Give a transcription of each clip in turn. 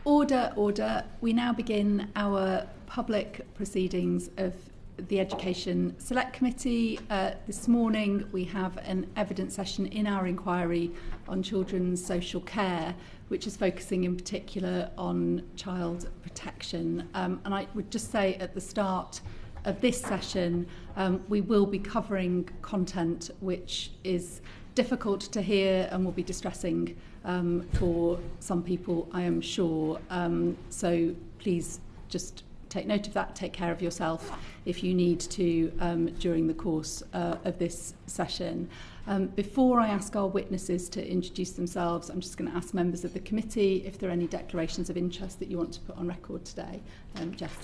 Order. We now begin our public proceedings of the Education Select Committee. This morning we have an evidence session in our inquiry on children's social care, which is focusing in particular on child protection. And I would just say at the start of this session, we will be covering content which is difficult to hear and will be distressing for some people, I am sure. So please just take note of that, take care of yourself if you need to during the course of this session. Before I ask our witnesses to introduce themselves, I'm just going to ask members of the committee if there are any declarations of interest that you want to put on record today. Jess.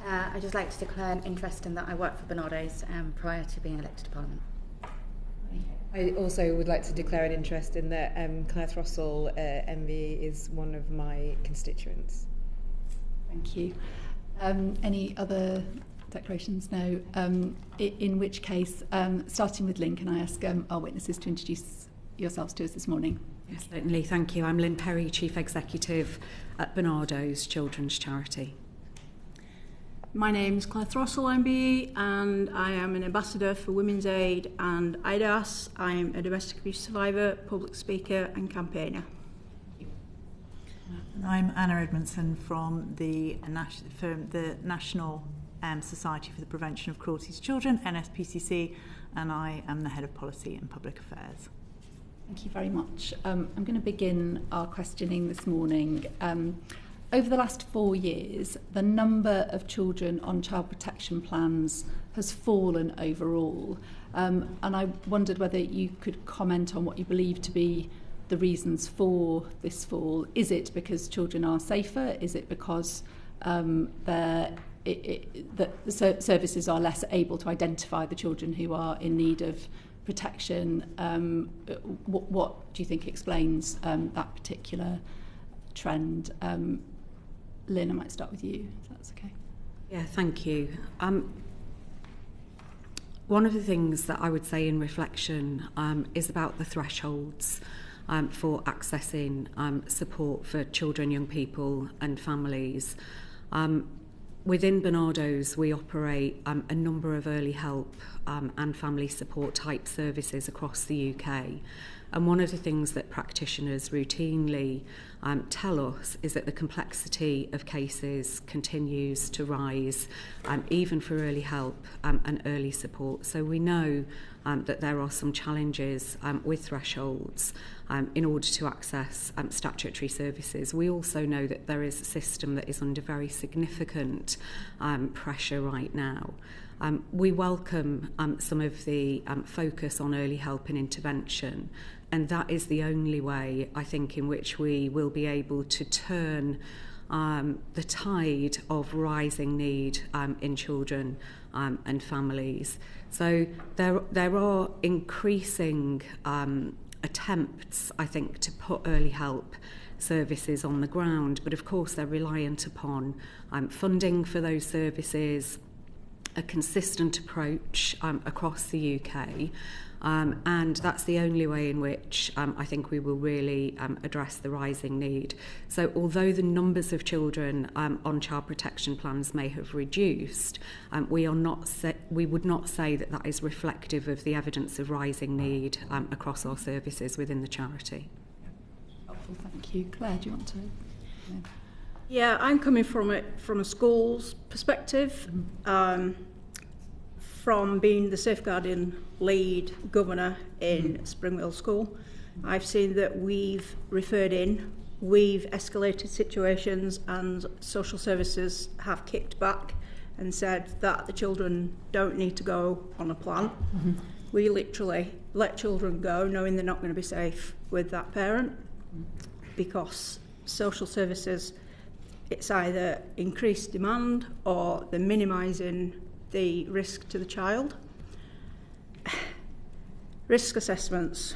I'd just like to declare an interest in that I worked for Barnardo's prior to being elected to Parliament. I also would like to declare an interest in that Claire Throssell, MV, is one of my constituents. Thank you. Any other declarations? No. In which case, starting with Lynn, can I ask our witnesses to introduce yourselves to us this morning? Yes, certainly. Thank you. I'm Lynn Perry, Chief Executive at Barnardo's Children's Charity. My name is Claire Throssell, MBE, and I am an ambassador for Women's Aid and IDAS. I'm a domestic abuse survivor, public speaker and campaigner. I'm Anna Edmundson from the National Society for the Prevention of Cruelty to Children, NSPCC, and I am the Head of Policy and Public Affairs. Thank you very much. I'm going to begin our questioning this morning. Over the last 4 years, the number of children on child protection plans has fallen overall. And I wondered whether you could comment on what you believe to be the reasons for this fall. Is it because children are safer? Is it because the services are less able to identify the children who are in need of protection? What do you think explains that particular trend? Lynn, I might start with you, if that's okay. Yeah, thank you. One of the things that I would say in reflection is about the thresholds for accessing support for children, young people and families. Within Barnardo's, we operate a number of early help and family support type services across the UK. And one of the things that practitioners routinely tell us is that the complexity of cases continues to rise, even for early help and early support. So we know that there are some challenges with thresholds in order to access statutory services. We also know that there is a system that is under very significant pressure right now. We welcome some of the focus on early help and intervention, and that is the only way, I think, in which we will be able to turn the tide of rising need in children and families. So there are increasing attempts, I think, to put early help services on the ground, but of course they're reliant upon funding for those services, a consistent approach across the UK, and that's the only way in which I think we will really address the rising need. So although the numbers of children on child protection plans may have reduced, we would not say that that is reflective of the evidence of rising need across our services within the charity. Helpful, thank you. Claire, do you want to? Yeah, I'm coming from a school's perspective, from being the safeguarding lead governor in Springwell School. I've seen that we've referred in, we've escalated situations, and social services have kicked back and said that the children don't need to go on a plan. Mm-hmm. We literally let children go knowing they're not going to be safe with that parent, because social services, it's either increased demand or they're minimising the risk to the child. Risk assessments,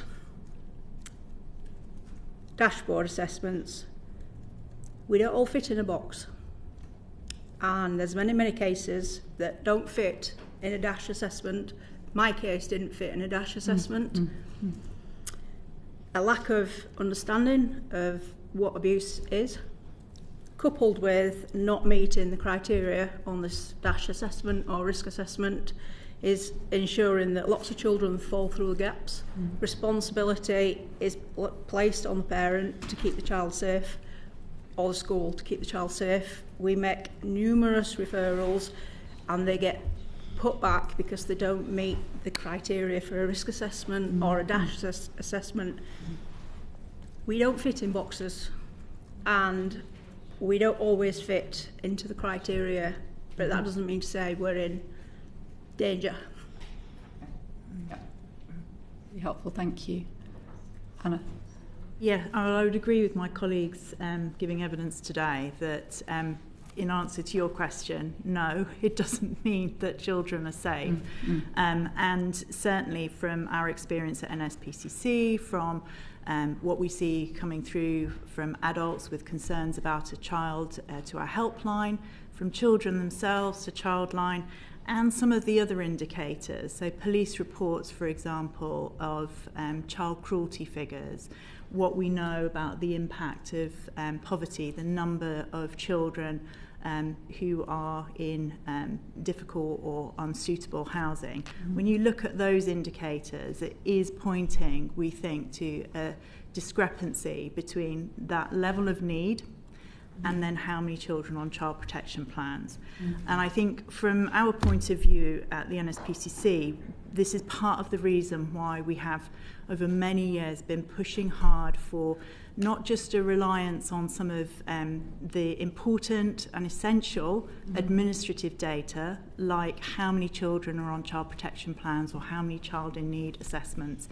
dashboard assessments, we don't all fit in a box. And there's many cases that don't fit in a dash assessment. My case didn't fit in a dash assessment. A lack of understanding of what abuse is coupled with not meeting the criteria on this DASH assessment or risk assessment, is ensuring that lots of children fall through the gaps. Responsibility is placed on the parent to keep the child safe, or the school to keep the child safe. We make numerous referrals and they get put back because they don't meet the criteria for a risk assessment or a DASH assessment. We don't fit in boxes and we don't always fit into the criteria, but that doesn't mean to say we're in danger. Yeah. Really helpful, thank you. Hannah? Yeah, I would agree with my colleagues giving evidence today that in answer to your question, no, it doesn't mean that children are safe. And certainly from our experience at NSPCC, from what we see coming through from adults with concerns about a child to our helpline, from children themselves to Childline, and some of the other indicators. So police reports, for example, of child cruelty figures, what we know about the impact of poverty, the number of children who are in difficult or unsuitable housing. When you look at those indicators, it is pointing, we think, to a discrepancy between that level of need and then how many children on child protection plans. And I think from our point of view at the NSPCC, this is part of the reason why we have over many years been pushing hard for not just a reliance on some of the important and essential administrative data, like how many children are on child protection plans or how many child in need assessments,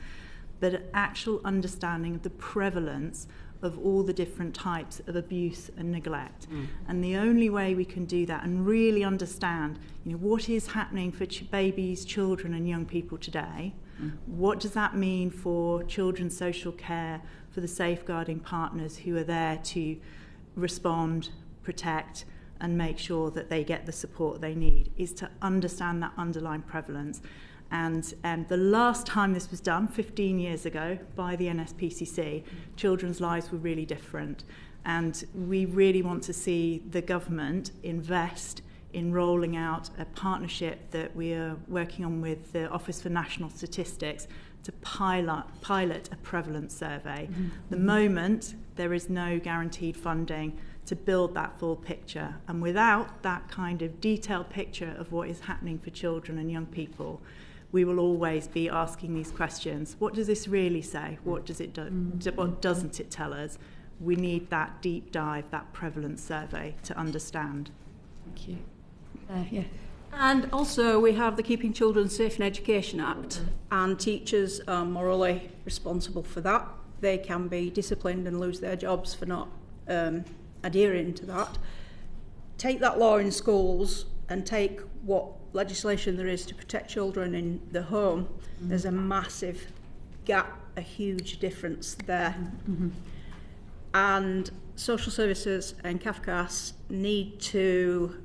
but an actual understanding of the prevalence of all the different types of abuse and neglect. And the only way we can do that and really understand, what is happening for babies, children and young people today, what does that mean for children's social care, for the safeguarding partners who are there to respond, protect and make sure that they get the support they need, is to understand that underlying prevalence. And the last time this was done, 15 years ago, by the NSPCC, children's lives were really different. And we really want to see the government invest in rolling out a partnership that we are working on with the Office for National Statistics to pilot a prevalence survey. The moment, there is no guaranteed funding to build that full picture. And without that kind of detailed picture of what is happening for children and young people, we will always be asking these questions. What does this really say? What does it do? What doesn't it tell us? We need that deep dive, that prevalence survey to understand. Thank you. Yeah. And also we have the Keeping Children Safe in Education Act, and teachers are morally responsible for that. They can be disciplined and lose their jobs for not adhering to that. Take that law in schools and take what legislation there is to protect children in the home. There's a massive gap, a huge difference there. And social services and CAFCAS need to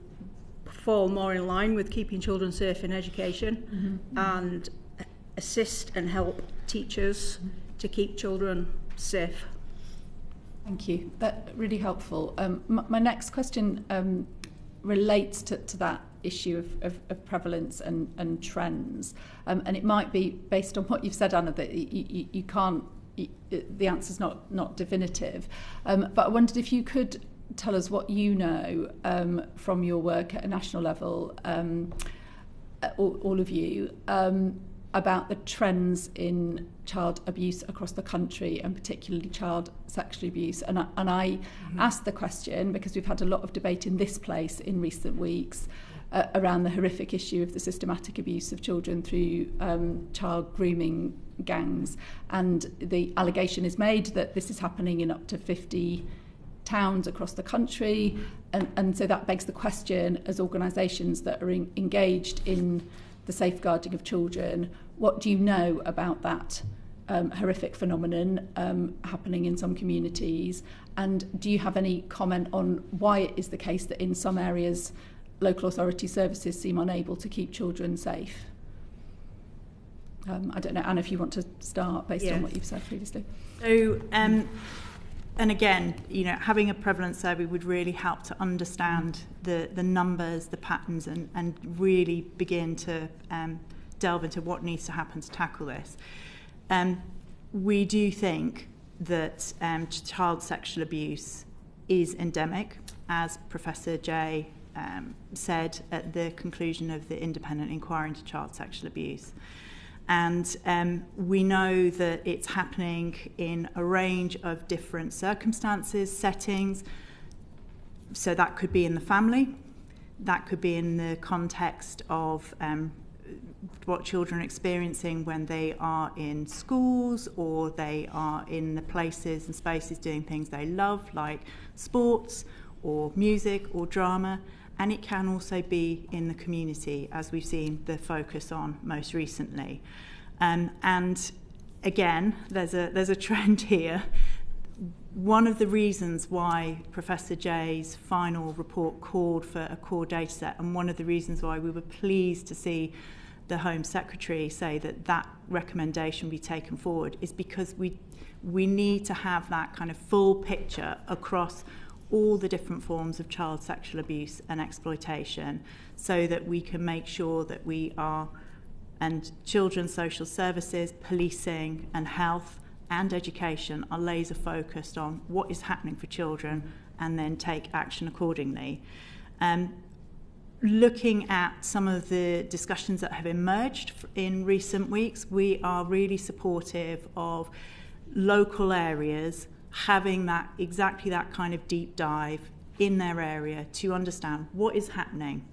fall more in line with keeping children safe in education and assist and help teachers to keep children safe. Thank you. That's really helpful. My next question relates to that issue of prevalence and trends. And it might be based on what you've said, Anna, that you can't, the answer's not definitive. But I wondered if you could tell us what you know from your work at a national level, all of you, about the trends in child abuse across the country, and particularly child sexual abuse. And I asked the question because we've had a lot of debate in this place in recent weeks around the horrific issue of the systematic abuse of children through child grooming gangs. And the allegation is made that this is happening in up to 50 towns across the country, and so that begs the question, as organisations that are engaged in the safeguarding of children, what do you know about that horrific phenomenon happening in some communities, and do you have any comment on why it is the case that in some areas local authority services seem unable to keep children safe? I don't know, Anna, if you want to start based on what you've said previously. So and again, having a prevalence survey would really help to understand the numbers, the patterns, and really begin to delve into what needs to happen to tackle this. We do think that child sexual abuse is endemic, as Professor Jay said at the conclusion of the independent inquiry into child sexual abuse. And we know that it's happening in a range of different circumstances, settings. So that could be in the family, that could be in the context of what children are experiencing when they are in schools, or they are in the places and spaces doing things they love, like sports or music or drama. And it can also be in the community, as we've seen the focus on most recently. And again, there's a trend here. One of the reasons why Professor Jay's final report called for a core data set, and one of the reasons why we were pleased to see the Home Secretary say that recommendation be taken forward, is because we need to have that kind of full picture across all the different forms of child sexual abuse and exploitation, so that we can make sure that we are, and children's social services, policing and health and education are laser focused on what is happening for children, and then take action accordingly. Looking at some of the discussions that have emerged in recent weeks, we are really supportive of local areas having exactly that kind of deep dive in their area to understand what is happening.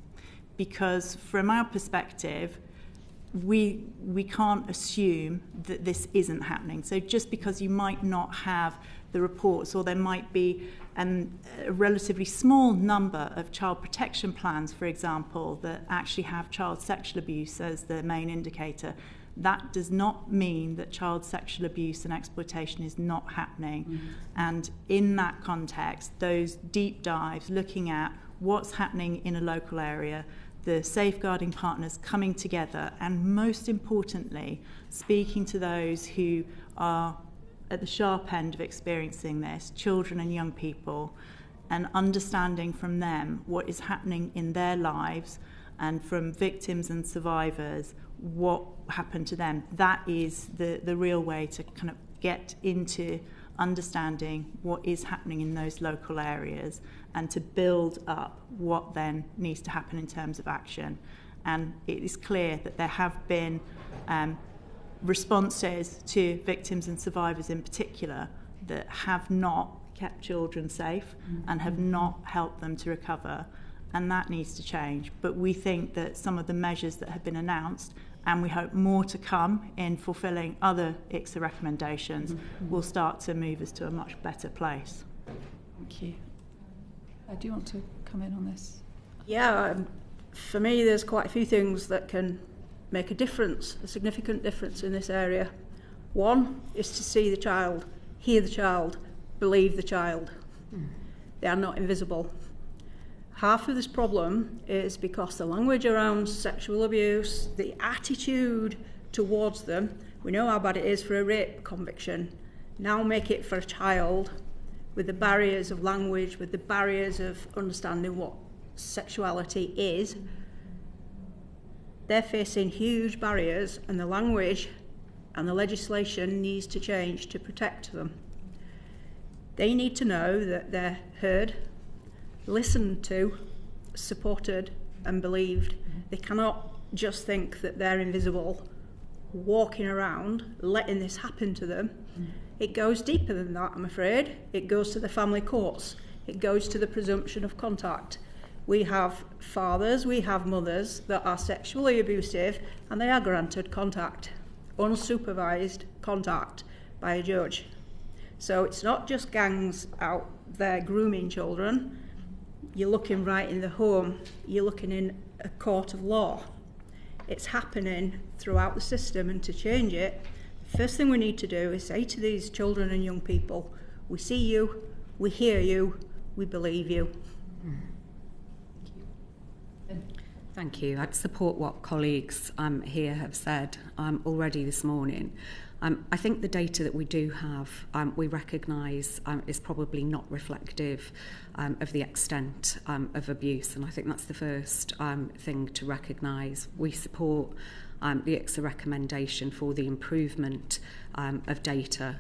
Because from our perspective, we can't assume that this isn't happening. So just because you might not have the reports, or there might be a relatively small number of child protection plans, for example, that actually have child sexual abuse as the main indicator, that does not mean that child sexual abuse and exploitation is not happening. Mm-hmm. And in that context, those deep dives, looking at what's happening in a local area, the safeguarding partners coming together, and most importantly, speaking to those who are at the sharp end of experiencing this, children and young people, and understanding from them what is happening in their lives, and from victims and survivors what happened to them. That is the real way to kind of get into understanding what is happening in those local areas, and to build up what then needs to happen in terms of action. And it is clear that there have been responses to victims and survivors in particular that have not kept children safe and have not helped them to recover, and that needs to change. But we think that some of the measures that have been announced, and we hope more to come in fulfilling other ICSA recommendations, will start to move us to a much better place. Thank you. Do you want to come in on this? Yeah, for me there's quite a few things that can make a difference, a significant difference in this area. One is to see the child, hear the child, believe the child. They are not invisible. Half of this problem is because the language around sexual abuse, the attitude towards them, we know how bad it is for a rape conviction. Now make it for a child, with the barriers of language, with the barriers of understanding what sexuality is. They're facing huge barriers, and the language and the legislation needs to change to protect them. They need to know that they're heard, listened to, supported and believed. They cannot just think that they're invisible, walking around, letting this happen to them. It goes deeper than that, I'm afraid. It goes to the family courts. It goes to the presumption of contact. We have fathers, we have mothers that are sexually abusive, and they are granted contact, unsupervised contact by a judge. So it's not just gangs out there grooming children. You're looking right in the home. You're looking in a court of law. It's happening throughout the system, and to change it, the first thing we need to do is say to these children and young people, we see you, we hear you, we believe you. Thank you. I'd support what colleagues here have said already this morning. I think the data that we do have, we recognise is probably not reflective of the extent of abuse, and I think that's the first thing to recognise. We support the ICSA recommendation for the improvement of data.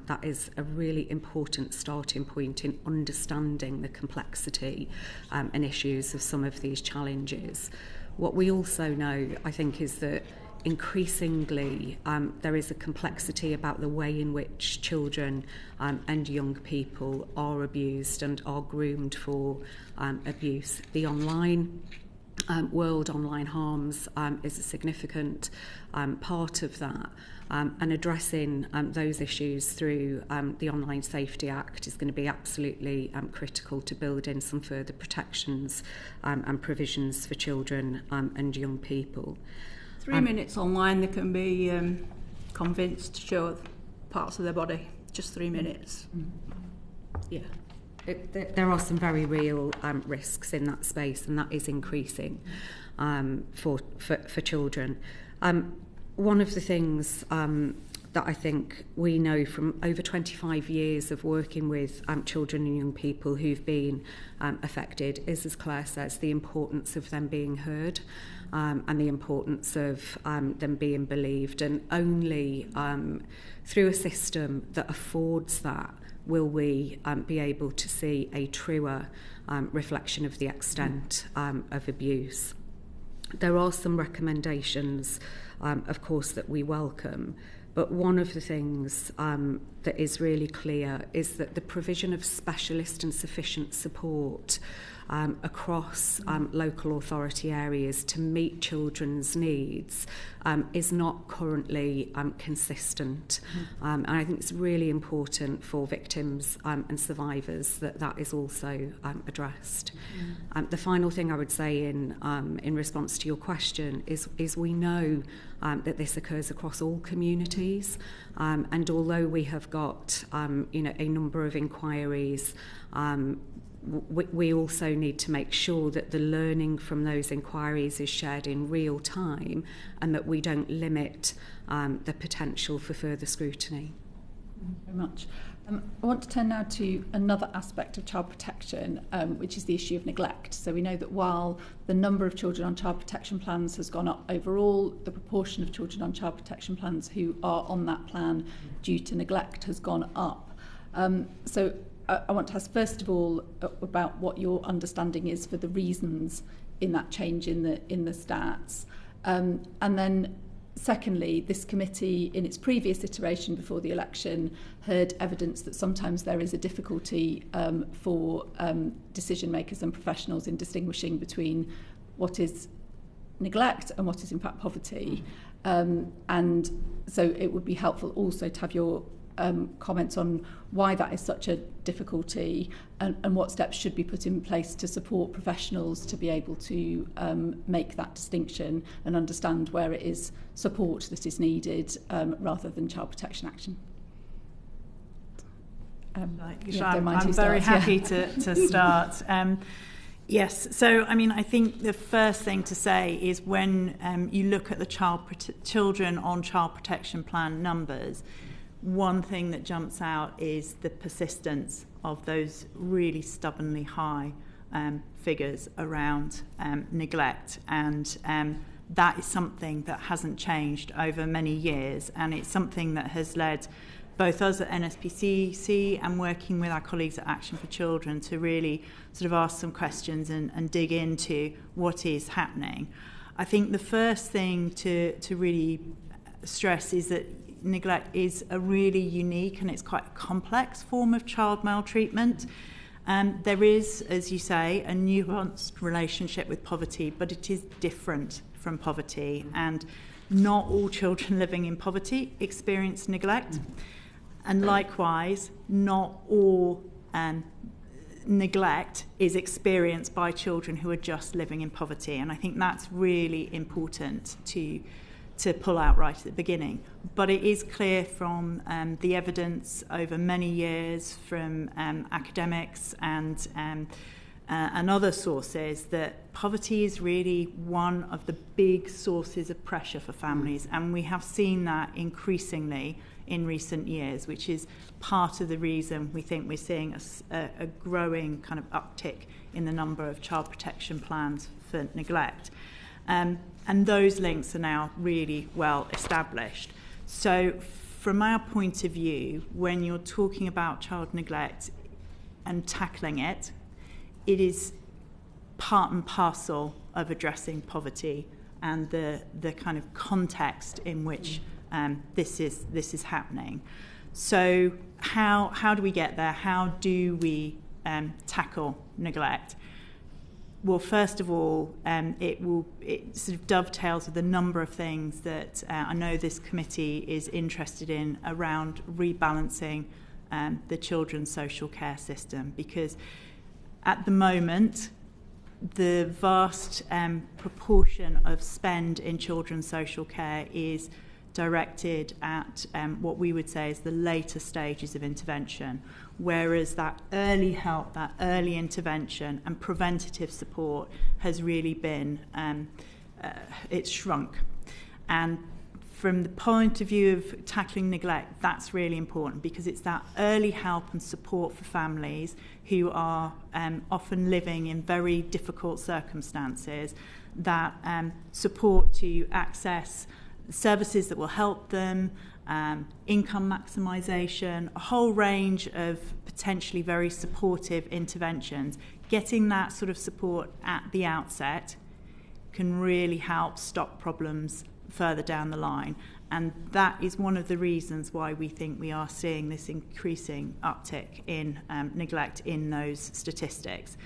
That is a really important starting point in understanding the complexity and issues of some of these challenges. What we also know, I think, is that increasingly there is a complexity about the way in which children and young people are abused and are groomed for abuse. The online world, online harms, is a significant part of that, and addressing those issues through the Online Safety Act is going to be absolutely critical to build in some further protections and provisions for children and young people. 3 minutes online, they can be convinced to show parts of their body. Just 3 minutes. Yeah. There are some very real risks in that space, and that is increasing for children. One of the things that I think we know from over 25 years of working with children and young people who've been affected is, as Claire says, the importance of them being heard and the importance of them being believed. And only through a system that affords that will we be able to see a truer reflection of the extent of abuse. There are some recommendations, of course, that we welcome, but one of the things that is really clear is that the provision of specialist and sufficient support across local authority areas to meet children's needs is not currently consistent. And I think it's really important for victims and survivors that that is also addressed. The final thing I would say in response to your question is we know that this occurs across all communities, and although we have got a number of inquiries, we also need to make sure that the learning from those inquiries is shared in real time and that we don't limit the potential for further scrutiny. Thank you very much. I want to turn now to another aspect of child protection, which is the issue of neglect. So we know that while the number of children on child protection plans has gone up overall, the proportion of children on child protection plans who are on that plan due to neglect has gone up. So I want to ask first of all about what your understanding is for the reasons in that change in the stats, and then secondly, this committee in its previous iteration before the election heard evidence that sometimes there is a difficulty for decision makers and professionals in distinguishing between what is neglect and what is in fact poverty, and so it would be helpful also to have your comments on why that is such a difficulty and what steps should be put in place to support professionals to be able to make that distinction and understand where it is support that is needed rather than child protection action. I'm very happy to start. Yes, so I mean, I think the first thing to say is when you look at the children on child protection plan numbers, one thing that jumps out is the persistence of those really stubbornly high figures around neglect, and that is something that hasn't changed over many years, and it's something that has led both us at NSPCC and working with our colleagues at Action for Children to really sort of ask some questions and dig into what is happening. I think the first thing to really stress is that neglect is a really unique and it's quite a complex form of child maltreatment. There is, as you say, a nuanced relationship with poverty, but it is different from poverty, and not all children living in poverty experience neglect, and likewise not all neglect is experienced by children who are just living in poverty, and I think that's really important to pull out right at the beginning. But it is clear from the evidence over many years from academics and other sources that poverty is really one of the big sources of pressure for families, and we have seen that increasingly in recent years, which is part of the reason we think we're seeing a growing kind of uptick in the number of child protection plans for neglect. And those links are now really well established. So from our point of view, when you're talking about child neglect and tackling it, it is part and parcel of addressing poverty and the kind of context in which this is happening. So how do we get there? How do we tackle neglect? Well, first of all, it sort of dovetails with a number of things that I know this committee is interested in around rebalancing the children's social care system, because at the moment, the vast proportion of spend in children's social care is directed at what we would say is the later stages of intervention, whereas that early help, that early intervention and preventative support has really been, it's shrunk. And from the point of view of tackling neglect, that's really important, because it's that early help and support for families who are often living in very difficult circumstances, that support to access services that will help them, income maximisation, a whole range of potentially very supportive interventions. Getting that sort of support at the outset can really help stop problems further down the line. And that is one of the reasons why we think we are seeing this increasing uptick in neglect in those statistics.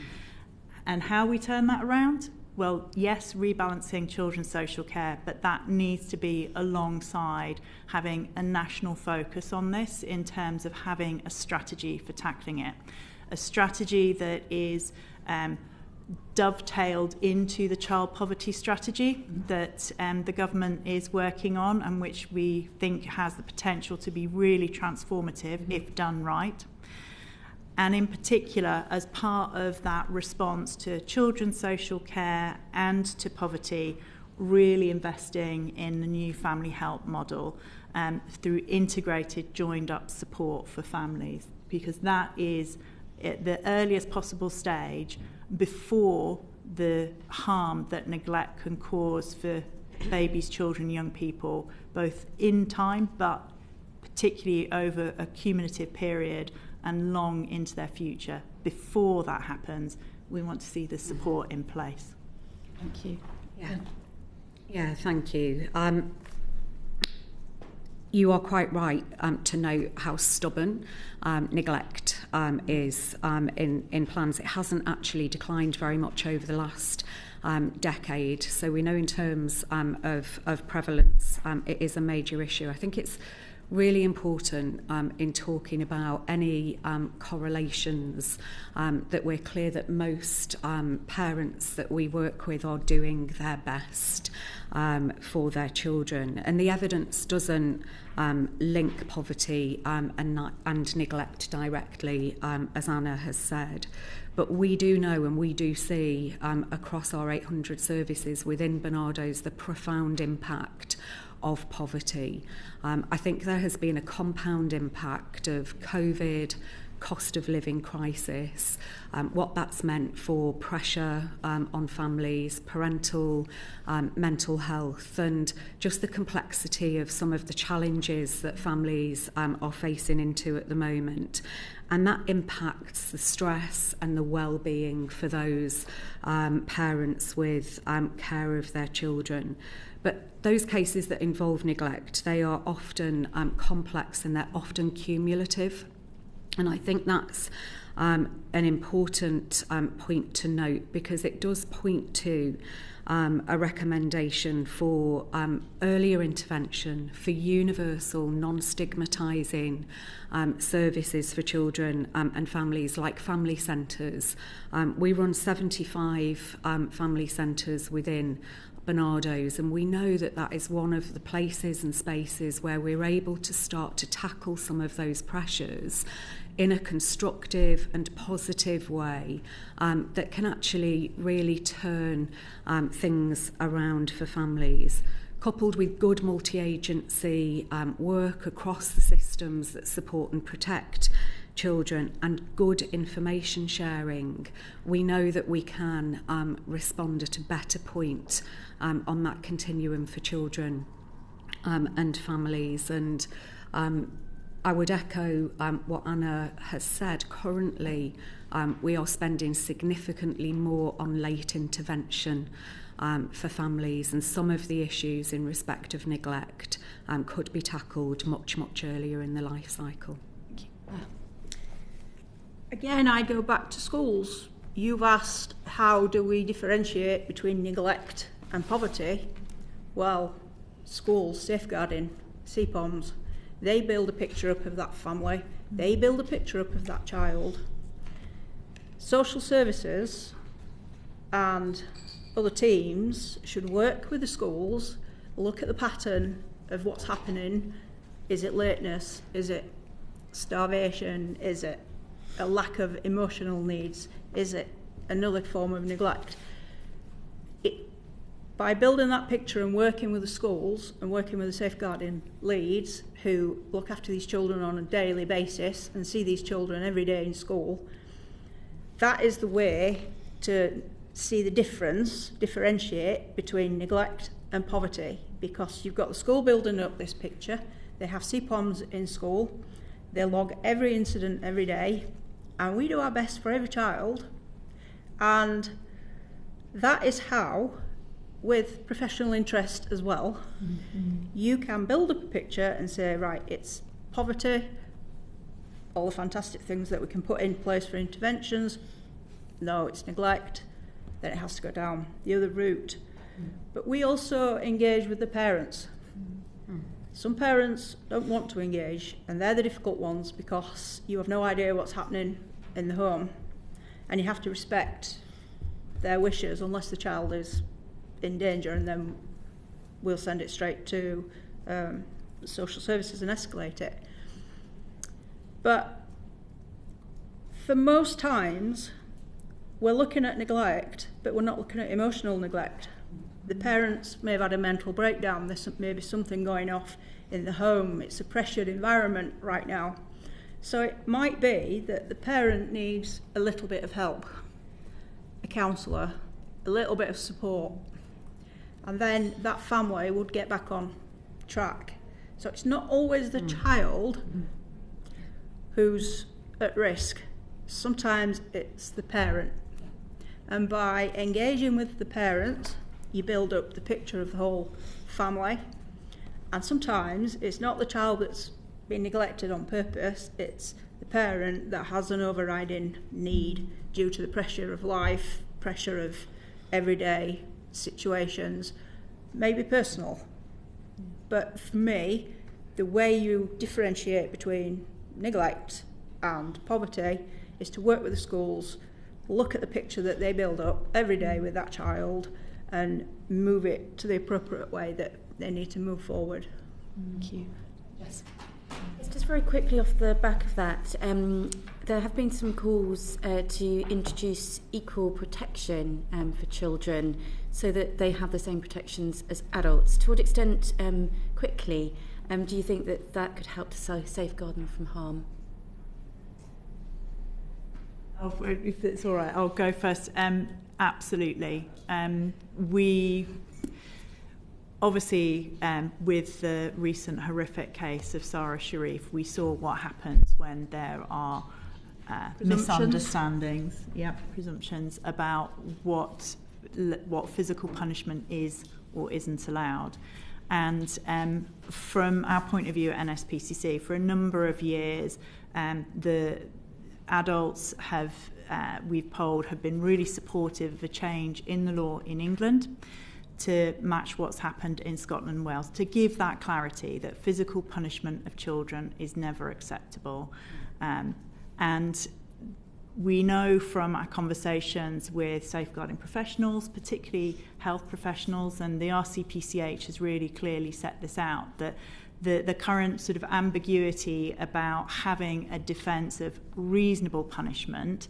And how we turn that around? Well, yes, rebalancing children's social care, but that needs to be alongside having a national focus on this in terms of having a strategy for tackling it. A strategy that is dovetailed into the child poverty strategy that the government is working on, and which we think has the potential to be really transformative if done right. And in particular, as part of that response to children's social care and to poverty, really investing in the new family help model through integrated, joined-up support for families, because that is at the earliest possible stage before the harm that neglect can cause for babies, children, young people, both in time, but particularly over a cumulative period and long into their future. Before that happens, we want to see the support in place. Thank you. Yeah, thank you. You are quite right to note how stubborn neglect is in plans. It hasn't actually declined very much over the last decade. So we know in terms of prevalence, it is a major issue. I think it's really important in talking about any correlations that we're clear that most parents that we work with are doing their best for their children. And the evidence doesn't link poverty and neglect directly, as Anna has said. But we do know and we do see across our 800 services within Barnardo's the profound impact of poverty. I think there has been a compound impact of COVID, cost of living crisis, what that's meant for pressure on families, parental mental health, and just the complexity of some of the challenges that families are facing into at the moment. And that impacts the stress and the well-being for those parents with care of their children. But those cases that involve neglect, they are often complex and they're often cumulative. And I think that's an important point to note, because it does point to a recommendation for earlier intervention, for universal, non-stigmatising services for children and families, like family centres. We run 75 family centres within Barnardo's, and we know that that is one of the places and spaces where we're able to start to tackle some of those pressures in a constructive and positive way that can actually really turn things around for families. coupled with good multi-agency work across the systems that support and protect children and good information sharing, we know that we can respond at a better point on that continuum for children and families. And I would echo what Anna has said. Currently, we are spending significantly more on late intervention for families, and some of the issues in respect of neglect could be tackled much, much earlier in the life cycle. Thank you. Again, I go back to schools. You've asked, how do we differentiate between neglect and poverty? Well, schools, safeguarding, CPOMs, they build a picture up of that family. They build a picture up of that child. Social services and other teams should work with the schools, look at the pattern of what's happening. Is it lateness? Is it starvation? Is it a lack of emotional needs? Is it another form of neglect? By building that picture and working with the schools and working with the safeguarding leads who look after these children on a daily basis and see these children every day in school, that is the way to see the differentiate between neglect and poverty, because you've got the school building up this picture. They have CPOMs in school. They log every incident every day, and we do our best for every child. And that is how, with professional interest as well, you can build up a picture and say, right, it's poverty, all the fantastic things that we can put in place for interventions. No, it's neglect, then it has to go down the other route. But we also engage with the parents. Some parents don't want to engage, and they're the difficult ones because you have no idea what's happening in the home, and you have to respect their wishes unless the child is in danger, and then we'll send it straight to social services and escalate it. But for most times, we're looking at neglect, but we're not looking at emotional neglect. The parents may have had a mental breakdown. There's may be something going off in the home. It's a pressured environment right now. So it might be that the parent needs a little bit of help, a counsellor, a little bit of support, and then that family would get back on track. So it's not always the child who's at risk. Sometimes it's the parent. And by engaging with the parent, you build up the picture of the whole family. And sometimes it's not the child that's been neglected on purpose, it's the parent that has an overriding need due to the pressure of life, pressure of everyday situations, maybe personal. But for me, the way you differentiate between neglect and poverty is to work with the schools, look at the picture that they build up every day with that child, and move it to the appropriate way that they need to move forward. Thank you. Yes. Just very quickly off the back of that, there have been some calls to introduce equal protection for children so that they have the same protections as adults. To what extent, quickly, do you think that that could help to safeguard them from harm? If it's all right, I'll go first. Absolutely. We obviously, with the recent horrific case of Sarah Sharif, we saw what happens when there are misunderstandings, presumptions about what physical punishment is or isn't allowed. And from our point of view at NSPCC, for a number of years, the adults we've polled have been really supportive of a change in the law in England to match what's happened in Scotland and Wales, to give that clarity that physical punishment of children is never acceptable. And we know from our conversations with safeguarding professionals, particularly health professionals, and the RCPCH has really clearly set this out, that the current sort of ambiguity about having a defence of reasonable punishment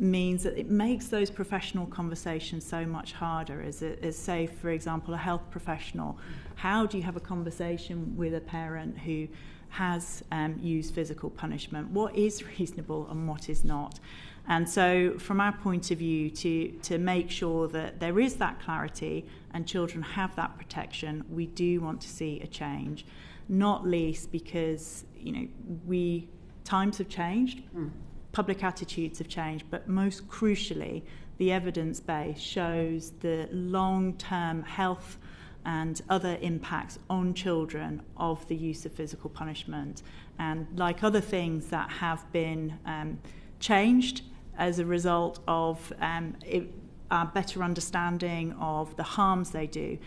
means that it makes those professional conversations so much harder. As say, for example, a health professional, how do you have a conversation with a parent who has used physical punishment? What is reasonable and what is not? And so from our point of view, to make sure that there is that clarity and children have that protection, we do want to see a change, not least because, times have changed. Public attitudes have changed, but most crucially, the evidence base shows the long-term health and other impacts on children of the use of physical punishment. And like other things that have been changed as a result of our better understanding of the harms they do,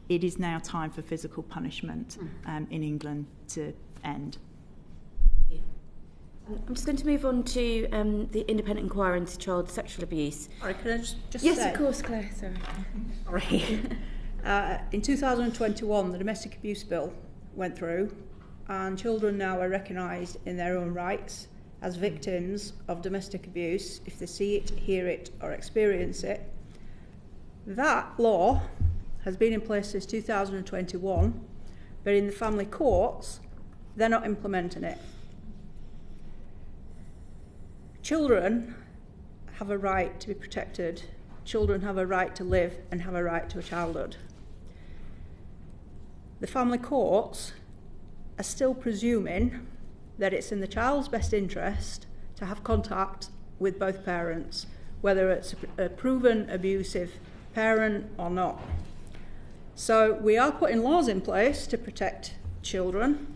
it is now time for physical punishment in England to end. I'm just going to move on to the independent inquiry into child sexual abuse. Sorry, can I just yes, say? Of course, Claire, sorry. Sorry. In 2021, the Domestic Abuse Bill went through, and children now are recognised in their own rights as victims of domestic abuse if they see it, hear it or experience it. That law has been in place since 2021, but in the family courts, they're not implementing it. Children have a right to be protected. Children have a right to live and have a right to a childhood. The family courts are still presuming that it's in the child's best interest to have contact with both parents, whether it's a proven abusive parent or not. So we are putting laws in place to protect children,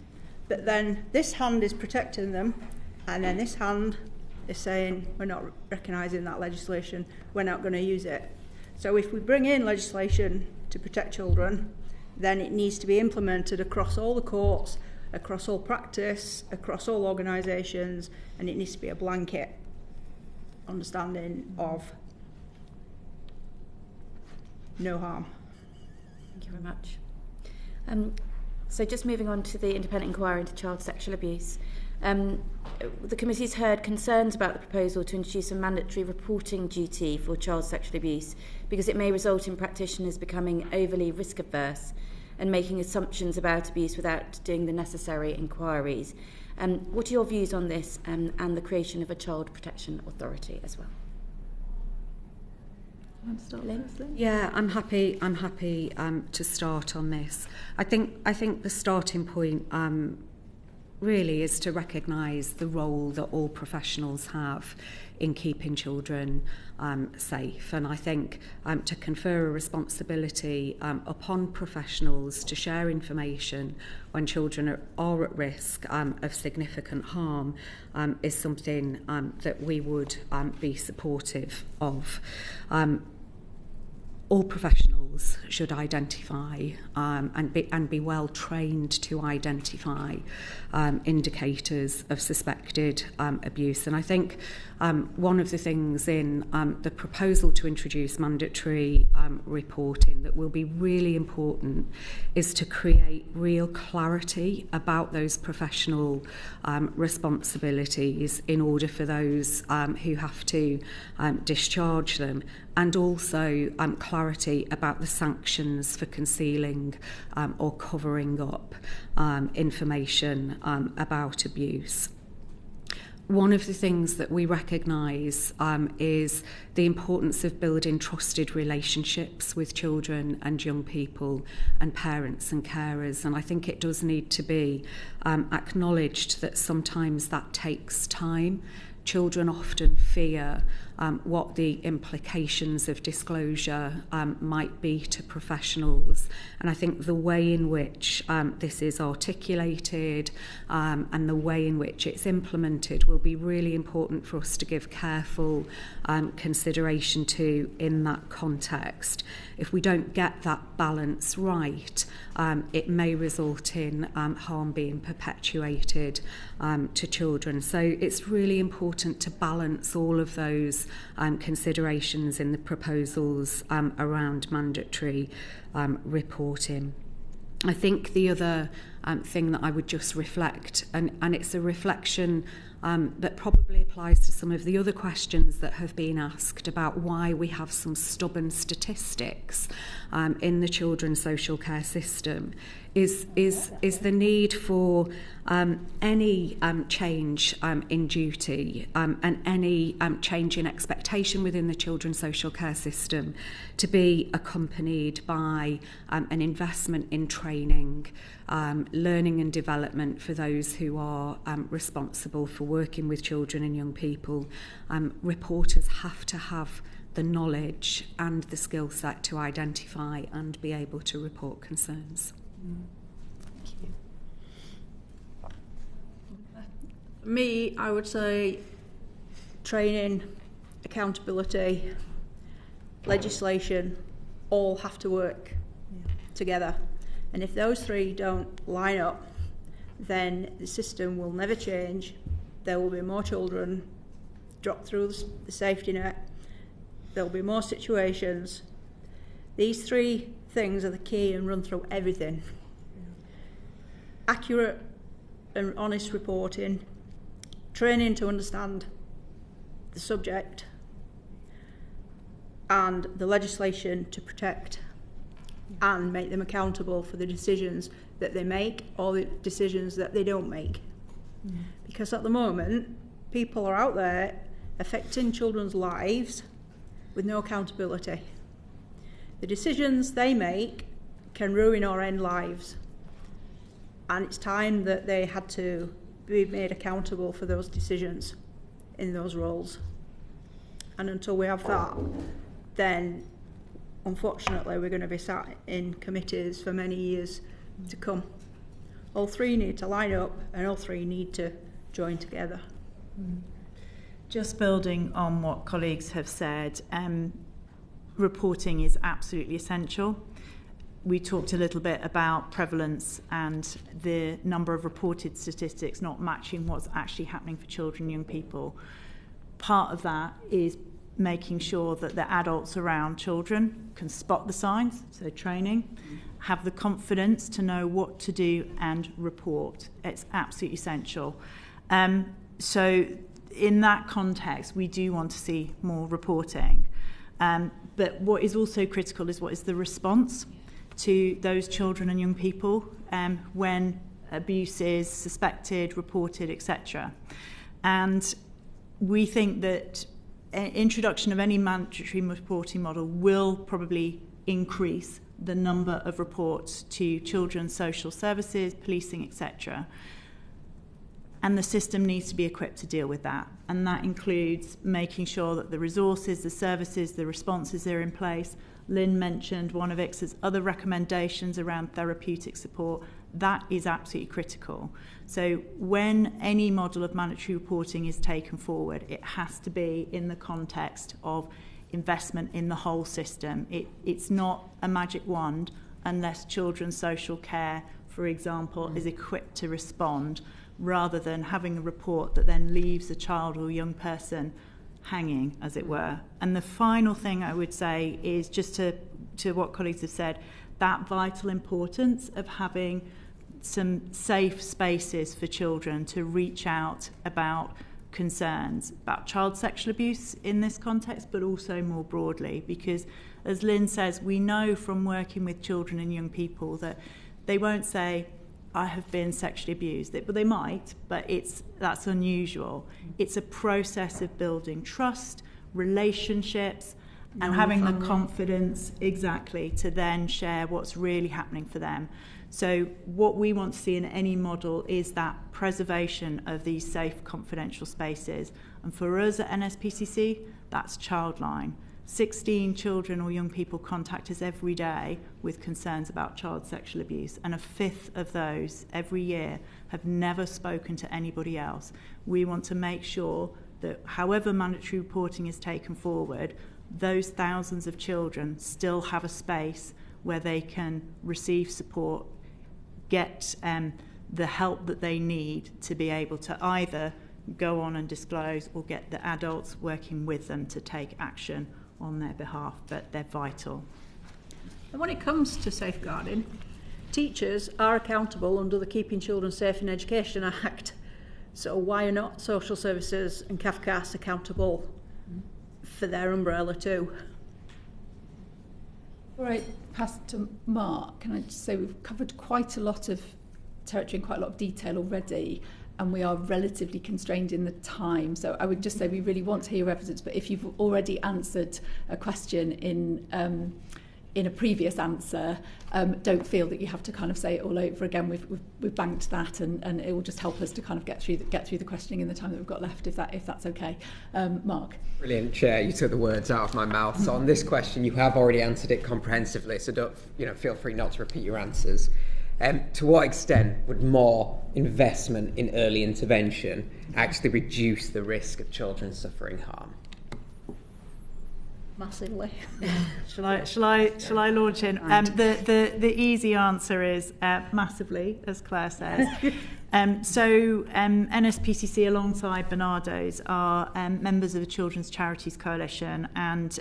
but then this hand is protecting them, and then this hand is saying we're not recognising that legislation, we're not going to use it. So if we bring in legislation to protect children, then it needs to be implemented across all the courts, across all practice, across all organisations, and it needs to be a blanket understanding of no harm. Thank you very much. So just moving on to the independent inquiry into child sexual abuse. The committee's heard concerns about the proposal to introduce a mandatory reporting duty for child sexual abuse because it may result in practitioners becoming overly risk averse and making assumptions about abuse without doing the necessary inquiries. What are your views on this and the creation of a child protection authority as well? Lynn? Yeah, I'm happy to start on this. I think the starting point really is to recognise the role that all professionals have in keeping children safe, and I think to confer a responsibility upon professionals to share information when children are at risk of significant harm is something that we would be supportive of. All professionals should identify and be well trained to identify indicators of suspected abuse. And I think one of the things in the proposal to introduce mandatory reporting that will be really important is to create real clarity about those professional responsibilities in order for those who have to discharge them, and also clarity about the sanctions for concealing or covering up information about abuse. One of the things that we recognise is the importance of building trusted relationships with children and young people and parents and carers, and I think it does need to be acknowledged that sometimes that takes time. Children often fear what the implications of disclosure might be to professionals, and I think the way in which this is articulated and the way in which it's implemented will be really important for us to give careful consideration to in that context. If we don't get that balance right, it may result in harm being perpetuated to children. So it's really important to balance all of those considerations in the proposals around mandatory reporting. I think the other thing that I would just reflect, and it's a reflection that probably applies to some of the other questions that have been asked about why we have some stubborn statistics in the children's social care system, is the need for any change in duty and any change in expectation within the children's social care system to be accompanied by an investment in training, learning and development for those who are responsible for working with children and young people. Reporters have to have the knowledge and the skill set to identify and be able to report concerns. Thank you. For me, I would say training, accountability, legislation all have to work together. And if those three don't line up, then the system will never change. There will be more children drop through the safety net. There will be more situations. These three things are the key and run through everything. Accurate and honest reporting, training to understand the subject, and the legislation to protect and make them accountable for the decisions that they make or the decisions that they don't make. Because at the moment, people are out there affecting children's lives with no accountability. The decisions they make can ruin or end lives. And it's time that they had to be made accountable for those decisions in those roles. And until we have that, then unfortunately we're going to be sat in committees for many years to come. All three need to line up and all three need to join together. Just building on what colleagues have said, reporting is absolutely essential. We talked a little bit about prevalence and the number of reported statistics not matching what's actually happening for children and young people. Part of that is making sure that the adults around children can spot the signs, so training, have the confidence to know what to do and report. It's absolutely essential. So in that context, we do want to see more reporting. But what is also critical is what is the response to those children and young people when abuse is suspected, reported, etc. And we think that introduction of any mandatory reporting model will probably increase the number of reports to children's social services, policing, etc. And the system needs to be equipped to deal with that. And that includes making sure that the resources, the services, the responses are in place. Lynn mentioned one of ICSA's other recommendations around therapeutic support. That is absolutely critical. So when any model of mandatory reporting is taken forward, it has to be in the context of investment in the whole system. It's not a magic wand unless children's social care, for example, is equipped to respond, rather than having a report that then leaves a child or young person hanging, as it were. And the final thing I would say is just to what colleagues have said, that vital importance of having some safe spaces for children to reach out about concerns about child sexual abuse in this context, but also more broadly, because as Lynn says, we know from working with children and young people that they won't say, I have been sexually abused. But they might, but that's unusual. It's a process of building trust, relationships, and having the confidence, exactly, to then share what's really happening for them. So what we want to see in any model is that preservation of these safe, confidential spaces. And for us at NSPCC, that's Childline. 16 children or young people contact us every day with concerns about child sexual abuse, and a fifth of those every year have never spoken to anybody else. We want to make sure that however mandatory reporting is taken forward, those thousands of children still have a space where they can receive support, get the help that they need to be able to either go on and disclose or get the adults working with them to take action on their behalf, but they're vital. And when it comes to safeguarding, Teachers are accountable under the Keeping Children Safe in Education Act. So why are not social services and CAFCAS accountable for their umbrella too? All right, pass to Mark. Can I just say we've covered quite a lot of territory in quite a lot of detail already, and we are relatively constrained in the time. So I would just say we really want to hear your evidence, but if you've already answered a question in a previous answer, don't feel that you have to kind of say it all over again. We've banked that, and it will just help us to kind of get through the questioning in the time that we've got left, if that's okay. Mark. Brilliant, Chair. You took the words out of my mouth. So on this question, you have already answered it comprehensively. So don't, feel free not to repeat your answers. To what extent would more investment in early intervention actually reduce the risk of children suffering harm? Massively. Shall I launch in? The easy answer is massively, as Claire says. So NSPCC alongside Barnardo's are members of the Children's Charities Coalition, and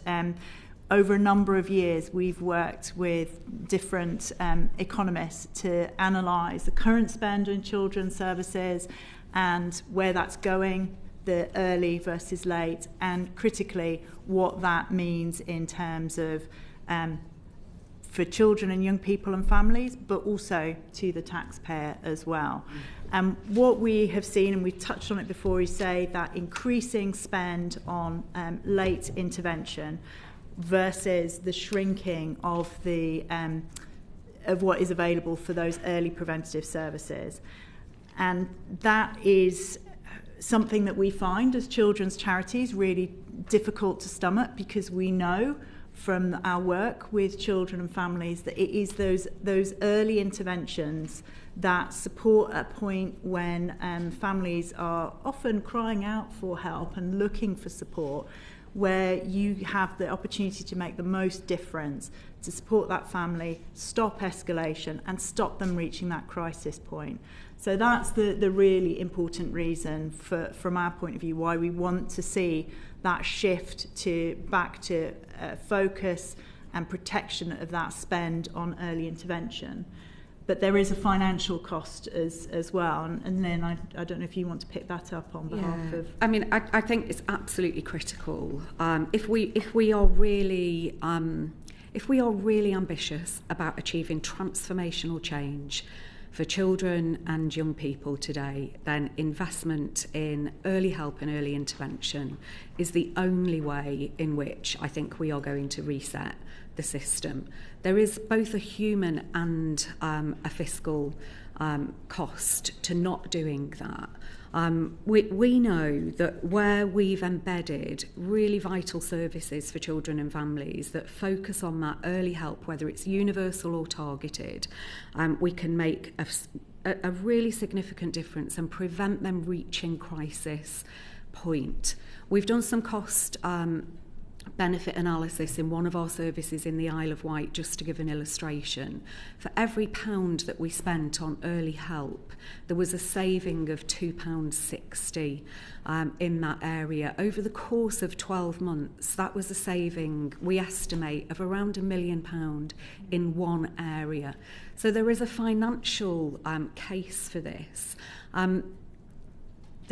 over a number of years we've worked with different economists to analyse the current spend on children's services and where that's going, the early versus late, and critically what that means in terms of for children and young people and families, but also to the taxpayer as well. What we have seen, and we've touched on it before, is say that increasing spend on late intervention versus the shrinking of the of what is available for those early preventative services. And that is something that we find as children's charities really difficult to stomach, because we know from our work with children and families that it is those early interventions that support a point when families are often crying out for help and looking for support, where you have the opportunity to make the most difference to support that family, stop escalation and stop them reaching that crisis point. So that's the really important reason from our point of view why we want to see that shift back to focus and protection of that spend on early intervention. But there is a financial cost as well. And Lynn, I don't know if you want to pick that up on behalf of... I mean, I think it's absolutely critical. If we are really ambitious about achieving transformational change for children and young people today, then investment in early help and early intervention is the only way in which I think we are going to reset the system. There is both a human and a fiscal cost to not doing that. We know that where we've embedded really vital services for children and families that focus on that early help, whether it's universal or targeted, we can make a really significant difference and prevent them reaching crisis point. We've done some cost benefit analysis in one of our services in the Isle of Wight, just to give an illustration. For every £1 that we spent on early help, there was a saving of £2.60 in that area. Over the course of 12 months, that was a saving, we estimate, of around £1 million in one area. So there is a financial case for this. The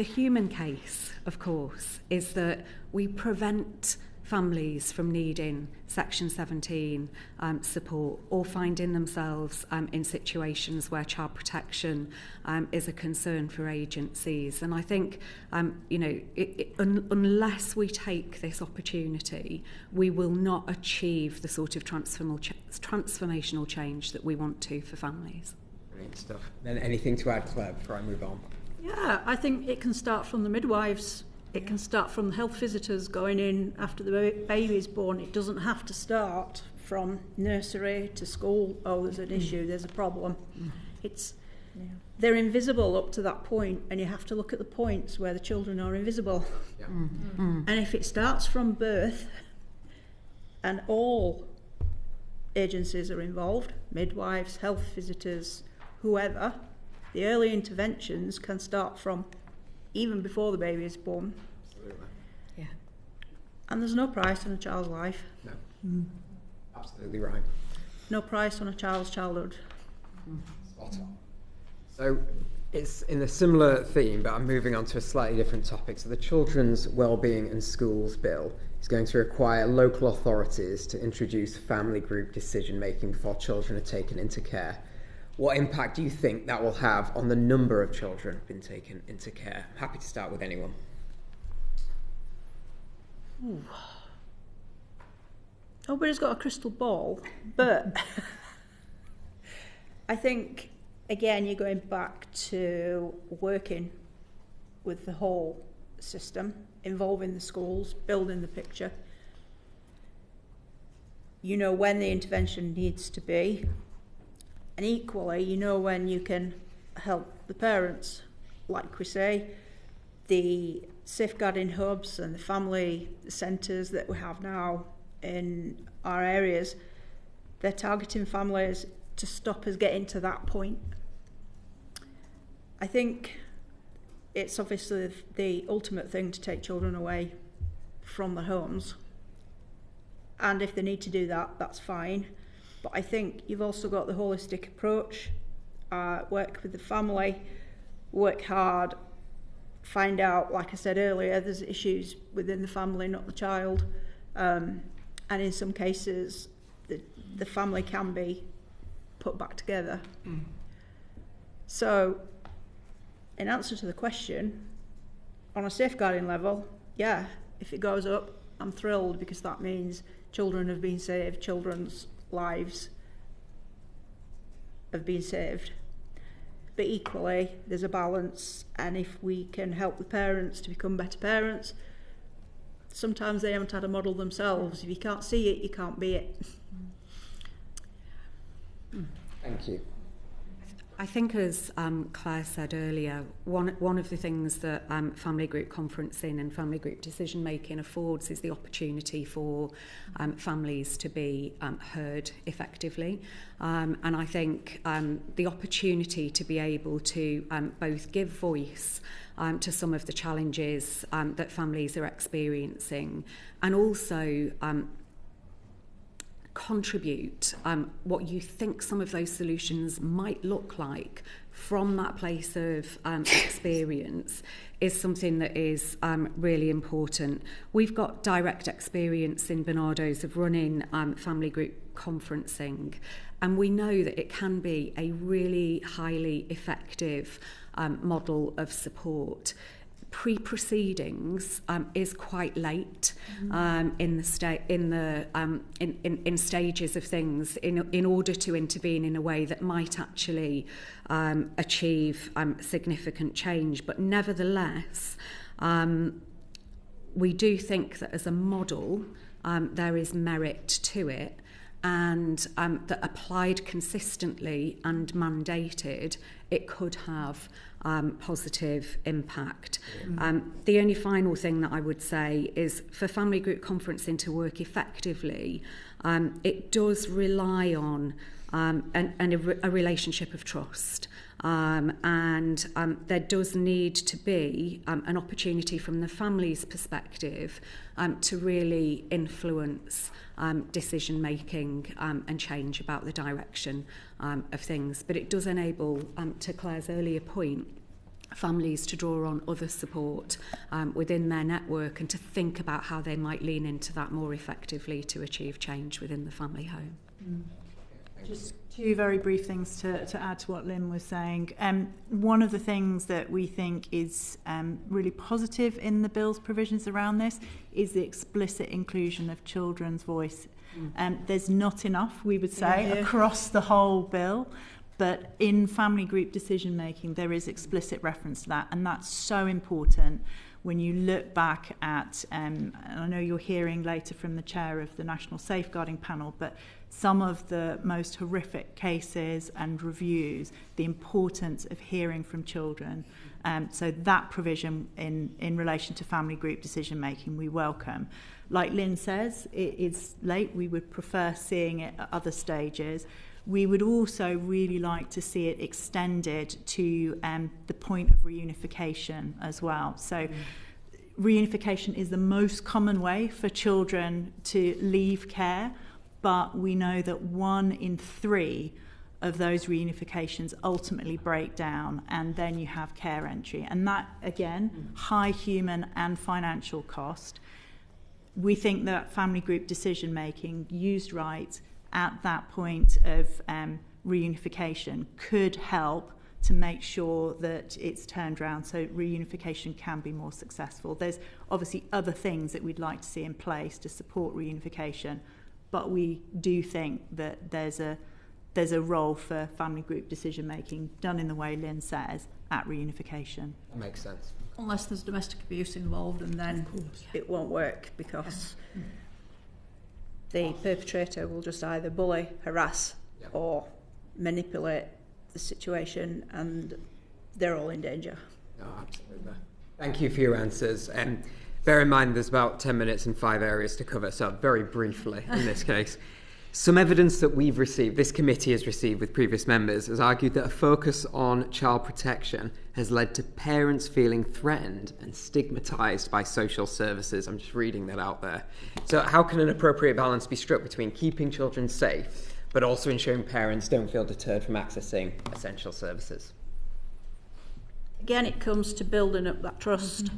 human case, of course, is that we prevent families from needing Section 17 support or finding themselves in situations where child protection is a concern for agencies. And I think, unless we take this opportunity, we will not achieve the sort of transformational change that we want to for families. Brilliant stuff. Then anything to add, Claire, before I move on? Yeah, I think it can start from the midwives. It can start from the health visitors going in after the baby is born. It doesn't have to start from nursery to school. Oh, there's an issue, there's a problem. They're invisible up to that point, and you have to look at the points where the children are invisible. Yeah. And if it starts from birth, and all agencies are involved, midwives, health visitors, whoever, the early interventions can start from even before the baby is born. Absolutely. Yeah. And there's no price on a child's life. No. Absolutely right. No price on a child's childhood. Spot on. So it's in a similar theme, but I'm moving on to a slightly different topic. So the Children's Wellbeing and Schools Bill is going to require local authorities to introduce family group decision-making before children are taken into care. What impact do you think that will have on the number of children who've been taken into care? I'm happy to start with anyone. Ooh. Nobody's got a crystal ball, but I think, again, you're going back to working with the whole system, involving the schools, building the picture. You know when the intervention needs to be, and equally, you know when you can help the parents. Like we say, the safeguarding hubs and the family centres that we have now in our areas, they're targeting families to stop us getting to that point. I think it's obviously the ultimate thing to take children away from their homes, and if they need to do that, that's fine. But I think you've also got the holistic approach, work with the family, work hard, find out, like I said earlier, there's issues within the family, not the child, and in some cases the family can be put back together. So in answer to the question, on a safeguarding level, yeah, if it goes up, I'm thrilled, because that means children have been saved, children's lives have been saved. But equally, there's a balance, and if we can help the parents to become better parents, sometimes they haven't had a model themselves. If you can't see it, you can't be it. Thank you. I think, as Claire said earlier, one of the things that family group conferencing and family group decision making affords is the opportunity for families to be heard effectively, and I think the opportunity to be able to both give voice to some of the challenges that families are experiencing, and also contribute what you think some of those solutions might look like from that place of experience is something that is really important. We've got direct experience in Barnardo's of running family group conferencing, and we know that it can be a really highly effective model of support. Pre-proceedings is quite late in stages of things in order to intervene in a way that might actually achieve significant change. But nevertheless, we do think that as a model there is merit to it, and that applied consistently and mandated, it could have positive impact. The only final thing that I would say is, for family group conferencing to work effectively, it does rely on a relationship of trust, and there does need to be an opportunity from the family's perspective to really influence decision making and change about the direction of things. But it does enable, to Claire's earlier point, families to draw on other support within their network and to think about how they might lean into that more effectively to achieve change within the family home. Just two very brief things to add to what Lynn was saying. One of the things that we think is really positive in the bill's provisions around this is the explicit inclusion of children's voice. There's not enough, we would say, across the whole bill, but in family group decision making there is explicit reference to that, and that's so important. When you look back at, and I know you're hearing later from the chair of the National Safeguarding Panel, but some of the most horrific cases and reviews, the importance of hearing from children. So that provision in relation to family group decision making we welcome. Like Lynn says, it is late. We would prefer seeing it at other stages. We would also really like to see it extended to the point of reunification as well. So reunification is the most common way for children to leave care, but we know that 1 in 3 of those reunifications ultimately break down, and then you have care entry. And that, again, high human and financial cost. We think that family group decision making used right at that point of reunification could help to make sure that it's turned around so reunification can be more successful. There's obviously other things that we'd like to see in place to support reunification, but we do think that there's a role for family group decision making done in the way Lynn says at reunification. That makes sense. Unless there's domestic abuse involved, and then it won't work, because the perpetrator will just either bully, harass, or manipulate the situation, and they're all in danger. No, absolutely. Thank you for your answers. Bear in mind there's about 10 minutes and 5 areas to cover, so very briefly in this case. Some evidence that we've received, this committee has received with previous members, has argued that a focus on child protection has led to parents feeling threatened and stigmatised by social services. I'm just reading that out there. So how can an appropriate balance be struck between keeping children safe but also ensuring parents don't feel deterred from accessing essential services? Again, it comes to building up that trust.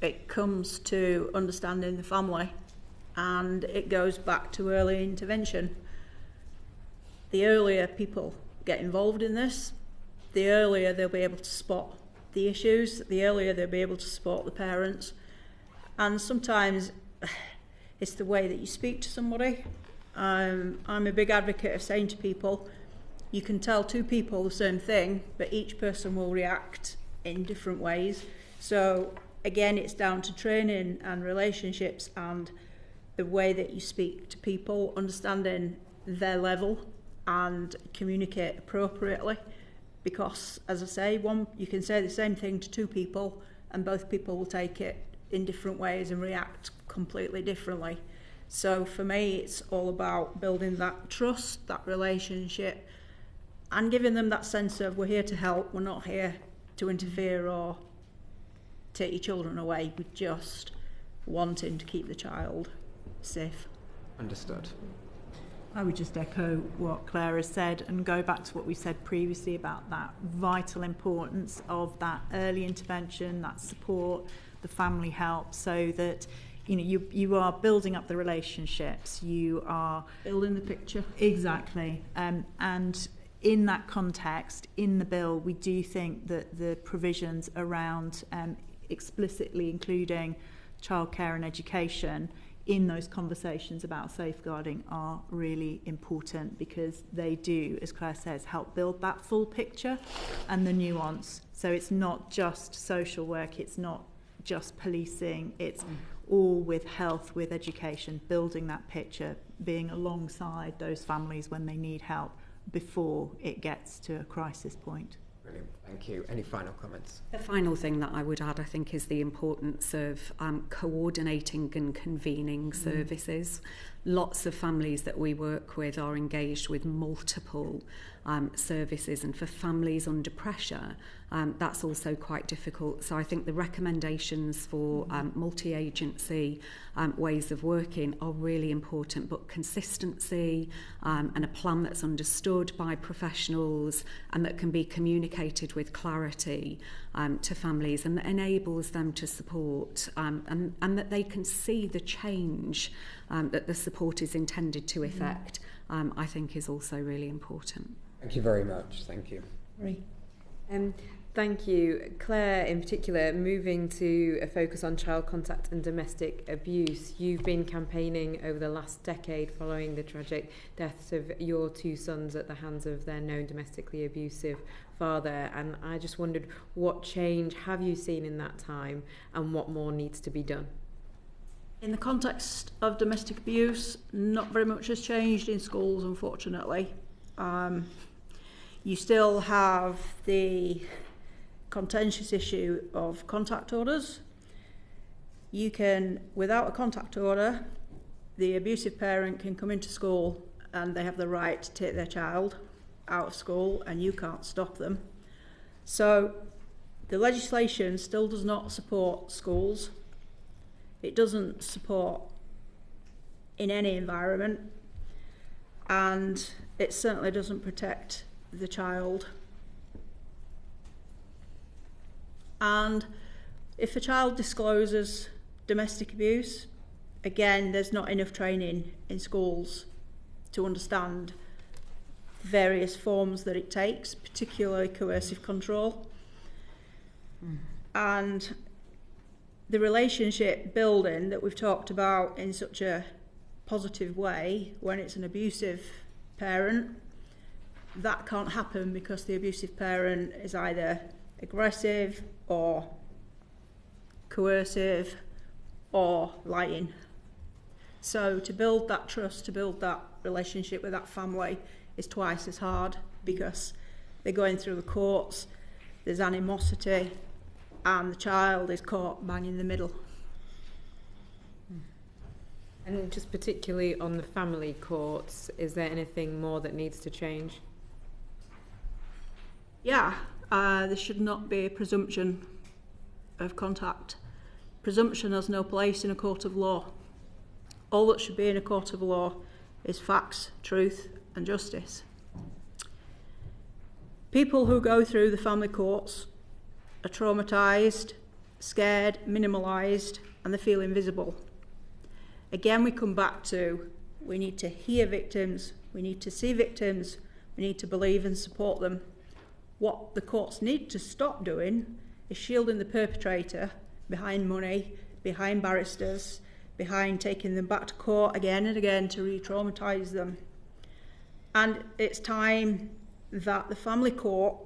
It comes to understanding the family, and it goes back to early intervention. The earlier people get involved in this, the earlier they'll be able to spot the issues, the earlier they'll be able to support the parents. And sometimes it's the way that you speak to somebody. I'm a big advocate of saying to people, you can tell two people the same thing, but each person will react in different ways. So again, it's down to training and relationships and the way that you speak to people, understanding their level and communicate appropriately. Because, as I say, you can say the same thing to two people and both people will take it in different ways and react completely differently. So for me, it's all about building that trust, that relationship, and giving them that sense of we're here to help, we're not here to interfere or take your children away. We're just wanting to keep the child safe. Understood. I would just echo what Claire has said and go back to what we said previously about that vital importance of that early intervention, that support, the family help, so that you are building up the relationships, you are building the picture. Exactly. And in that context, in the bill, we do think that the provisions around explicitly including childcare and education in those conversations about safeguarding are really important, because they do, as Claire says, help build that full picture and the nuance. So it's not just social work, it's not just policing, it's all with health, with education, building that picture, being alongside those families when they need help before it gets to a crisis point. Brilliant, thank you. Any final comments? The final thing that I would add, I think, is the importance of coordinating and convening services. Lots of families that we work with are engaged with multiple services, and for families under pressure, that's also quite difficult. So I think the recommendations for multi-agency ways of working are really important, but consistency and a plan that's understood by professionals and that can be communicated with clarity to families, and that enables them to support and that they can see the change that the support is intended to effect, I think is also really important. Thank you very much. Thank you. Right. Thank you. Claire, in particular, moving to a focus on child contact and domestic abuse. You've been campaigning over the last decade following the tragic deaths of your two sons at the hands of their known domestically abusive father, and I just wondered, what change have you seen in that time and what more needs to be done? In the context of domestic abuse, not very much has changed in schools, unfortunately. You still have the contentious issue of contact orders. You can, without a contact order, the abusive parent can come into school and they have the right to take their child out of school and you can't stop them. So the legislation still does not support schools. It doesn't support in any environment, and it certainly doesn't protect the child. And if a child discloses domestic abuse, again, there's not enough training in schools to understand various forms that it takes, particularly coercive control. And the relationship building that we've talked about in such a positive way, when it's an abusive parent, that can't happen because the abusive parent is either aggressive or coercive or lying. So to build that trust, to build that relationship with that family is twice as hard, because they're going through the courts, there's animosity, and the child is caught bang in the middle. And just particularly on the family courts, is there anything more that needs to change? Yeah, there should not be a presumption of contact. Presumption has no place in a court of law. All that should be in a court of law is facts, truth, and justice. People who go through the family courts are traumatised, scared, minimalised, and they feel invisible. Again, we come back to, we need to hear victims, we need to see victims, we need to believe and support them. What the courts need to stop doing is shielding the perpetrator behind money, behind barristers, behind taking them back to court again and again to re-traumatise them. And it's time that the family court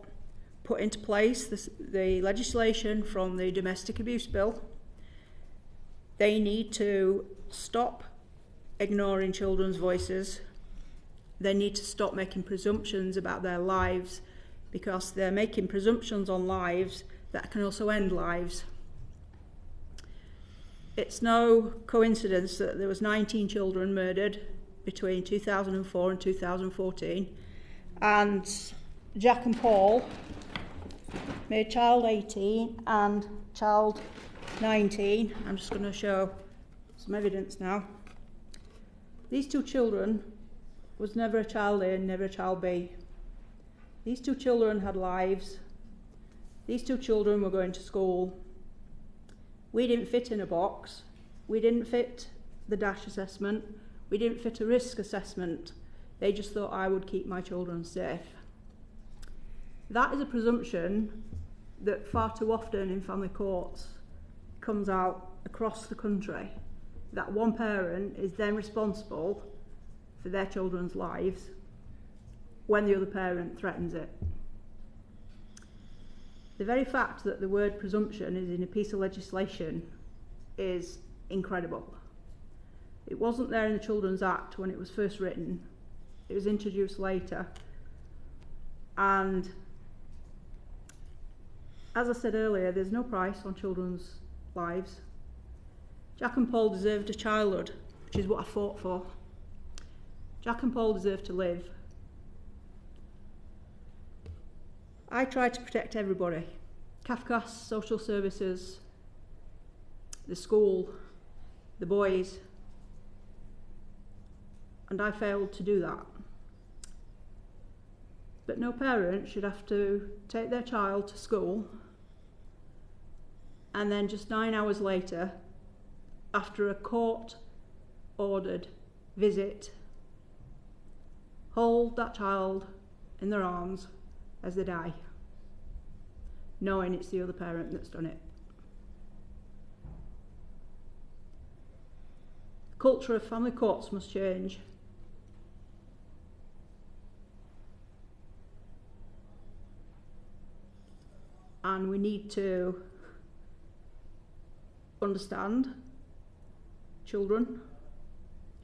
put into place the legislation from the Domestic Abuse Bill. They need to stop ignoring children's voices. They need to stop making presumptions about their lives, because they're making presumptions on lives that can also end lives. It's no coincidence that there was 19 children murdered between 2004 and 2014, and Jack and Paul made child 18 and child 19. I'm just going to show some evidence now. These two children was never a child A and never a child B. These two children had lives. These two children were going to school. We didn't fit in a box. We didn't fit the DASH assessment. We didn't fit a risk assessment. They just thought I would keep my children safe. That is a presumption that far too often in family courts comes out across the country, that one parent is then responsible for their children's lives when the other parent threatens it. The very fact that the word presumption is in a piece of legislation is incredible. It wasn't there in the Children's Act when it was first written. It was introduced later. And as I said earlier, there's no price on children's lives. Jack and Paul deserved a childhood, which is what I fought for. Jack and Paul deserved to live. I tried to protect everybody. Cafcass, social services, the school, the boys, and I failed to do that. But no parent should have to take their child to school and then just 9 hours later, after a court-ordered visit, hold that child in their arms as they die, knowing it's the other parent that's done it. The culture of family courts must change. And we need to understand children,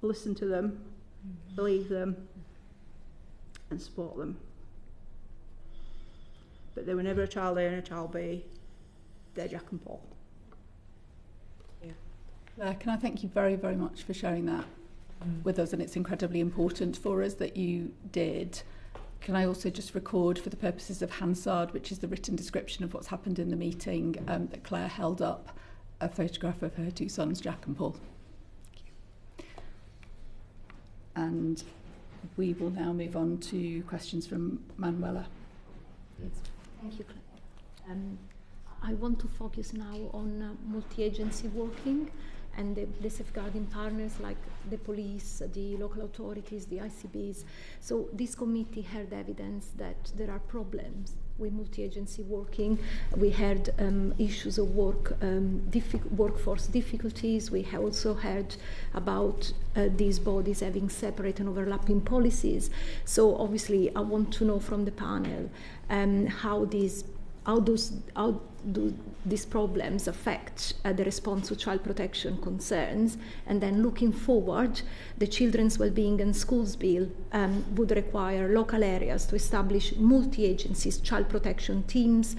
listen to them, believe them, and support them. But they were never a child A and a child B. They're Jack and Paul. Yeah. Can I thank you very, very much for sharing that with us, and it's incredibly important for us that you did. Can I also just record, for the purposes of Hansard, which is the written description of what's happened in the meeting, that Claire held up a photograph of her two sons, Jack and Paul. Thank you. And we will now move on to questions from Manuela. Yes. Thank you, Claire. I want to focus now on multi-agency working and the safeguarding partners like the police, the local authorities, the ICBs. So this committee heard evidence that there are problems with multi-agency working. We heard issues of workforce difficulties. We also heard about these bodies having separate and overlapping policies. So obviously I want to know from the panel how do these problems affect the response to child protection concerns, and then looking forward, the Children's Wellbeing and Schools Bill would require local areas to establish multi-agencies child protection teams.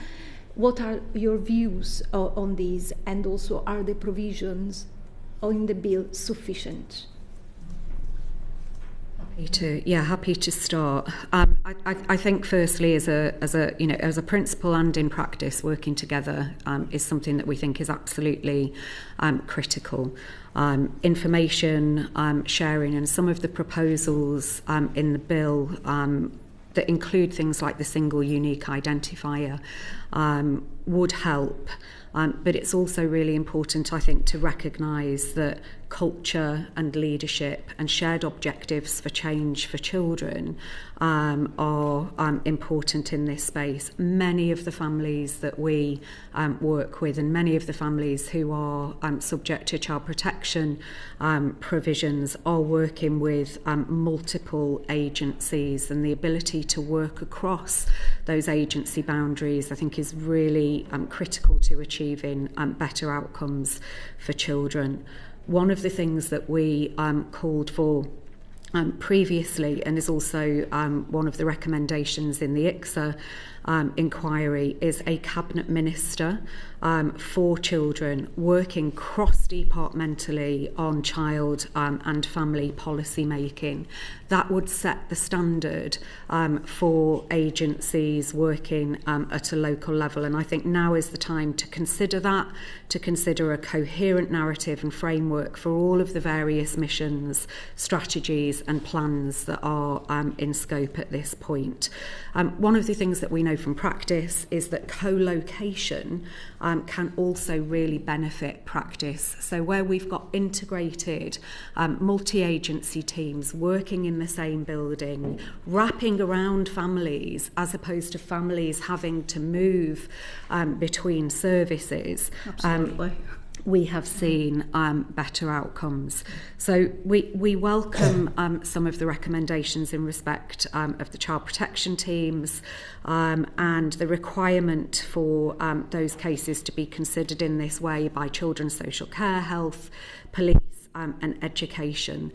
What are your views on these, and also are the provisions in the bill sufficient? Happy to start. I think firstly, as a principle and in practice, working together is something that we think is absolutely critical. Information sharing and some of the proposals in the bill that include things like the single unique identifier would help. But it's also really important, I think, to recognise that culture and leadership and shared objectives for change for children are important in this space. Many of the families that we work with and many of the families who are subject to child protection provisions are working with multiple agencies, and the ability to work across those agency boundaries I think is really critical to achieving better outcomes for children. One of the things that we called for previously, and is also one of the recommendations in the ICSA inquiry, is a cabinet minister for children working cross-departmentally on child and family policy making. That would set the standard for agencies working at a local level, and I think now is the time to consider that, to consider a coherent narrative and framework for all of the various missions, strategies and plans that are in scope at this point. One of the things that we know from practice is that co-location can also really benefit practice. So where we've got integrated multi-agency teams working in the same building, wrapping around families as opposed to families having to move between services. Absolutely. We have seen better outcomes. So we welcome some of the recommendations in respect of the child protection teams and the requirement for those cases to be considered in this way by children's social care, health, police and education.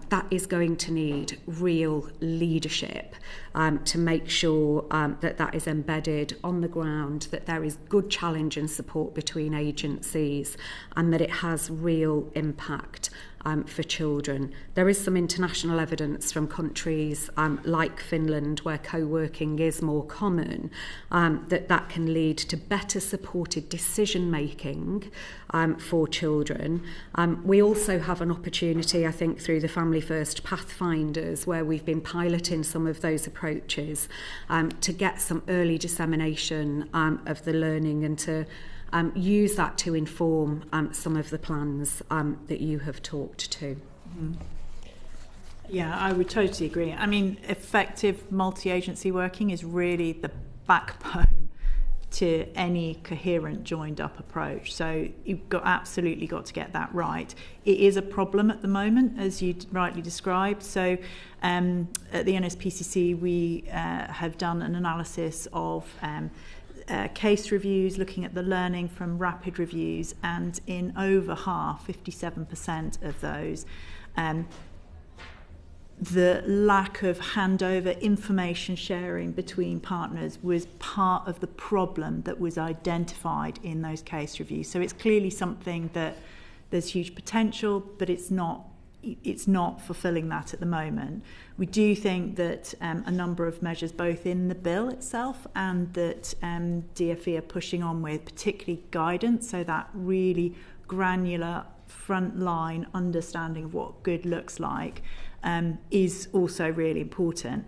That is going to need real leadership to make sure that is embedded on the ground, that there is good challenge and support between agencies, and that it has real impact for children. There is some international evidence from countries like Finland, where co-working is more common, that can lead to better supported decision making for children. We also have an opportunity, I think, through the Family First Pathfinders, where we've been piloting some of those approaches to get some early dissemination of the learning and to use that to inform some of the plans that you have talked to. Mm-hmm. Yeah, I would totally agree. I mean, effective multi-agency working is really the backbone to any coherent joined-up approach. So you've absolutely got to get that right. It is a problem at the moment, as you rightly described. So at the NSPCC, we have done an analysis of case reviews, looking at the learning from rapid reviews, and in over half, 57% of those, the lack of handover information sharing between partners was part of the problem that was identified in those case reviews. So it's clearly something that there's huge potential, but it's not fulfilling that at the moment. We do think that a number of measures, both in the bill itself and that DFE are pushing on with, particularly guidance, so that really granular frontline understanding of what good looks like, is also really important.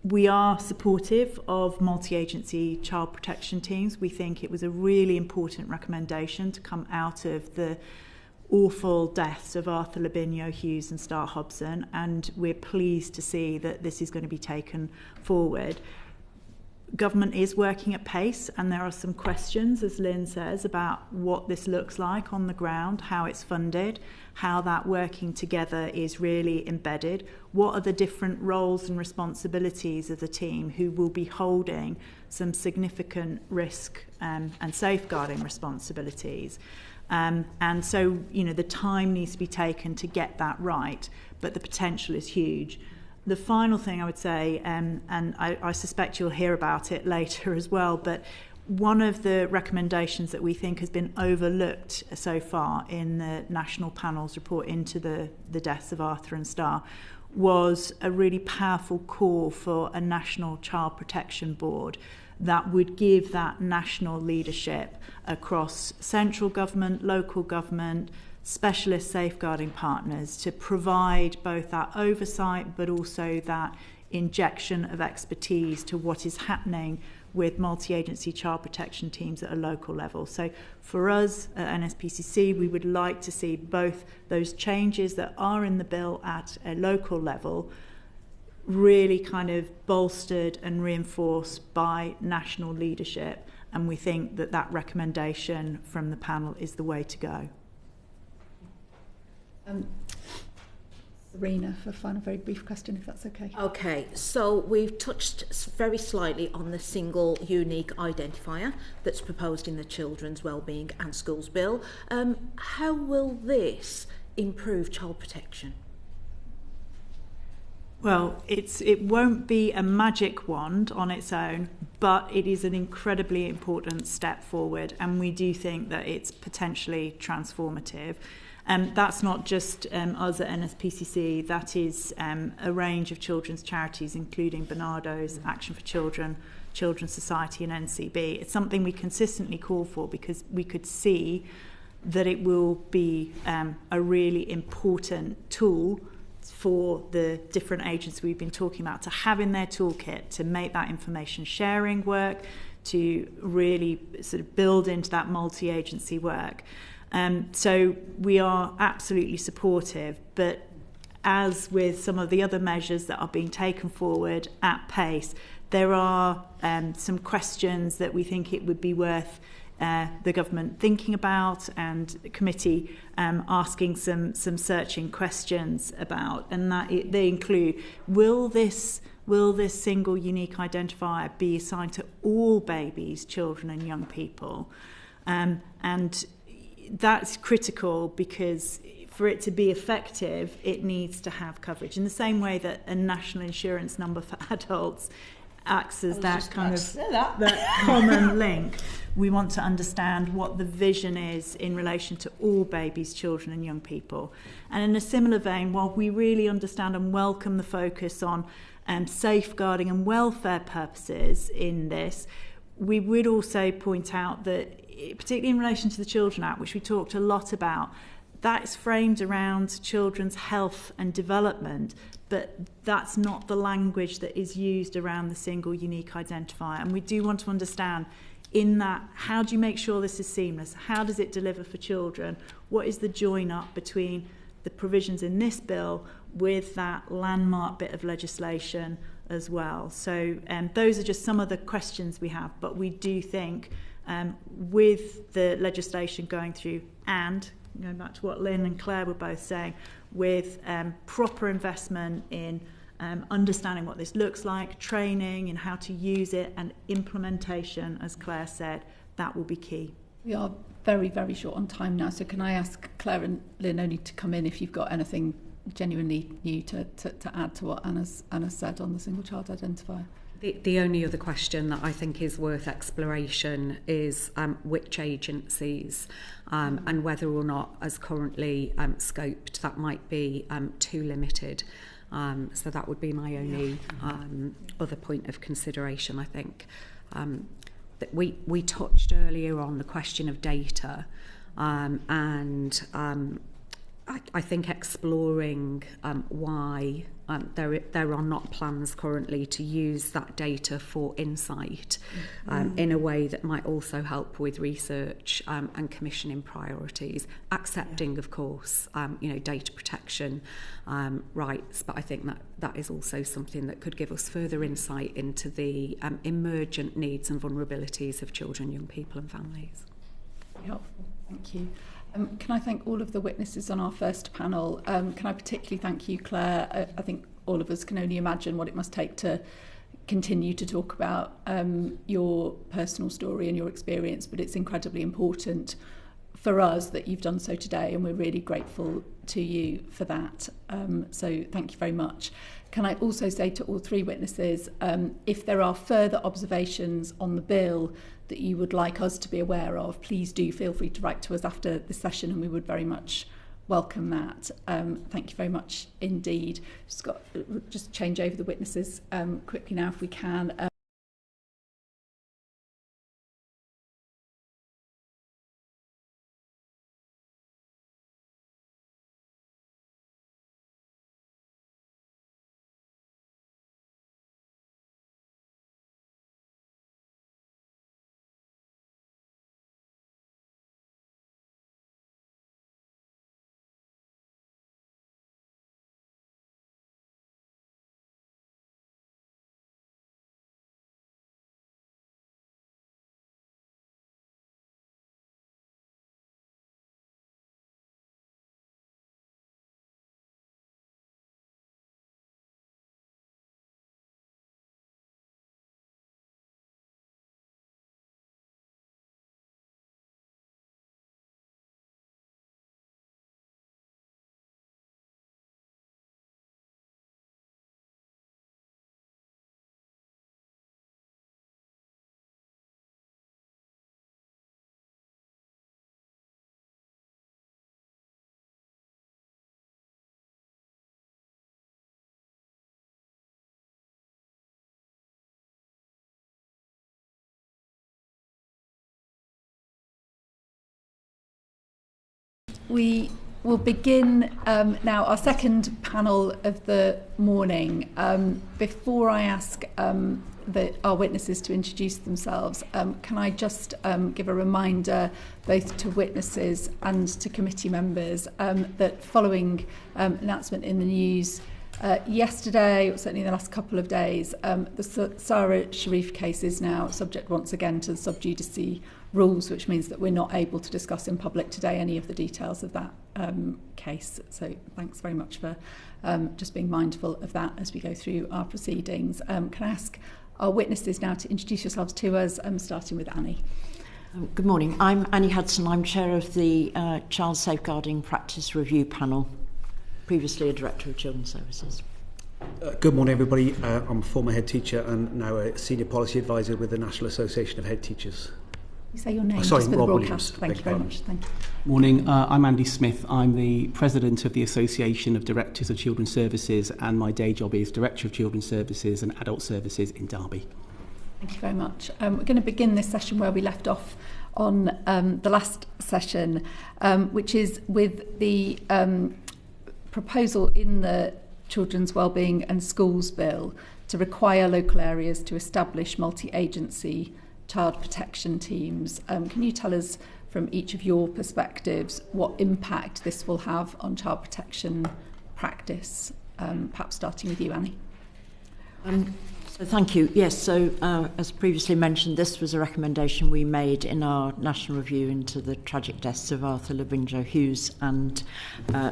We are supportive of multi-agency child protection teams. We think it was a really important recommendation to come out of the awful deaths of Arthur Labinio, Hughes and Star Hobson, and we're pleased to see that this is going to be taken forward. Government is working at pace, and there are some questions, as Lynn says, about what this looks like on the ground, how it's funded, how that working together is really embedded, what are the different roles and responsibilities of the team who will be holding some significant risk and safeguarding responsibilities. And so, the time needs to be taken to get that right, but the potential is huge. The final thing I would say, and I suspect you'll hear about it later as well, but one of the recommendations that we think has been overlooked so far in the national panel's report into the deaths of Arthur and Star was a really powerful call for a national child protection board that would give that national leadership across central government, local government, specialist safeguarding partners to provide both that oversight but also that injection of expertise to what is happening with multi-agency child protection teams at a local level. So for us at NSPCC, we would like to see both those changes that are in the bill at a local level really kind of bolstered and reinforced by national leadership, and we think that that recommendation from the panel is the way to go. Serena, for a final, very brief question, if that's okay. Okay, so we've touched very slightly on the single unique identifier that's proposed in the Children's Wellbeing and Schools Bill. How will this improve child protection? Well, it won't be a magic wand on its own, but it is an incredibly important step forward, and we do think that it's potentially transformative. That's not just us at NSPCC, that is a range of children's charities, including Barnardo's, Action for Children, Children's Society and NCB. It's something we consistently call for because we could see that it will be a really important tool for the different agents we've been talking about to have in their toolkit to make that information sharing work, to really sort of build into that multi-agency work. So we are absolutely supportive, but as with some of the other measures that are being taken forward at pace, there are some questions that we think it would be worth the government thinking about and the committee asking some searching questions about, and that they include, will this single unique identifier be assigned to all babies, children and young people? And that's critical because for it to be effective, it needs to have coverage. In the same way that a national insurance number for adults acts as that kind of that common link, we want to understand what the vision is in relation to all babies, children and young people. And in a similar vein, while we really understand and welcome the focus on safeguarding and welfare purposes in this, we would also point out that particularly in relation to the Children Act, which we talked a lot about, that is framed around children's health and development, but that's not the language that is used around the single unique identifier. And we do want to understand in that, how do you make sure this is seamless? How does it deliver for children? What is the join up between the provisions in this bill with that landmark bit of legislation as well? So those are just some of the questions we have, but we do think with the legislation going through and, going back to what Lynn and Claire were both saying, with proper investment in understanding what this looks like, training in how to use it and implementation, as Claire said, that will be key. We are very, very short on time now, so can I ask Claire and Lynn only to come in if you've got anything genuinely new to add to what Anna's said on the single child identifier? The only other question that I think is worth exploration is which agencies and whether or not, as currently scoped, that might be too limited. So that would be my only other point of consideration, I think. That we touched earlier on the question of data and I think exploring why there are not plans currently to use that data for insight in a way that might also help with research and commissioning priorities, accepting, of course, data protection rights, but I think that is also something that could give us further insight into the emergent needs and vulnerabilities of children, young people and families. Helpful, thank you. Can I thank all of the witnesses on our first panel? Can I particularly thank you, Claire? I think all of us can only imagine what it must take to continue to talk about your personal story and your experience, but it's incredibly important for us that you've done so today, and we're really grateful to you for that. So thank you very much. Can I also say to all three witnesses, if there are further observations on the bill that you would like us to be aware of, please do feel free to write to us after this session, and we would very much welcome that. Thank you very much indeed. Just change over the witnesses quickly now if we can. We will begin now our second panel of the morning. Before I ask our witnesses to introduce themselves, can I just give a reminder both to witnesses and to committee members that following announcement in the news yesterday, or certainly in the last couple of days, the Sarah Sharif case is now subject once again to the sub judice rules, which means that we're not able to discuss in public today any of the details of that case. So thanks very much for just being mindful of that as we go through our proceedings. Can I ask our witnesses now to introduce yourselves to us, starting with Annie. Good morning. I'm Annie Hudson. I'm chair of the Child Safeguarding Practice Review Panel, previously a director of Children's Services. Good morning, everybody. I'm a former head teacher and now a senior policy advisor with the National Association of Head Teachers. You say your name sorry, just for Rob the broadcast. Williams. Thank you very much. Thank you. Morning, I'm Andy Smith. I'm the president of the Association of Directors of Children's Services, and my day job is Director of Children's Services and Adult Services in Derby. Thank you very much. We're going to begin this session where we left off on the last session, which is with the proposal in the Children's Wellbeing and Schools Bill to require local areas to establish multi-agency child protection teams. Can you tell us from each of your perspectives what impact this will have on child protection practice? Perhaps starting with you, Annie. So thank you. Yes, so as previously mentioned, this was a recommendation we made in our national review into the tragic deaths of Arthur Lavinjo Hughes and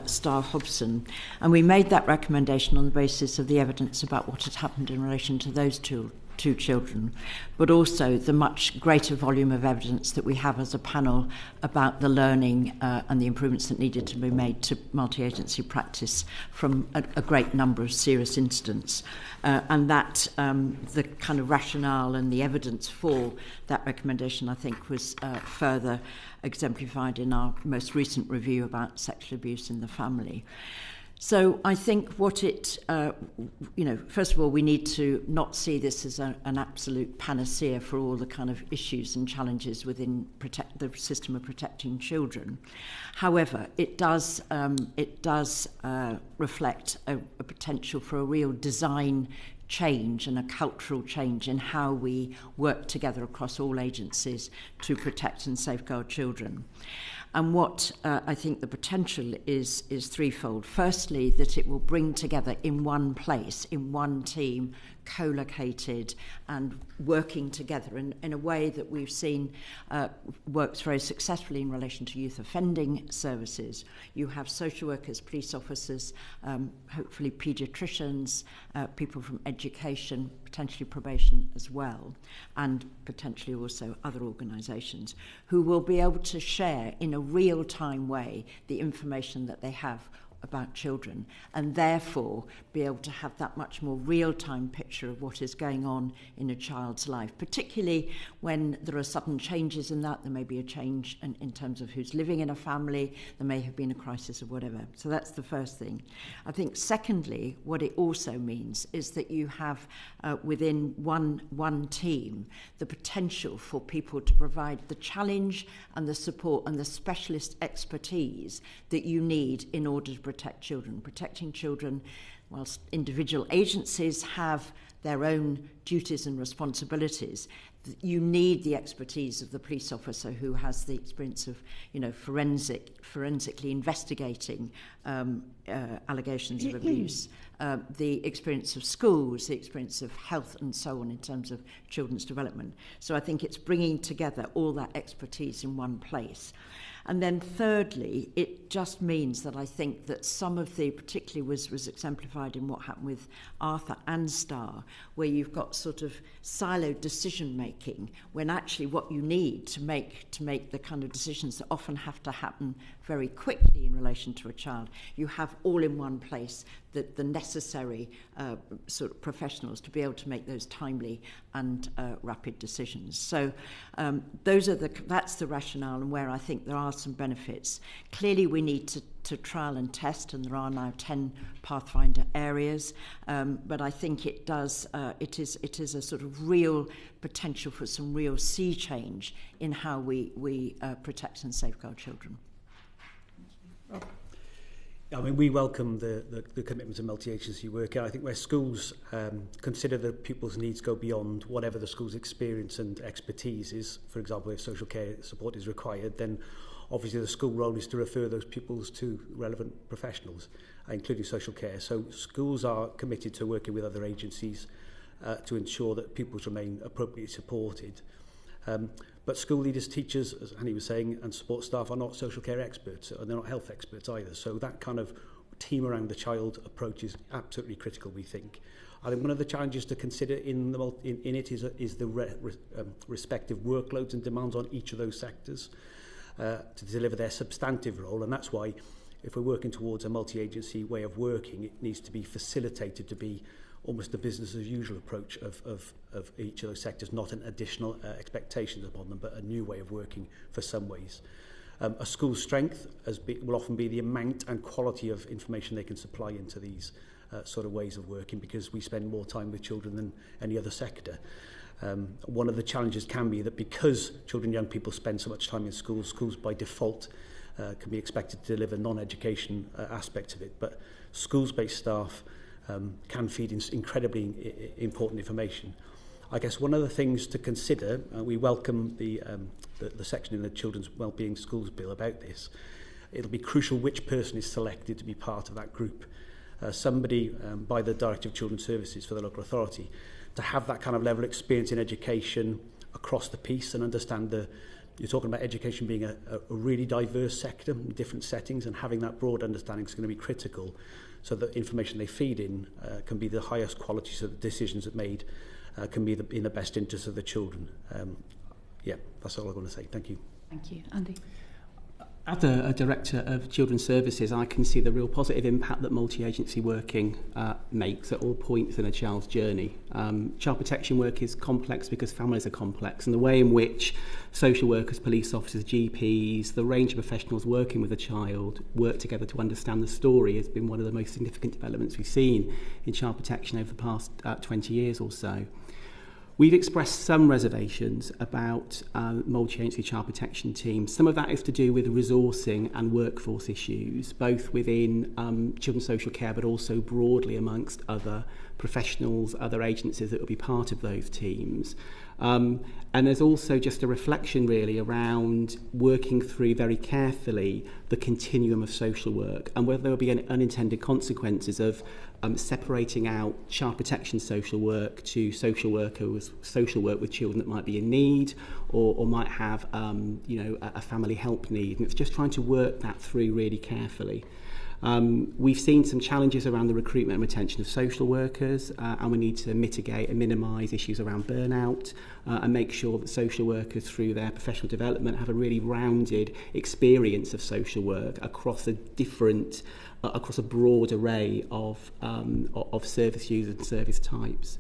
Star Hobson. And we made that recommendation on the basis of the evidence about what had happened in relation to those two children, but also the much greater volume of evidence that we have as a panel about the learning and the improvements that needed to be made to multi-agency practice from a great number of serious incidents. And that the kind of rationale and the evidence for that recommendation, I think, was further exemplified in our most recent review about sexual abuse in the family. So I think what first of all, we need to not see this as an absolute panacea for all the kind of issues and challenges within the system of protecting children. However, it does reflect a potential for a real design change and a cultural change in how we work together across all agencies to protect and safeguard children. And what I think the potential is threefold. Firstly, that it will bring together in one place, in one team, co-located and working together in a way that we've seen works very successfully in relation to youth offending services. You have social workers, police officers, hopefully paediatricians, people from education, potentially probation as well, and potentially also other organisations who will be able to share in a real-time way the information that they have about children, and therefore be able to have that much more real-time picture of what is going on in a child's life, particularly when there are sudden changes in that. There may be a change in terms of who's living in a family, there may have been a crisis or whatever. So that's the first thing. I think secondly, what it also means is that you have within one team the potential for people to provide the challenge and the support and the specialist expertise that you need in order to protect children. Protecting children, whilst individual agencies have their own duties and responsibilities, you need the expertise of the police officer who has the experience of, forensically investigating allegations of abuse, the experience of schools, the experience of health and so on in terms of children's development. So I think it's bringing together all that expertise in one place. And then thirdly, it just means that I think that some of the, particularly was exemplified in what happened with Arthur and Star, where you've got sort of siloed decision making, when actually what you need to make the kind of decisions that often have to happen very quickly in relation to a child, you have all in one place the necessary sort of professionals to be able to make those timely and rapid decisions. So that's the rationale and where I think there are some benefits. Clearly we need to trial and test, and there are now 10 Pathfinder areas, but I think it is a sort of real potential for some real sea change in how we protect and safeguard children. I mean, we welcome the commitment to multi-agency work. I think where schools consider that pupils' needs go beyond whatever the school's experience and expertise is, for example, if social care support is required, then obviously the school role is to refer those pupils to relevant professionals, including social care. So schools are committed to working with other agencies to ensure that pupils remain appropriately supported. But school leaders, teachers, as Annie was saying, and support staff are not social care experts, and they're not health experts either. So that kind of team around the child approach is absolutely critical, we think. I think one of the challenges to consider in it is the respective workloads and demands on each of those sectors to deliver their substantive role, and that's why if we're working towards a multi-agency way of working, it needs to be facilitated to be almost the business as usual approach of each of those sectors, not an additional expectations upon them, but a new way of working for some ways. A school's strength will often be the amount and quality of information they can supply into these sort of ways of working, because we spend more time with children than any other sector. One of the challenges can be that because children and young people spend so much time in schools by default can be expected to deliver non-education aspects of it, but schools-based staff can feed incredibly important information. I guess one of the things to consider, we welcome the section in the Children's Wellbeing Schools Bill about this. It'll be crucial which person is selected to be part of that group. Somebody by the Director of Children's Services for the local authority to have that kind of level of experience in education across the piece and understand you're talking about education being a really diverse sector in different settings, and having that broad understanding is going to be critical so that information they feed in can be the highest quality, so the decisions that made can be in the best interest of the children. That's all I want to say. Thank you. Thank you. Andy? As a Director of Children's Services, I can see the real positive impact that multi-agency working makes at all points in a child's journey. Child protection work is complex because families are complex, and the way in which social workers, police officers, GPs, the range of professionals working with a child work together to understand the story has been one of the most significant developments we've seen in child protection over the past 20 years or so. We've expressed some reservations about multi-agency child protection teams. Some of that is to do with resourcing and workforce issues, both within children's social care, but also broadly amongst other professionals, other agencies that will be part of those teams. And there's also just a reflection really around working through very carefully the continuum of social work and whether there will be any unintended consequences of separating out child protection social work to social work with children that might be in need or might have a family help need. And it's just trying to work that through really carefully. We've seen some challenges around the recruitment and retention of social workers, and we need to mitigate and minimise issues around burnout and make sure that social workers through their professional development have a really rounded experience of social work across a broad array of service users and service types.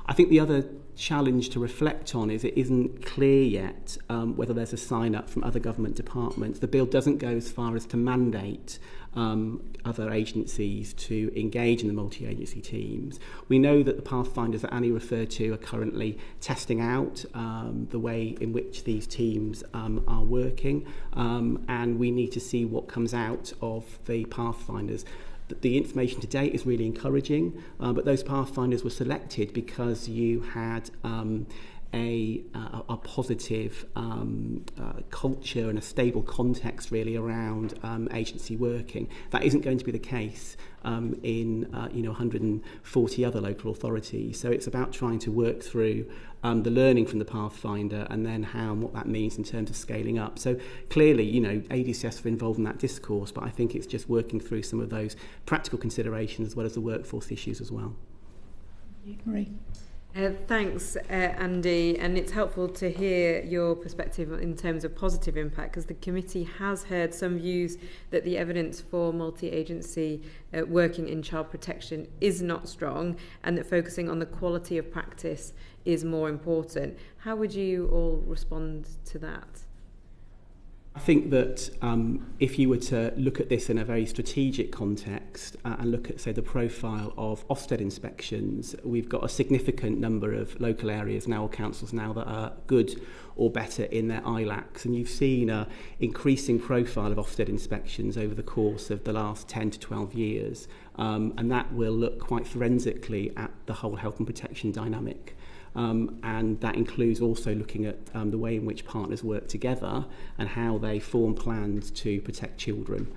I think the other challenge to reflect on is it isn't clear yet whether there's a sign-up from other government departments. The bill doesn't go as far as to mandate other agencies to engage in the multi-agency teams. We know that the pathfinders that Annie referred to are currently testing out the way in which these teams are working, and we need to see what comes out of the pathfinders. The information to date is really encouraging, but those pathfinders were selected because you had a positive culture and a stable context really around agency working. That isn't going to be the case in 140 other local authorities. So it's about trying to work through the learning from the Pathfinder and then how and what that means in terms of scaling up. So clearly, ADCS are involved in that discourse, but I think it's just working through some of those practical considerations as well as the workforce issues as well. Marie. Thanks, Andy, and it's helpful to hear your perspective in terms of positive impact, because the committee has heard some views that the evidence for multi-agency working in child protection is not strong and that focusing on the quality of practice is more important. How would you all respond to that? I think that if you were to look at this in a very strategic context and look at, say, the profile of Ofsted inspections, we've got a significant number of local areas now, or councils now, that are good or better in their ILACs. And you've seen an increasing profile of Ofsted inspections over the course of the last 10 to 12 years. And that will look quite forensically at the whole health and protection dynamic. And that includes also looking at the way in which partners work together and how they form plans to protect children.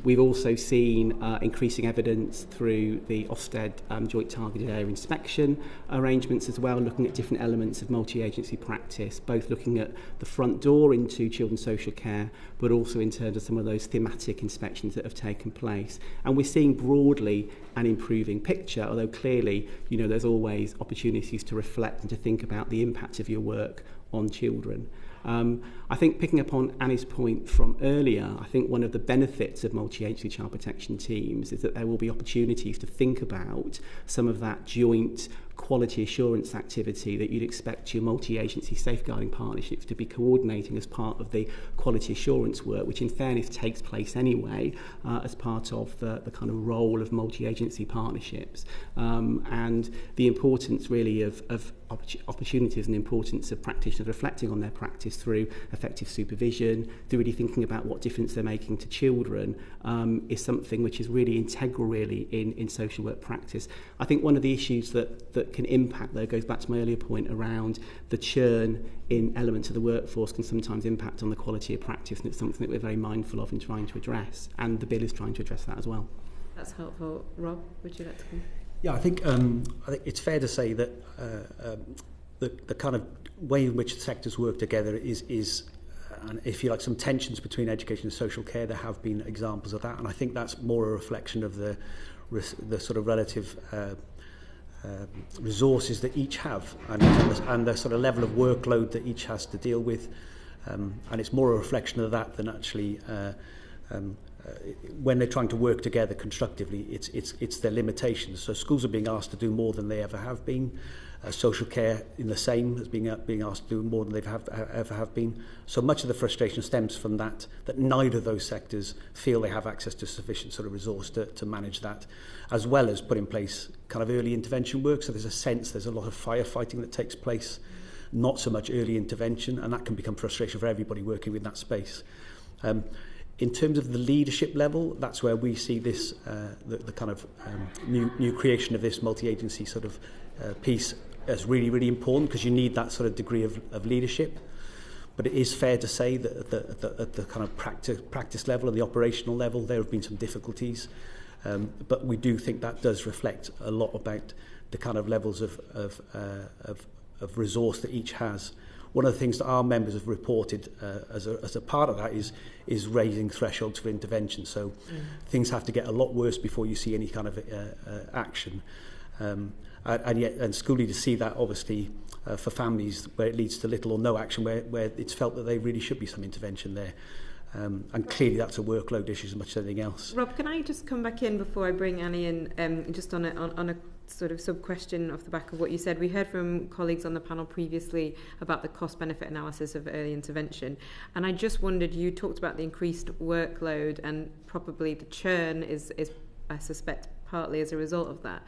We've also seen increasing evidence through the Ofsted Joint Targeted Area Inspection arrangements as well, looking at different elements of multi-agency practice, both looking at the front door into children's social care, but also in terms of some of those thematic inspections that have taken place. And we're seeing broadly an improving picture, although clearly, there's always opportunities to reflect and to think about the impact of your work on children. I think picking up on Annie's point from earlier, I think one of the benefits of multi-agency child protection teams is that there will be opportunities to think about some of that joint quality assurance activity that you'd expect your multi-agency safeguarding partnerships to be coordinating as part of the quality assurance work, which in fairness takes place anyway as part of the kind of role of multi-agency partnerships. And the importance really of opportunities and the importance of practitioners reflecting on their practice through effective supervision, through really thinking about what difference they're making to children, is something which is really integral really in social work practice. I think one of the issues that can impact, though, goes back to my earlier point around the churn in elements of the workforce can sometimes impact on the quality of practice, and it's something that we're very mindful of in trying to address, and the bill is trying to address that as well. That's helpful. Rob, would you like to come? Yeah, I think it's fair to say that the kind of way in which the sectors work together is and if you like, some tensions between education and social care. There have been examples of that, and I think that's more a reflection of the sort of relative resources that each have and the sort of level of workload that each has to deal with, and it's more a reflection of that than actually when they're trying to work together constructively, it's their limitations. So schools are being asked to do more than they ever have been. Social care in the same as being asked to do more than they've ever have been. So much of the frustration stems from that neither of those sectors feel they have access to sufficient sort of resource to manage that, as well as put in place kind of early intervention work. So there's a lot of firefighting that takes place, not so much early intervention, and that can become frustration for everybody working with that space. In terms of the leadership level, that's where we see this, the kind of new creation of this multi-agency sort of piece as really, really important, because you need that sort of degree of leadership. But it is fair to say that at the kind of practice level and the operational level, there have been some difficulties. But we do think that does reflect a lot about the kind of levels of resource that each has. One of the things that our members have reported as a part of that is raising thresholds for intervention. So things have to get a lot worse before you see any kind of action. And school leaders see that obviously for families where it leads to little or no action, where it's felt that there really should be some intervention there. And clearly that's a workload issue as much as anything else. Rob, can I just come back in before I bring Annie in, just on a sort of sub-question off the back of what you said. We heard from colleagues on the panel previously about the cost-benefit analysis of early intervention, and I just wondered, you talked about the increased workload and probably the churn is I suspect partly as a result of that.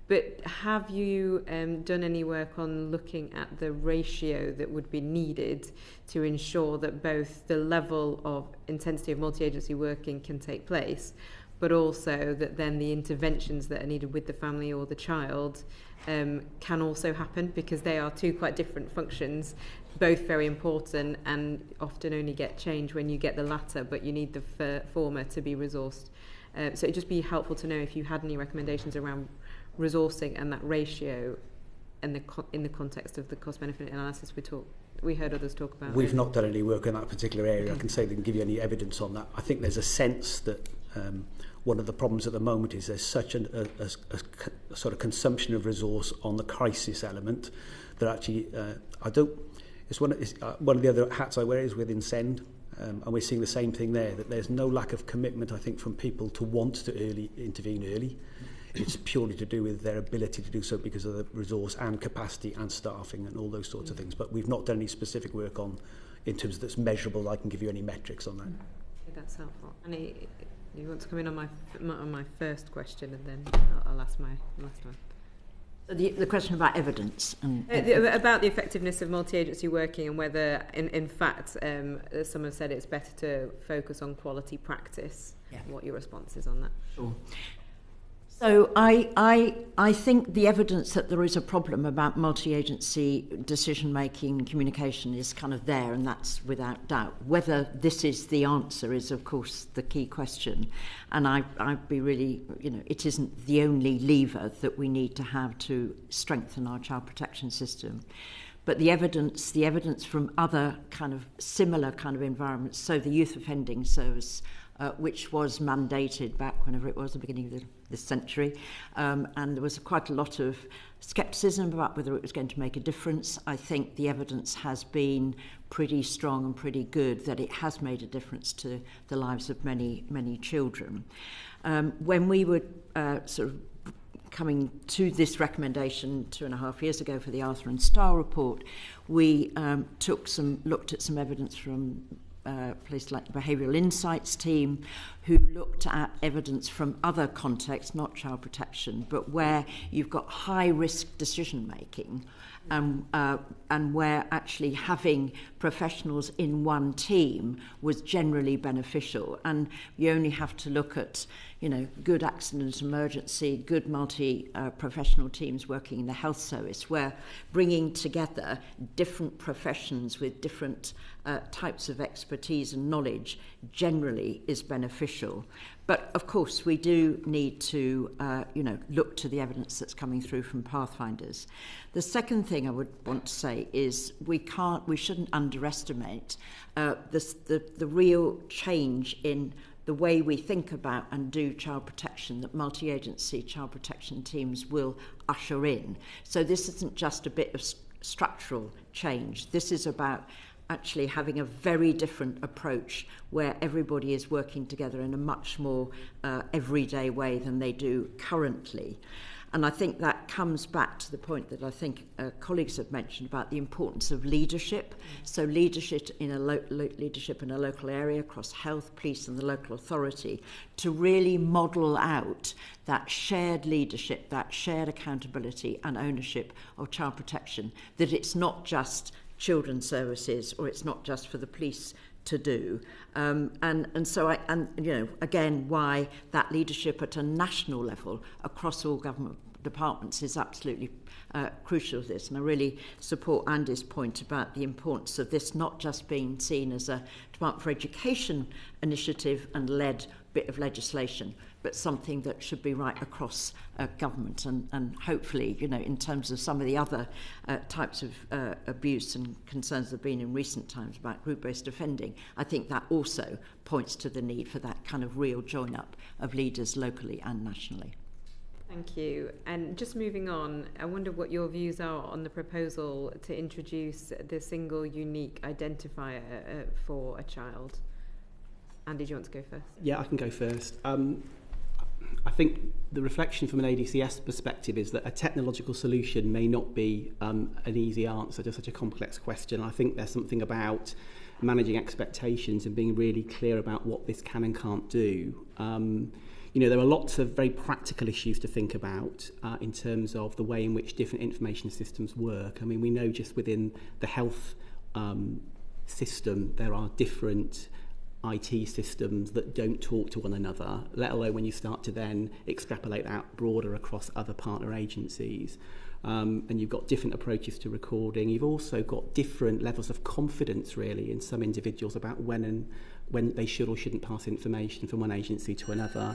But have you done any work on looking at the ratio that would be needed to ensure that both the level of intensity of multi-agency working can take place, but also that then the interventions that are needed with the family or the child can also happen, because they are two quite different functions, both very important and often only get change when you get the latter, but you need the former to be resourced. So it'd just be helpful to know if you had any recommendations around resourcing and that ratio and in the context of the cost-benefit analysis we heard others talk about. We've not done any work in that particular area. I can say they can give you any evidence on that. I think there's a sense that one of the problems at the moment is there's such a sort of consumption of resource on the crisis element that actually it's one of the other hats I wear is within SEND, and we're seeing the same thing there, that there's no lack of commitment, I think, from people to want to intervene early. It's purely to do with their ability to do so because of the resource and capacity and staffing and all those sorts of things. But we've not done any specific work on in terms that's measurable. I can give you any metrics on that. Okay, that's helpful. Annie, you want to come in on my first question, and then I'll ask my last one. So the question about evidence and about the effectiveness of multi-agency working, and whether, in fact, as some have said, it's better to focus on quality practice. Yeah. What your response is on that? Sure. So I think the evidence that there is a problem about multi-agency decision-making and communication is kind of there, and that's without doubt. Whether this is the answer is, of course, the key question. And I'd be really, it isn't the only lever that we need to have to strengthen our child protection system. But the evidence from other kind of similar kind of environments, so the Youth Offending Service, which was mandated back whenever it was, the beginning of this century, and there was quite a lot of scepticism about whether it was going to make a difference. I think the evidence has been pretty strong and pretty good that it has made a difference to the lives of many, many children. When we were sort of coming to this recommendation 2.5 years ago for the Arthur and Starr report, we looked at some evidence from places like the Behavioural Insights team, who looked at evidence from other contexts, not child protection, but where you've got high-risk decision-making, and where actually having professionals in one team was generally beneficial. And you only have to look at, good accident emergency, good multi-professional teams working in the health service, where bringing together different professions with different types of expertise and knowledge generally is beneficial. But of course, we do need to, look to the evidence that's coming through from Pathfinders. The second thing I would want to say is we shouldn't underestimate the real change in the way we think about and do child protection that multi-agency child protection teams will usher in. So this isn't just a bit of structural change. This is about actually having a very different approach where everybody is working together in a much more everyday way than they do currently. And I think that comes back to the point that I think colleagues have mentioned about the importance of leadership. So leadership in a local area across health, police and the local authority to really model out that shared leadership, that shared accountability and ownership of child protection, that it's not just children's services or it's not just for the police to do. And so again, why that leadership at a national level across all government departments is absolutely crucial to this. And I really support Andy's point about the importance of this not just being seen as a Department for Education initiative and led bit of legislation, but something that should be right across government. And hopefully, in terms of some of the other types of abuse and concerns that have been in recent times about group-based offending, I think that also points to the need for that kind of real join-up of leaders locally and nationally. Thank you. And just moving on, I wonder what your views are on the proposal to introduce the single unique identifier for a child. Andy, do you want to go first? Yeah, I can go first. I think the reflection from an ADCS perspective is that a technological solution may not be an easy answer to such a complex question. I think there's something about managing expectations and being really clear about what this can and can't do. There are lots of very practical issues to think about in terms of the way in which different information systems work. I mean, we know just within the health system, there are different IT systems that don't talk to one another, let alone when you start to then extrapolate out broader across other partner agencies. And you've got different approaches to recording. You've also got different levels of confidence, really, in some individuals about when they should or shouldn't pass information from one agency to another.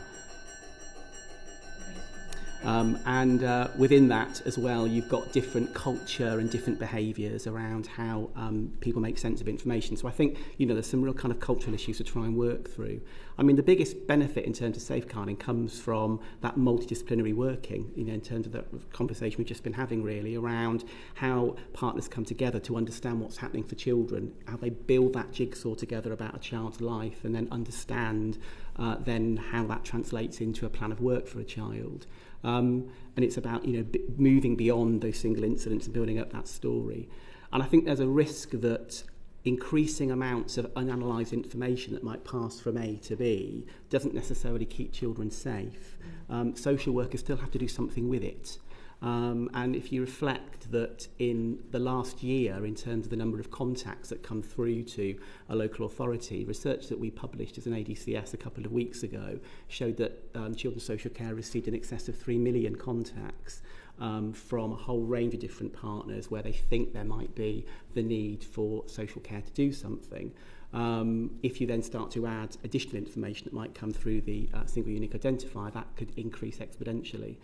And within that as well, you've got different culture and different behaviours around how people make sense of information. So I think, there's some real kind of cultural issues to try and work through. I mean, the biggest benefit in terms of safeguarding comes from that multidisciplinary working, in terms of the conversation we've just been having, really, around how partners come together to understand what's happening for children, how they build that jigsaw together about a child's life, and then understand then how that translates into a plan of work for a child. And it's about, moving beyond those single incidents and building up that story. And I think there's a risk that increasing amounts of unanalysed information that might pass from A to B doesn't necessarily keep children safe. Social workers still have to do something with it. And if you reflect that in the last year, in terms of the number of contacts that come through to a local authority, research that we published as an ADCS a couple of weeks ago showed that children's social care received in excess of 3 million contacts from a whole range of different partners where they think there might be the need for social care to do something. If you then start to add additional information that might come through the single unique identifier, that could increase exponentially.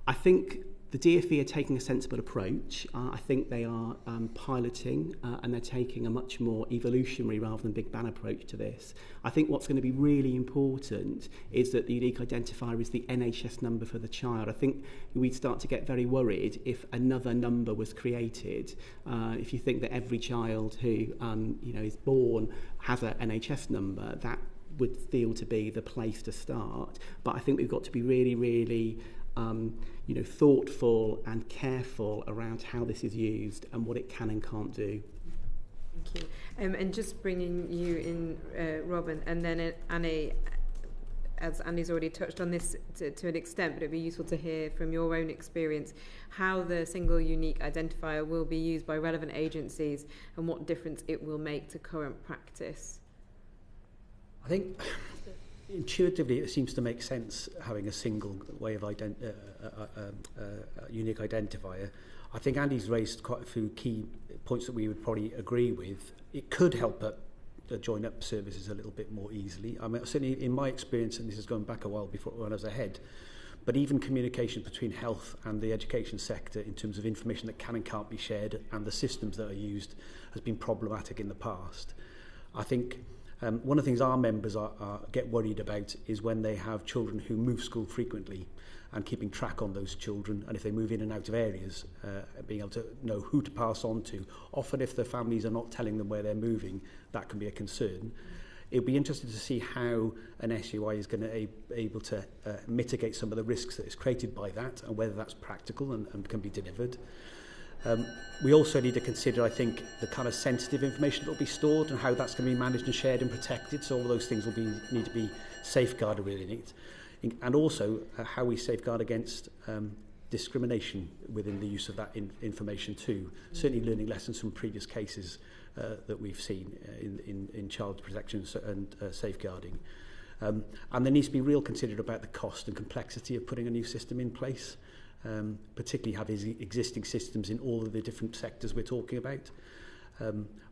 I think the DfE are taking a sensible approach. I think they are piloting and they're taking a much more evolutionary rather than big bang approach to this. I think what's going to be really important is that the unique identifier is the NHS number for the child. I think we'd start to get very worried if another number was created. If you think that every child who is born has an NHS number, that would feel to be the place to start. But I think we've got to be really, really thoughtful and careful around how this is used and what it can and can't do. Thank you. And just bringing you in, Robin, and then Annie, as Andy's already touched on this to an extent, but it'd be useful to hear from your own experience how the single unique identifier will be used by relevant agencies and what difference it will make to current practice. I think intuitively it seems to make sense having a single way of unique identifier. I think Andy's raised quite a few key points that we would probably agree with. It could help join up services a little bit more easily. I mean, certainly in my experience, and this is going back a while before when I was ahead, but even communication between health and the education sector in terms of information that can and can't be shared and the systems that are used has been problematic in the past. I think one of the things our members get worried about is when they have children who move school frequently and keeping track on those children, and if they move in and out of areas, being able to know who to pass on to. Often if the families are not telling them where they're moving, that can be a concern. It'll be interesting to see how an SUI is going to be able to mitigate some of the risks that is created by that, and whether that's practical and can be delivered. We also need to consider, I think, the kind of sensitive information that will be stored and how that's going to be managed and shared and protected. So all those things will need to be safeguarded within it. And also how we safeguard against discrimination within the use of that information too. Certainly learning lessons from previous cases that we've seen in child protection and safeguarding. And there needs to be real considered about the cost and complexity of putting a new system in place. Particularly have existing systems in all of the different sectors we're talking about.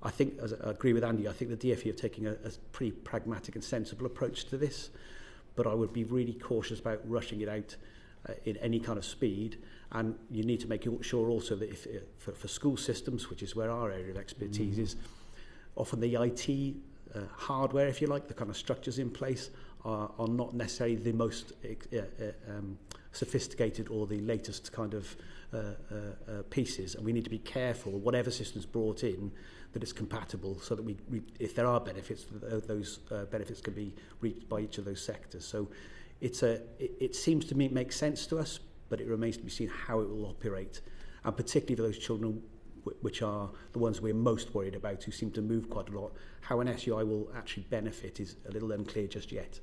I think, as I agree with Andy, I think the DfE are taking a pretty pragmatic and sensible approach to this, but I would be really cautious about rushing it out in any kind of speed, and you need to make sure also that if for school systems, which is where our area of expertise is, often the IT hardware, if you like, the kind of structures in place are not necessarily the most sophisticated or the latest kind of pieces, and we need to be careful whatever system's brought in that it's compatible, so that we if there are benefits, those benefits can be reached by each of those sectors. So it seems to me make sense to us, but it remains to be seen how it will operate, and particularly for those children which are the ones we're most worried about, who seem to move quite a lot. How an SUI will actually benefit is a little unclear just yet.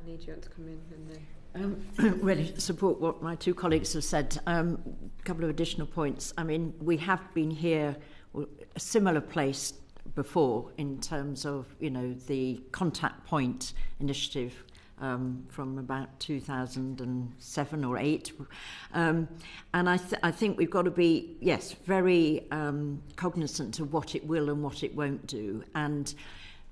I need you to come in and then. Really support what my two colleagues have said. A couple of additional points. I mean, we have been here a similar place before in terms of, you know, the contact point initiative from about 2007 or 8. And I think we've got to be, yes, very cognizant of what it will and what it won't do. And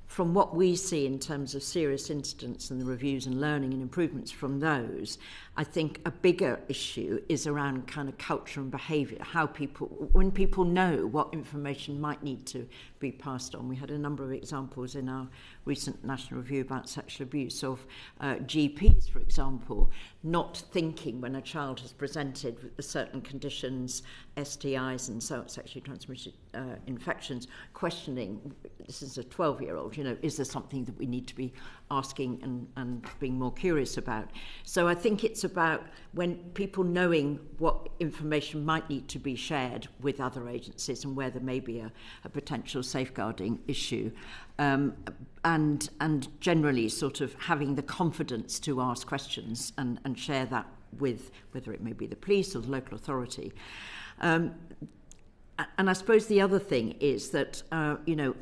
from what we see in terms of serious incidents and the reviews and learning and improvements from those, I think a bigger issue is around kind of culture and behaviour, how people, when people know what information might need to be passed on. We had a number of examples in our recent national review about sexual abuse of GPs, for example, not thinking when a child has presented with certain conditions, STIs and so sexually transmitted infections, questioning, this is a 12-year-old, you know, is there something that we need to be asking and being more curious about? So I think it's about when people knowing what information might need to be shared with other agencies and where there may be a potential safeguarding issue, and generally sort of having the confidence to ask questions and share that with whether it may be the police or the local authority. And I suppose the other thing is that, you know,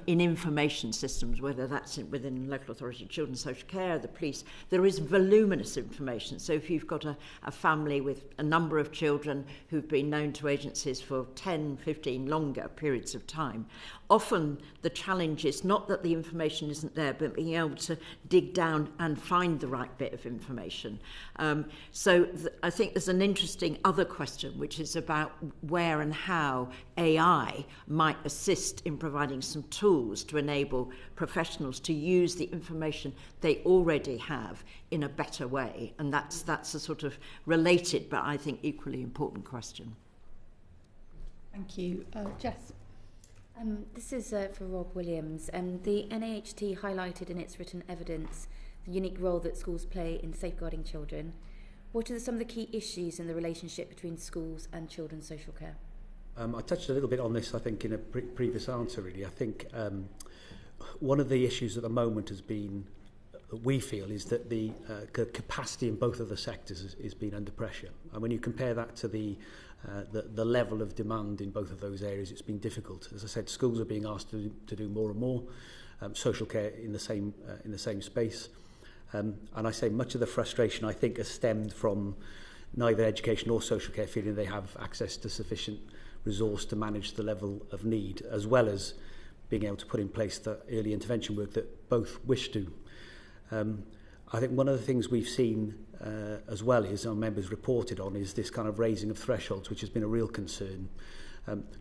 in information systems, whether that's within local authority, children's social care, the police, there is voluminous information. So if you've got a family with a number of children who've been known to agencies for 10, 15 longer periods of time, often the challenge is not that the information isn't there, but being able to dig down and find the right bit of information. So I think there's an interesting other question, which is about where and how AI might assist in providing some tools to enable professionals to use the information they already have in a better way. And that's a sort of related, but I think equally important question. Thank you. Jess? This is for Rob Williams. The NAHT highlighted in its written evidence the unique role that schools play in safeguarding children. What are some of the key issues in the relationship between schools and children's social care? I touched a little bit on this, I think, in a previous answer, really. I think one of the issues at the moment has been, we feel, is that the capacity in both of the sectors is being under pressure. And when you compare that to the level of demand in both of those areas, it's been difficult. As I said, schools are being asked to do more and more, social care in the same space. And I say much of the frustration, I think, has stemmed from neither education or social care feeling they have access to sufficient resource to manage the level of need, as well as being able to put in place the early intervention work that both wish to. I think one of the things we've seen as well is, our members reported on, is this kind of raising of thresholds, which has been a real concern.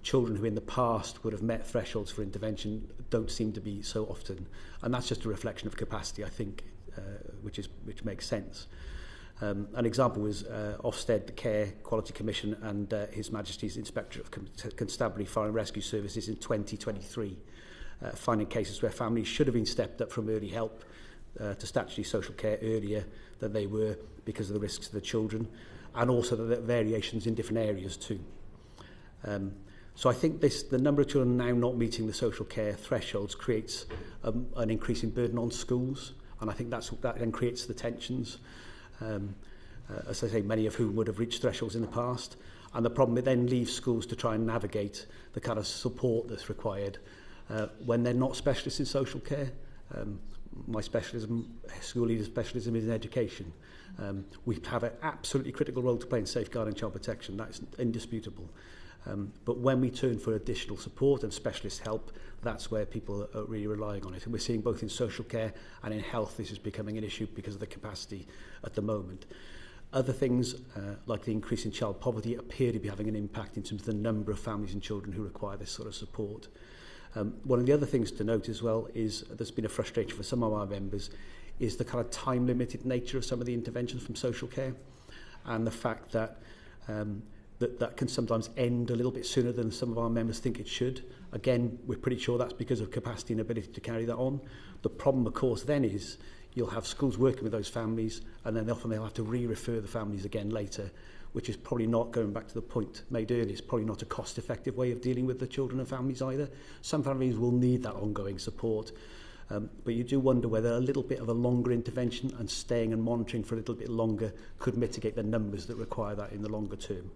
Children who in the past would have met thresholds for intervention don't seem to be so often, and that's just a reflection of capacity, I think, which makes sense. An example was Ofsted Care Quality Commission and His Majesty's Inspector of Constabulary Fire and Rescue Services in 2023, finding cases where families should have been stepped up from early help to statutory social care earlier than they were because of the risks to the children, and also the variations in different areas too. So I think the number of children now not meeting the social care thresholds creates an increasing burden on schools, and I think that then creates the tensions. As I say, many of whom would have reached thresholds in the past, and the problem, it then leaves schools to try and navigate the kind of support that's required when they're not specialists in social care. My specialism, school leader specialism, is in education. We have an absolutely critical role to play in safeguarding child protection. That's indisputable. But when we turn for additional support and specialist help, that's where people are really relying on it. And we're seeing both in social care and in health this is becoming an issue because of the capacity at the moment. Other things, like the increase in child poverty, appear to be having an impact in terms of the number of families and children who require this sort of support. One of the other things to note as well is there's been a frustration for some of our members is the kind of time-limited nature of some of the interventions from social care, and the fact that that can sometimes end a little bit sooner than some of our members think it should. Again, we're pretty sure that's because of capacity and ability to carry that on. The problem, of course, then is you'll have schools working with those families, and then often they'll have to re-refer the families again later, which is probably not, going back to the point made earlier, is probably not a cost-effective way of dealing with the children and families either. Some families will need that ongoing support, but you do wonder whether a little bit of a longer intervention and staying and monitoring for a little bit longer could mitigate the numbers that require that in the longer term.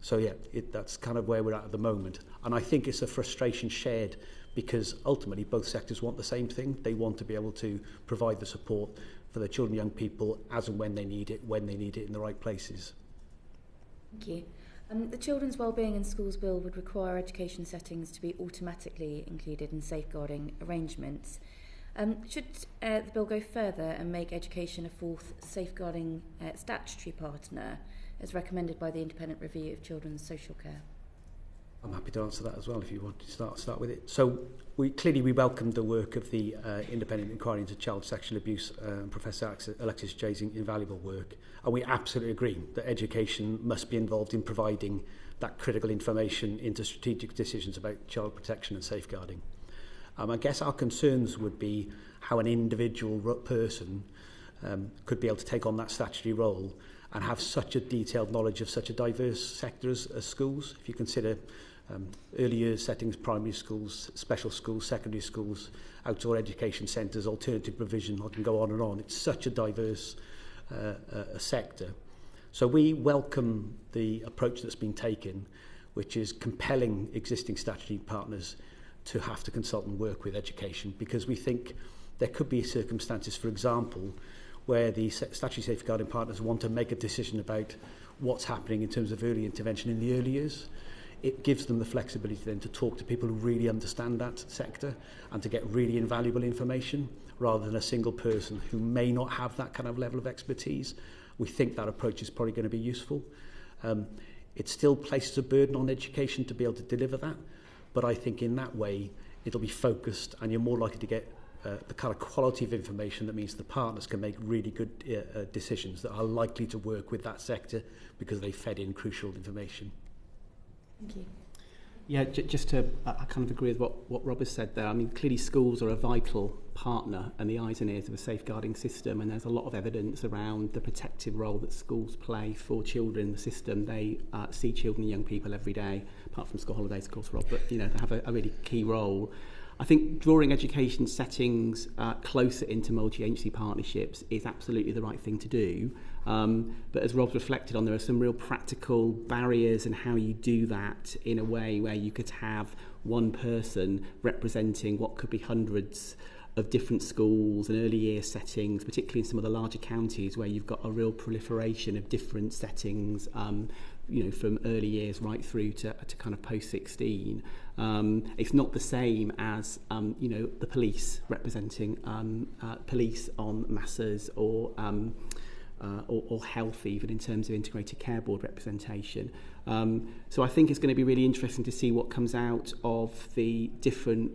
So yeah, that's kind of where we're at the moment. And I think it's a frustration shared because ultimately both sectors want the same thing. They want to be able to provide the support for their children and young people as and when they need it in the right places. Thank you. The Children's Wellbeing in Schools Bill would require education settings to be automatically included in safeguarding arrangements. Should the bill go further and make education a fourth safeguarding statutory partner, as recommended by the Independent Review of Children's Social Care? I'm happy to answer that as well if you want to start with it. So we welcome the work of the Independent Inquiry into Child Sexual Abuse and Professor Alexis Jay's invaluable work. And we absolutely agree that education must be involved in providing that critical information into strategic decisions about child protection and safeguarding. I guess our concerns would be how an individual person could be able to take on that statutory role and have such a detailed knowledge of such a diverse sector as schools. If you consider early years settings, primary schools, special schools, secondary schools, outdoor education centres, alternative provision, I can go on and on. It's such a diverse sector. So we welcome the approach that's been taken, which is compelling existing statutory partners to have to consult and work with education, because we think there could be circumstances, for example, where the statutory safeguarding partners want to make a decision about what's happening in terms of early intervention in the early years. It gives them the flexibility then to talk to people who really understand that sector and to get really invaluable information rather than a single person who may not have that kind of level of expertise. We think that approach is probably going to be useful. It still places a burden on education to be able to deliver that, but I think in that way it'll be focused and you're more likely to get the kind of quality of information that means the partners can make really good decisions that are likely to work with that sector because they fed in crucial information. Thank you. Yeah, just to I kind of agree with what Rob has said there. I mean, clearly schools are a vital partner and the eyes and ears of a safeguarding system, and there's a lot of evidence around the protective role that schools play for children in the system. They see children and young people every day, apart from school holidays, of course, Rob, but they have a really key role. I think drawing education settings closer into multi-agency partnerships is absolutely the right thing to do. But as Rob's reflected on, there are some real practical barriers in how you do that in a way where you could have one person representing what could be hundreds of different schools and early year settings, particularly in some of the larger counties where you've got a real proliferation of different settings, from early years right through to kind of post-16. It's not the same as, the police representing police on masses or or health, even in terms of integrated care board representation. So I think it's going to be really interesting to see what comes out of the different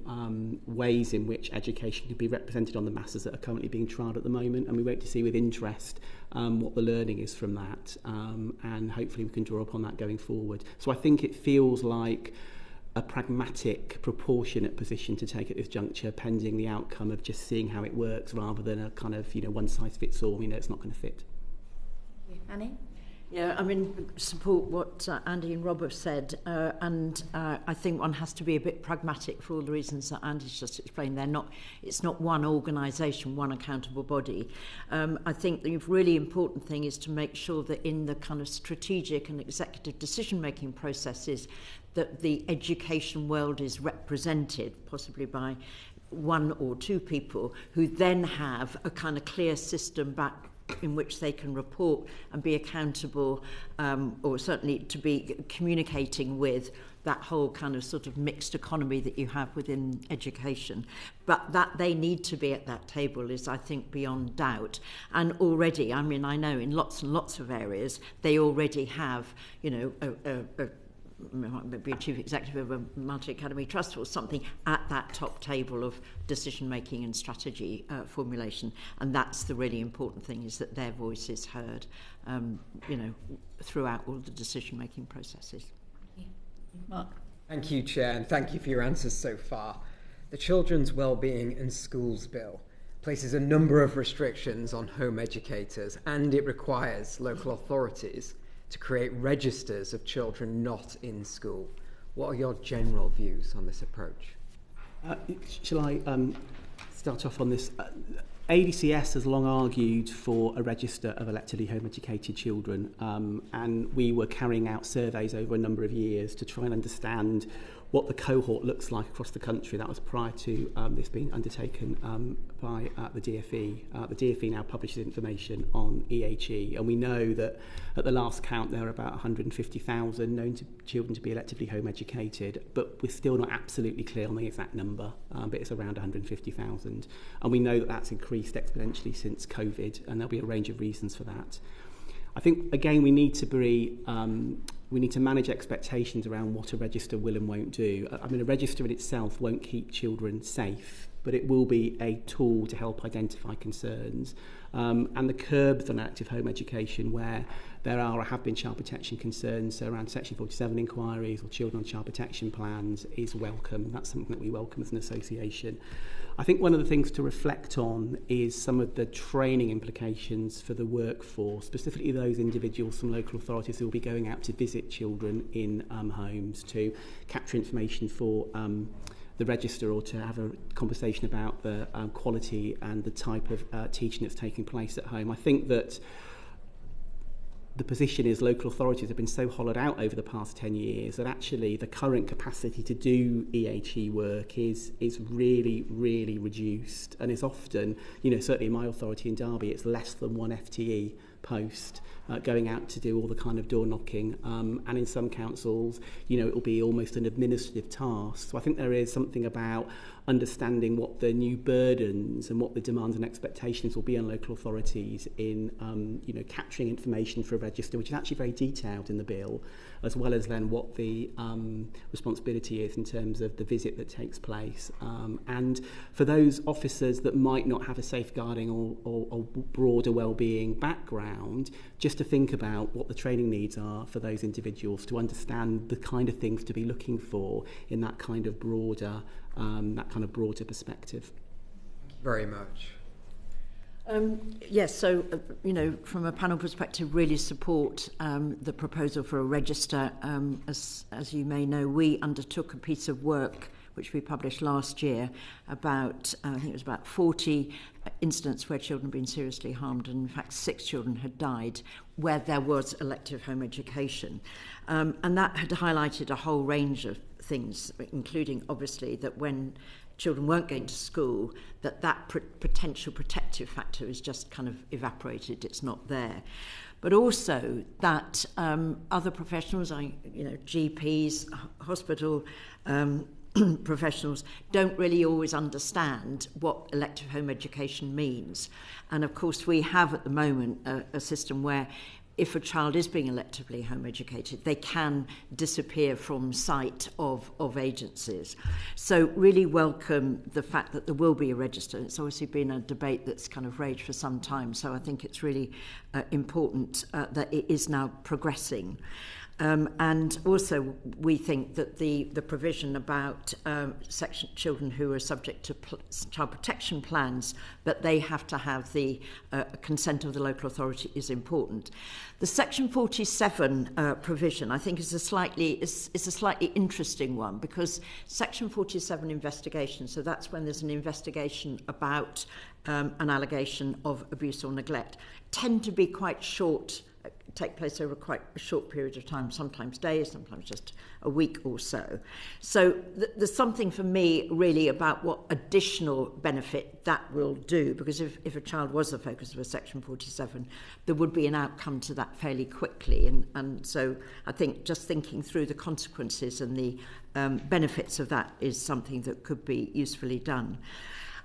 ways in which education can be represented on the masses that are currently being trialled at the moment, and we wait to see with interest what the learning is from that, and hopefully we can draw upon that going forward. So I think it feels like a pragmatic, proportionate position to take at this juncture, pending the outcome of just seeing how it works, rather than a kind of, one size fits all. It's not going to fit. Annie? Yeah, I mean, support what Andy and Rob have said, and I think one has to be a bit pragmatic for all the reasons that Andy's just explained. It's not one organisation, one accountable body. I think the really important thing is to make sure that in the kind of strategic and executive decision-making processes, that the education world is represented, possibly by one or two people who then have a kind of clear system back in which they can report and be accountable, or certainly to be communicating with that whole kind of sort of mixed economy that you have within education. But that they need to be at that table is, I think, beyond doubt. And already, I mean, I know in lots and lots of areas, they already have, be a chief executive of a multi-academy trust or something at that top table of decision-making and strategy formulation. And that's the really important thing, is that their voice is heard, throughout all the decision-making processes. Mark. Thank you, Chair, and thank you for your answers so far. The Children's Wellbeing and Schools Bill places a number of restrictions on home educators, and it requires local authorities to create registers of children not in school. What are your general views on this approach? Shall I start off on this? ADCS has long argued for a register of electively home educated children, and we were carrying out surveys over a number of years to try and understand what the cohort looks like across the country. That was prior to this being undertaken by the DfE. The DfE now publishes information on EHE, and we know that at the last count there are about 150,000 known to children to be electively home educated, but we're still not absolutely clear on the exact number, but it's around 150,000. And we know that that's increased exponentially since COVID, and there'll be a range of reasons for that. I think, again, we need to manage expectations around what a register will and won't do. I mean, a register in itself won't keep children safe, but it will be a tool to help identify concerns. And the curbs on active home education, where there are or have been child protection concerns, so around Section 47 inquiries or children on child protection plans, is welcome. That's something that we welcome as an association. I think one of the things to reflect on is some of the training implications for the workforce, specifically those individuals from local authorities who will be going out to visit children in homes to capture information for the register, or to have a conversation about the quality and the type of teaching that's taking place at home. I think that the position is local authorities have been so hollowed out over the past 10 years that actually the current capacity to do EHE work is really, really reduced, and is often, certainly in my authority in Derby, it's less than one FTE post going out to do all the kind of door knocking, and in some councils, it will be almost an administrative task. So I think there is something about understanding what the new burdens and what the demands and expectations will be on local authorities in capturing information for a register, which is actually very detailed in the bill, as well as then what the responsibility is in terms of the visit that takes place. And for those officers that might not have a safeguarding or broader wellbeing background, just to think about what the training needs are for those individuals, to understand the kind of things to be looking for in that kind of broader perspective. Thank you very much. Yes, so, from a panel perspective, really support the proposal for a register. As you may know, we undertook a piece of work which we published last year about, I think it was about 40 incidents where children had been seriously harmed, and in fact 6 children had died, where there was elective home education. And that had highlighted a whole range of things, including obviously that when children weren't going to school, that potential protective factor is just kind of evaporated, it's not there. But also that other professionals, GPs, hospital professionals don't really always understand what elective home education means. And of course we have at the moment a system where if a child is being electively home educated, they can disappear from sight of agencies. So really welcome the fact that there will be a register. It's obviously been a debate that's kind of raged for some time, so I think it's really important that it is now progressing. And also we think that the provision about children who are subject to child protection plans, that they have to have the consent of the local authority is important. The Section 47 provision, I think, is a slightly interesting one, because Section 47 investigation, so that's when there's an investigation about an allegation of abuse or neglect, tend to be quite short, take place over quite a short period of time, sometimes days, sometimes just a week or so. So there's something for me really about what additional benefit that will do, because if a child was the focus of a Section 47, there would be an outcome to that fairly quickly. And so I think just thinking through the consequences and the benefits of that is something that could be usefully done.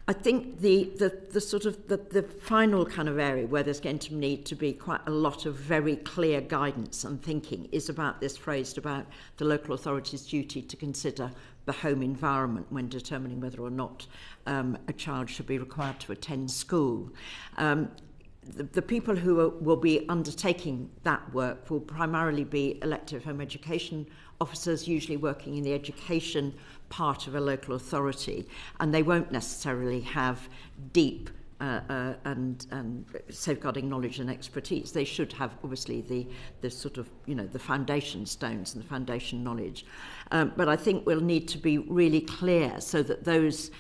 I think the sort of the final kind of area where there's going to need to be quite a lot of very clear guidance and thinking is about this phrase about the local authority's duty to consider the home environment when determining whether or not a child should be required to attend school. The people who will be undertaking that work will primarily be elective home education officers, usually working in the education part of a local authority, and they won't necessarily have deep and safeguarding knowledge and expertise. They should have obviously the sort of, you know, the foundation stones and the foundation knowledge. But I think we'll need to be really clear so that those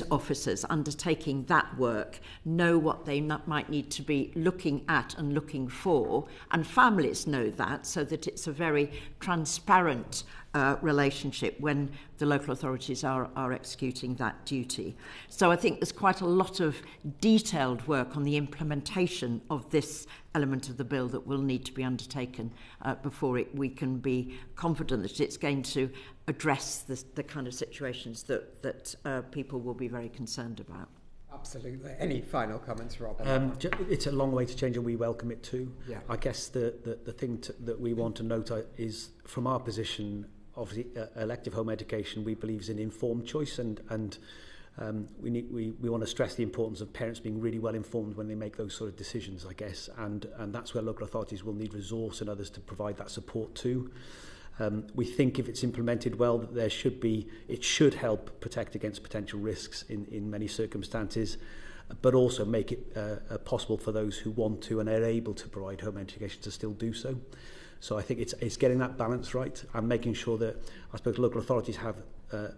officers undertaking that work know what they might need to be looking at and looking for, and families know that, so that it's a very transparent relationship when the local authorities are executing that duty. So I think there's quite a lot of detailed work on the implementation of this element of the bill that will need to be undertaken before we can be confident that it's going to address the kind of situations that people will be very concerned about. Absolutely. Any final comments, Rob? It's a long way to change, and we welcome it too. Yeah. I guess the thing that we want to note is, from our position, obviously, elective home education, we believe is an informed choice, and we want to stress the importance of parents being really well informed when they make those sort of decisions, I guess, and that's where local authorities will need resource and others to provide that support too. We think if it's implemented well, that it should help protect against potential risks in many circumstances, but also make it possible for those who want to and are able to provide home education to still do so. So I think it's getting that balance right and making sure that, I suppose, local authorities have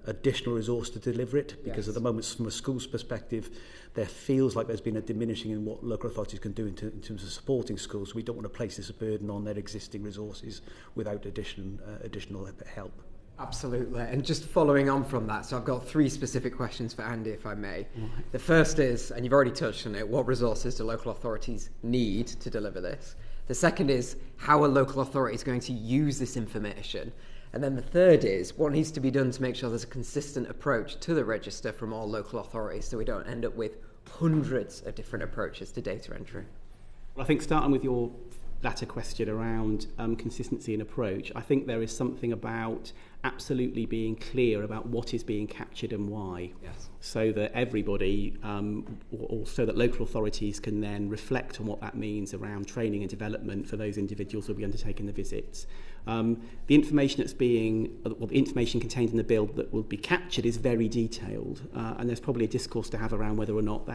additional resource to deliver it, because at the moment, from a school's perspective, there feels like there's been a diminishing in what local authorities can do in terms of supporting schools. We don't want to place this burden on their existing resources without additional help. Absolutely. And just following on from that, so I've got 3 specific questions for Andy, if I may. The first is, and you've already touched on it, what resources do local authorities need to deliver this? The second is, how are local authorities going to use this information? And then the third is, what needs to be done to make sure there's a consistent approach to the register from all local authorities so we don't end up with hundreds of different approaches to data entry? Well, I think starting with your latter question around consistency in approach, I think there is something about absolutely being clear about what is being captured and why. Yes. So that everybody, or so that local authorities can then reflect on what that means around training and development for those individuals who will be undertaking the visits. The information the information contained in the bill that will be captured is very detailed, and there's probably a discourse to have around whether or not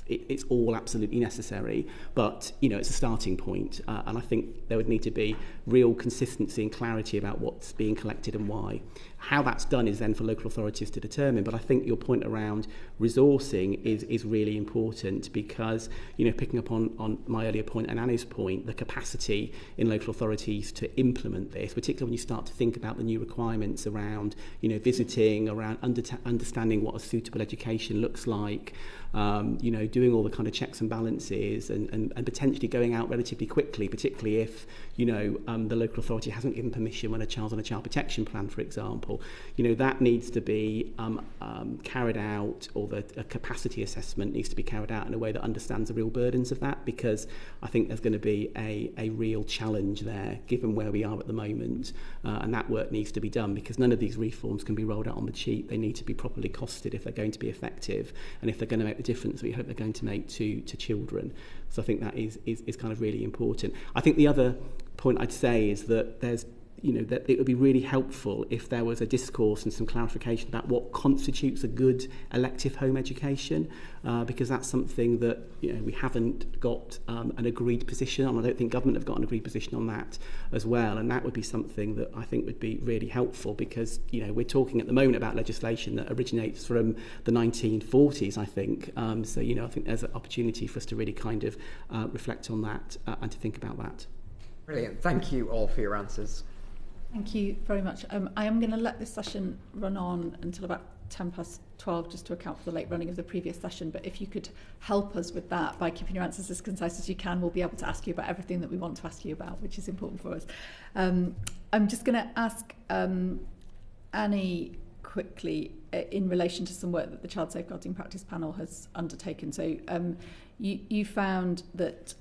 it's all absolutely necessary. But it's a starting point, and I think there would need to be real consistency and clarity about what's being collected and why. How that's done is then for local authorities to determine. But I think your point around resourcing is really important, because picking up on my earlier point and Annie's point, the capacity in local authorities to implement this, particularly when you start to think about the new requirements around, visiting, around understanding what a suitable education looks like, doing all the kind of checks and balances and potentially going out relatively quickly, particularly if, the local authority hasn't given permission when a child's on a child protection plan, for example. That needs to be carried out, or a capacity assessment needs to be carried out in a way that understands the real burdens of that, because I think there's going to be a real challenge there, given where we are at the moment, and that work needs to be done, because none of these reforms can be rolled out on the cheap. They need to be properly costed if they're going to be effective, and if they're going to make the difference we hope they're going to make to children. So I think that is kind of really important. I think the other point I'd say is that there's that it would be really helpful if there was a discourse and some clarification about what constitutes a good elective home education, because that's something that we haven't got an agreed position on. I don't think government have got an agreed position on that as well, and that would be something that I think would be really helpful, because we're talking at the moment about legislation that originates from the 1940s, I think. So I think there's an opportunity for us to really kind of reflect on that and to think about that. Brilliant. Thank you all for your answers. Thank you very much. I am going to let this session run on until about 12 just to account for the late running of the previous session, but if you could help us with that by keeping your answers as concise as you can, we'll be able to ask you about everything that we want to ask you about, which is important for us. I'm just going to ask Annie quickly in relation to some work that the Child Safeguarding Practice Panel has undertaken. So you found that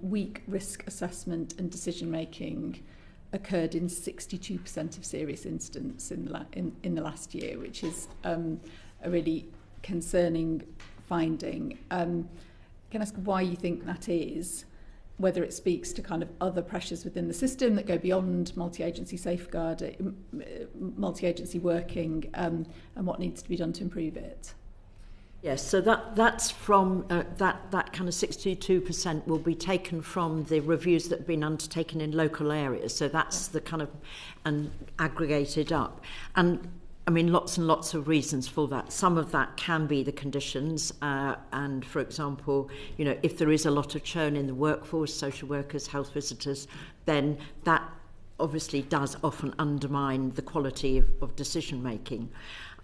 weak risk assessment and decision making occurred in 62% of serious incidents in the last year, which is a really concerning finding. Can I ask why you think that is, whether it speaks to kind of other pressures within the system that go beyond multi-agency safeguard, multi-agency working, and what needs to be done to improve it? Yes, so that's from that kind of 62% will be taken from the reviews that have been undertaken in local areas. So that's the kind of and aggregated up. And I mean, lots and lots of reasons for that. Some of that can be the conditions. And for example, if there is a lot of churn in the workforce, social workers, health visitors, then that obviously does often undermine the quality of decision making.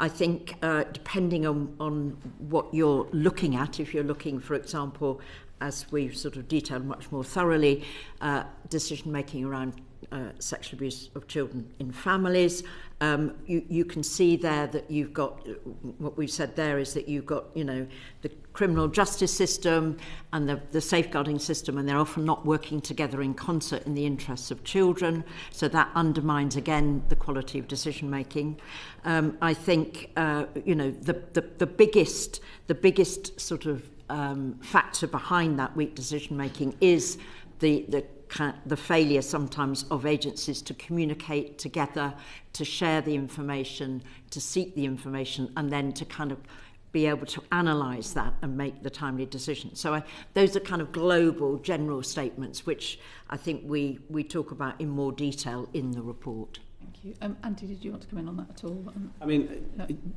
I think depending on what you're looking at, if you're looking, for example, as we've sort of detailed much more thoroughly, decision making around sexual abuse of children in families, you can see there that you've got, what we've said there is that you've got, the criminal justice system and the safeguarding system, and they're often not working together in concert in the interests of children. So that undermines, again, the quality of decision making. I think, the biggest sort of factor behind that weak decision making is the failure sometimes of agencies to communicate together, to share the information, to seek the information, and then to kind of be able to analyse that and make the timely decision. So those are kind of global, general statements, which I think we talk about in more detail in the report. Thank you. Andy, did you want to come in on that at all? I mean,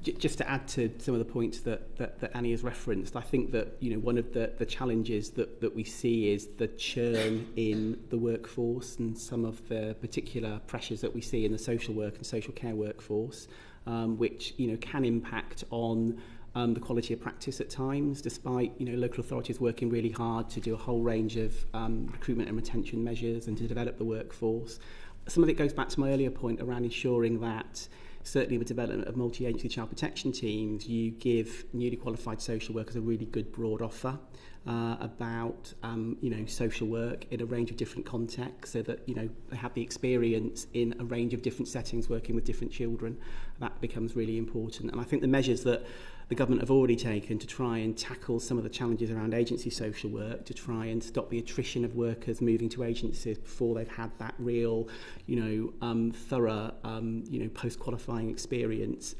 just to add to some of the points that Annie has referenced, I think that one of the challenges that we see is the churn in the workforce and some of the particular pressures that we see in the social work and social care workforce, which can impact on the quality of practice at times, despite local authorities working really hard to do a whole range of recruitment and retention measures and to develop the workforce. Some of it goes back to my earlier point around ensuring that, certainly with development of multi-agency child protection teams, you give newly qualified social workers a really good broad offer about social work in a range of different contexts, so that they have the experience in a range of different settings working with different children. That becomes really important. And I think the measures that the government have already taken to try and tackle some of the challenges around agency social work, to try and stop the attrition of workers moving to agencies before they've had that real, thorough, post-qualifying experience,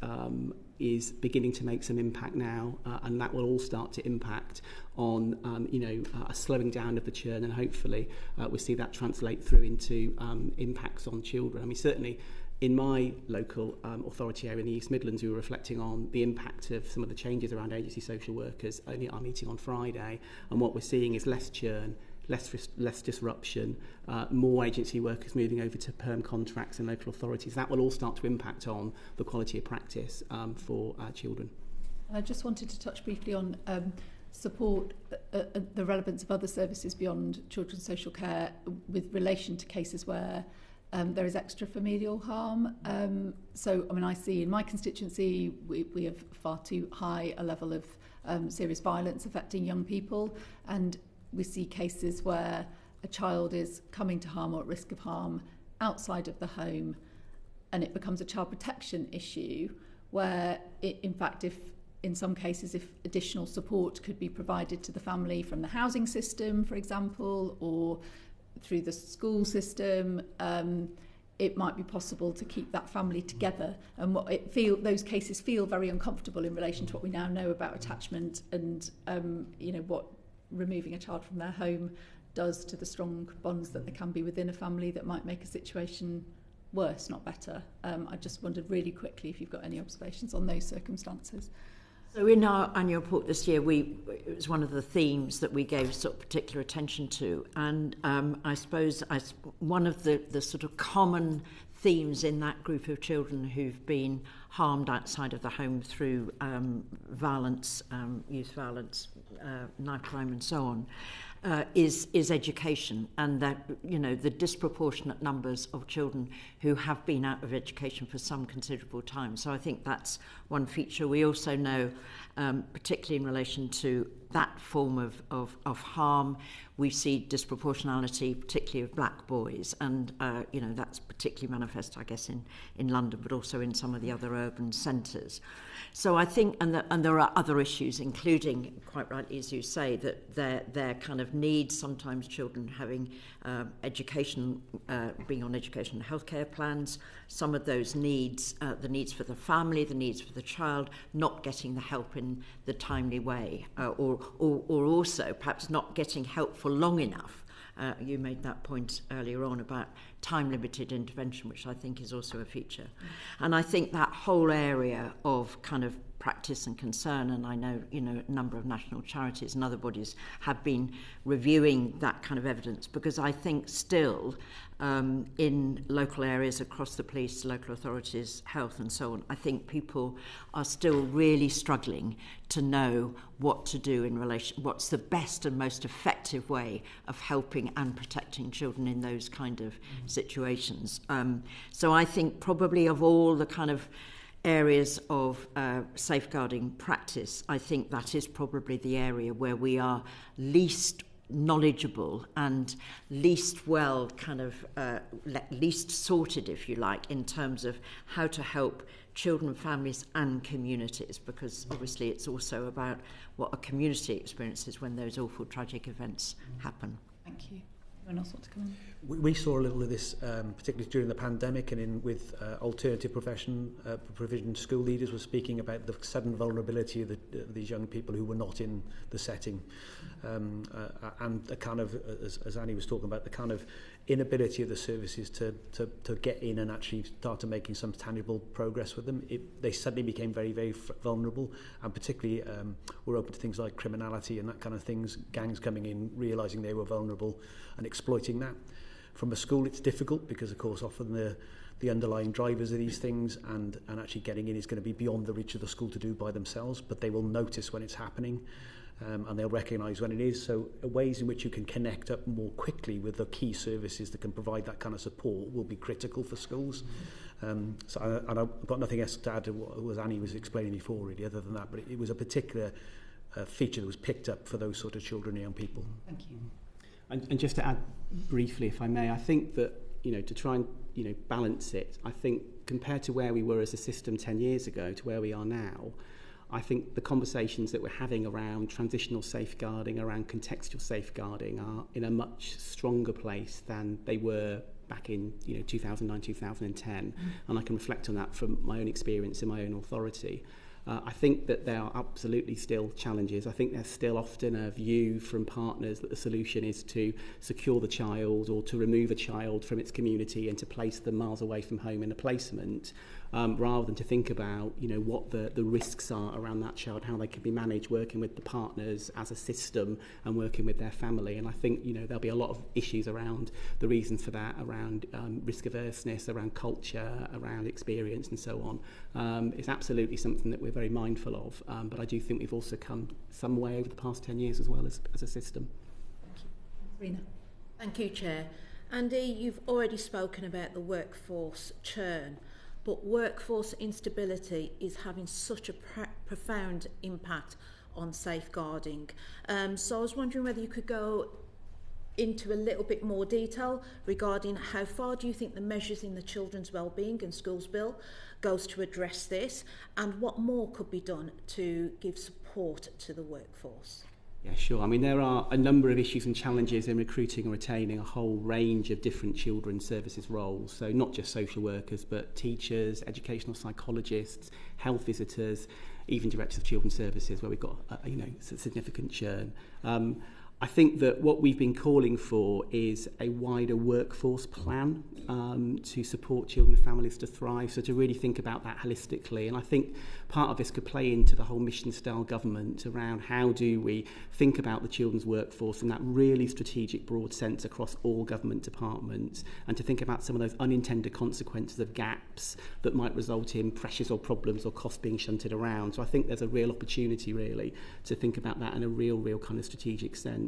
is beginning to make some impact now, and that will all start to impact on, a slowing down of the churn, and hopefully we'll see that translate through into impacts on children. I mean, certainly in my local authority area in the East Midlands, we were reflecting on the impact of some of the changes around agency social workers only at our meeting on Friday, and what we're seeing is less churn, less disruption, more agency workers moving over to perm contracts and local authorities. That will all start to impact on the quality of practice for our children. I just wanted to touch briefly on support, the relevance of other services beyond children's social care with relation to cases where there is extra-familial harm. So, I mean, I see in my constituency we have far too high a level of serious violence affecting young people, and we see cases where a child is coming to harm or at risk of harm outside of the home, and it becomes a child protection issue where, in fact, if in some cases, if additional support could be provided to the family from the housing system, for example, or through the school system, it might be possible to keep that family together. And those cases feel very uncomfortable in relation to what we now know about attachment and what removing a child from their home does to the strong bonds that there can be within a family that might make a situation worse, not better. I just wondered really quickly if you've got any observations on those circumstances. So in our annual report this year, it was one of the themes that we gave sort of particular attention to. And I suppose one of the sort of common themes in that group of children who've been harmed outside of the home through violence, youth violence, knife crime and so on, is education, and that, the disproportionate numbers of children who have been out of education for some considerable time. So I think that's one feature. We also know, particularly in relation to that form of harm, we see disproportionality, particularly of black boys, and that's particularly manifest, I guess, in London, but also in some of the other urban centres. So I think, and there are other issues, including, quite rightly as you say, that their kind of needs, sometimes children having education, being on education and healthcare plans, some of those needs, the needs for the family, the needs for the child, not getting the help in the timely way, or also perhaps not getting help for long enough. You made that point earlier on about time-limited intervention, which I think is also a feature. And I think that whole area of kind of practice and concern, and I know, a number of national charities and other bodies have been reviewing that kind of evidence, because I think still in local areas across the police, local authorities, health and so on, I think people are still really struggling to know what to do in relation, what's the best and most effective way of helping and protecting children in those kind of situations. So I think probably of all the kind of areas of safeguarding practice, I think that is probably the area where we are least knowledgeable and least well kind of least sorted, if you like, in terms of how to help children, families and communities, because obviously it's also about what a community experiences when those awful tragic events happen. Thank you. Anyone else want to come in? We saw a little of this, particularly during the pandemic, and with alternative provision school leaders were speaking about the sudden vulnerability of these young people who were not in the setting, and the kind of, as Annie was talking about, the kind of inability of the services to get in and actually start to making some tangible progress with them. They suddenly became very, very vulnerable, and particularly were open to things like criminality and that kind of things, gangs coming in, realising they were vulnerable and exploiting that. From a school, it's difficult because, of course, often the underlying drivers of these things and actually getting in is going to be beyond the reach of the school to do by themselves, but they will notice when it's happening, and they'll recognise when it is. So ways in which you can connect up more quickly with the key services that can provide that kind of support will be critical for schools. And I've got nothing else to add to what Annie was explaining before, really, other than that, but it was a particular feature that was picked up for those sort of children and young people. Thank you. And just to add briefly, if I may, I think that, to try and, balance it, I think compared to where we were as a system 10 years ago to where we are now, I think the conversations that we're having around transitional safeguarding, around contextual safeguarding are in a much stronger place than they were back in 2009, 2010. And I can reflect on that from my own experience in my own authority. I think that there are absolutely still challenges. I think there's still often a view from partners that the solution is to secure the child or to remove a child from its community and to place them miles away from home in a placement. rather than to think about, you know, what the risks are around that child, how they can be managed, working with the partners as a system and working with their family. And I think, you know, there'll be a lot of issues around the reasons for that, around risk averseness, around culture, around experience and so on. It's absolutely something that we're very mindful of, but I do think we've also come some way over the past 10 years as well as a system. Rena. Thank you, Chair. Andy, you've already spoken about the workforce churn, but workforce instability is having such a profound impact on safeguarding. So I was wondering whether you could go into a little bit more detail regarding how far do you think the measures in the Children's Wellbeing and Schools Bill goes to address this, and what more could be done to give support to the workforce? Yeah, sure. I mean, there are a number of issues and challenges in recruiting and retaining a whole range of different children's services roles. So not just social workers, but teachers, educational psychologists, health visitors, even directors of children's services, where we've got, significant churn. I think that what we've been calling for is a wider workforce plan to support children and families to thrive, so to really think about that holistically. And I think part of this could play into the whole mission-style government around how do we think about the children's workforce in that really strategic, broad sense across all government departments, and to think about some of those unintended consequences of gaps that might result in pressures or problems or costs being shunted around. So I think there's a real opportunity, really, to think about that in a real kind of strategic sense.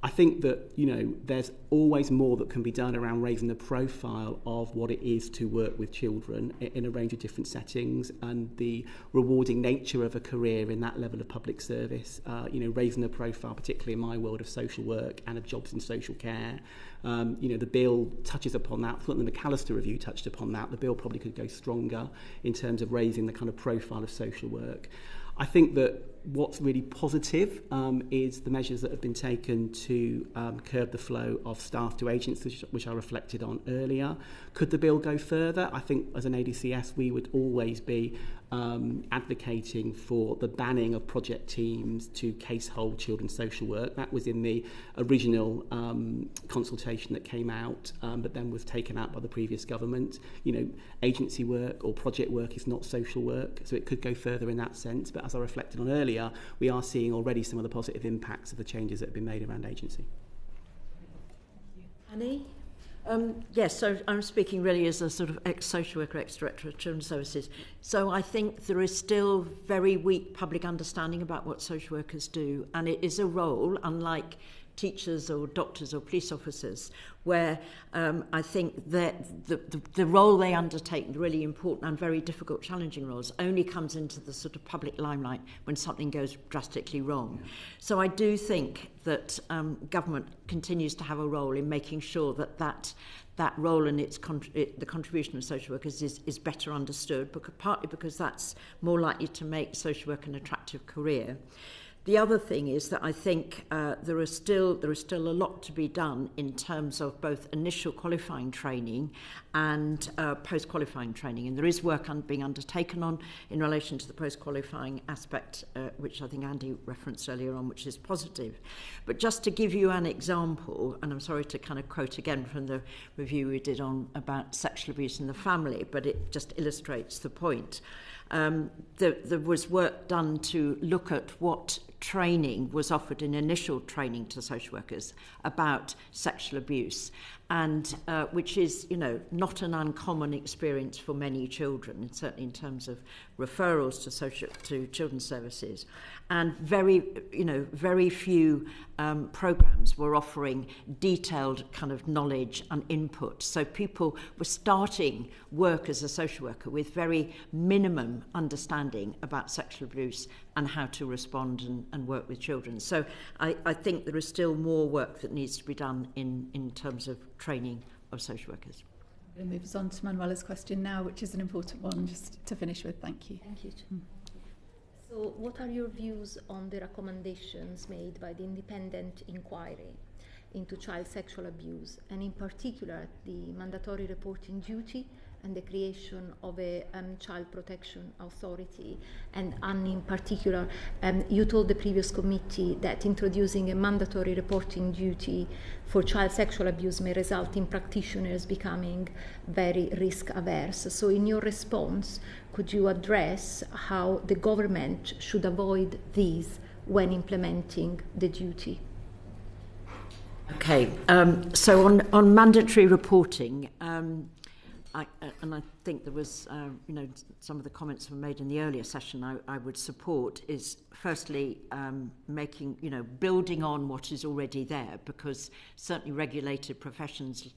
I think that, you know, there's always more that can be done around raising the profile of what it is to work with children in a range of different settings, and the rewarding nature of a career in that level of public service, raising the profile, particularly in my world, of social work and of jobs in social care. The bill touches upon that. I thought the McAllister review touched upon that. The bill probably could go stronger in terms of raising the kind of profile of social work. I think that what's really positive is the measures that have been taken to curb the flow of staff to agencies, which I reflected on earlier. Could the bill go further? I think as an ADCS we would always be advocating for the banning of project teams to casehold children's social work. That was in the original consultation that came out, but then was taken out by the previous government. Agency work or project work is not social work, so it could go further in that sense. But as I reflected on earlier, we are seeing already some of the positive impacts of the changes that have been made around agency. Annie? Yes, so I'm speaking really as a sort of ex-social worker, ex-director of children's services. So I think there is still very weak public understanding about what social workers do, and it is a role, unlike teachers or doctors or police officers, where I think that the role they undertake, the really important and very difficult, challenging roles, only comes into the sort of public limelight when something goes drastically wrong. So I do think that government continues to have a role in making sure that role and the contribution of social workers is better understood, partly because that's more likely to make social work an attractive career. The other thing is that I think there is still a lot to be done in terms of both initial qualifying training and post-qualifying training. And there is work being undertaken in relation to the post-qualifying aspect, which I think Andy referenced earlier on, which is positive. But just to give you an example, and I'm sorry to kind of quote again from the review we did about sexual abuse in the family, but it just illustrates the point. There was work done to look at what training was offered in initial training to social workers about sexual abuse, and which is, not an uncommon experience for many children, and certainly in terms of referrals to children's services. And very few programs were offering detailed kind of knowledge and input. So people were starting work as a social worker with very minimum understanding about sexual abuse and how to respond and work with children. So I think there is still more work that needs to be done in terms of training of social workers. I'm going to move us on to Manuela's question now, which is an important one just to finish with. Thank you. Thank you. So what are your views on the recommendations made by the independent inquiry into child sexual abuse, and in particular the mandatory reporting duty and the creation of a child protection authority. And Anne in particular, you told the previous committee that introducing a mandatory reporting duty for child sexual abuse may result in practitioners becoming very risk averse. So in your response, could you address how the government should avoid these when implementing the duty? Okay, so on mandatory reporting, I think there was, some of the comments were made in the earlier session I would support is firstly building on what is already there, because certainly regulated professionals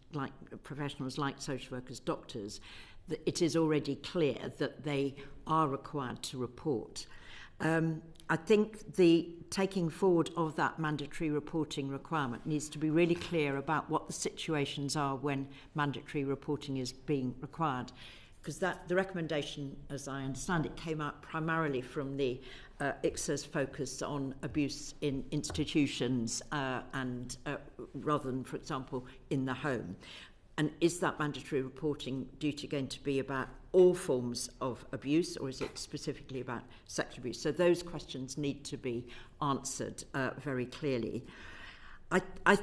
like social workers, doctors, that it is already clear that they are required to report. I think the taking forward of that mandatory reporting requirement needs to be really clear about what the situations are when mandatory reporting is being required, because the recommendation, as I understand it, came out primarily from the ICSA's focus on abuse in institutions and rather than, for example, in the home. And is that mandatory reporting duty going to be about all forms of abuse, or is it specifically about sexual abuse? So those questions need to be answered very clearly. I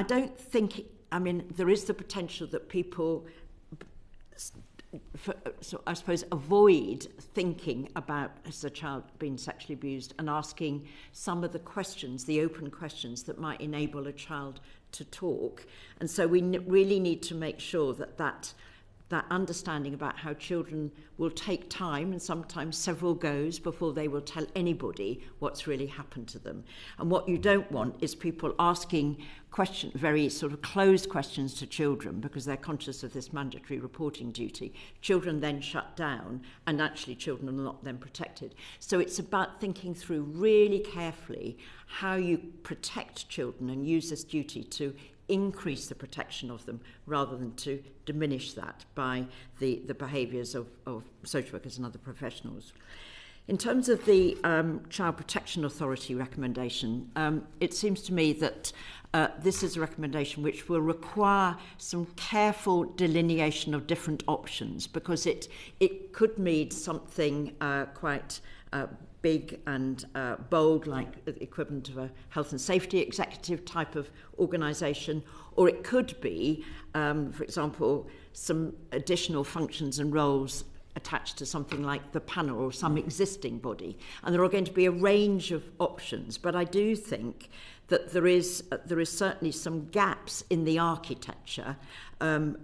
don't think, there is the potential that people, I suppose, avoid thinking about as a child being sexually abused and asking some of the questions, the open questions that might enable a child to talk. And so we really need to make sure that understanding about how children will take time and sometimes several goes before they will tell anybody what's really happened to them. And what you don't want is people asking very sort of closed questions to children because they're conscious of this mandatory reporting duty. Children then shut down, and actually children are not then protected. So it's about thinking through really carefully how you protect children and use this duty to increase the protection of them rather than to diminish that by the behaviours of social workers and other professionals. In terms of the Child Protection Authority recommendation, it seems to me that this is a recommendation which will require some careful delineation of different options, because it could mean something quite big and bold, like the equivalent of a health and safety executive type of organisation, or it could be, for example, some additional functions and roles attached to something like the panel or some existing body. And there are going to be a range of options, but I do think that there is certainly some gaps in the architecture.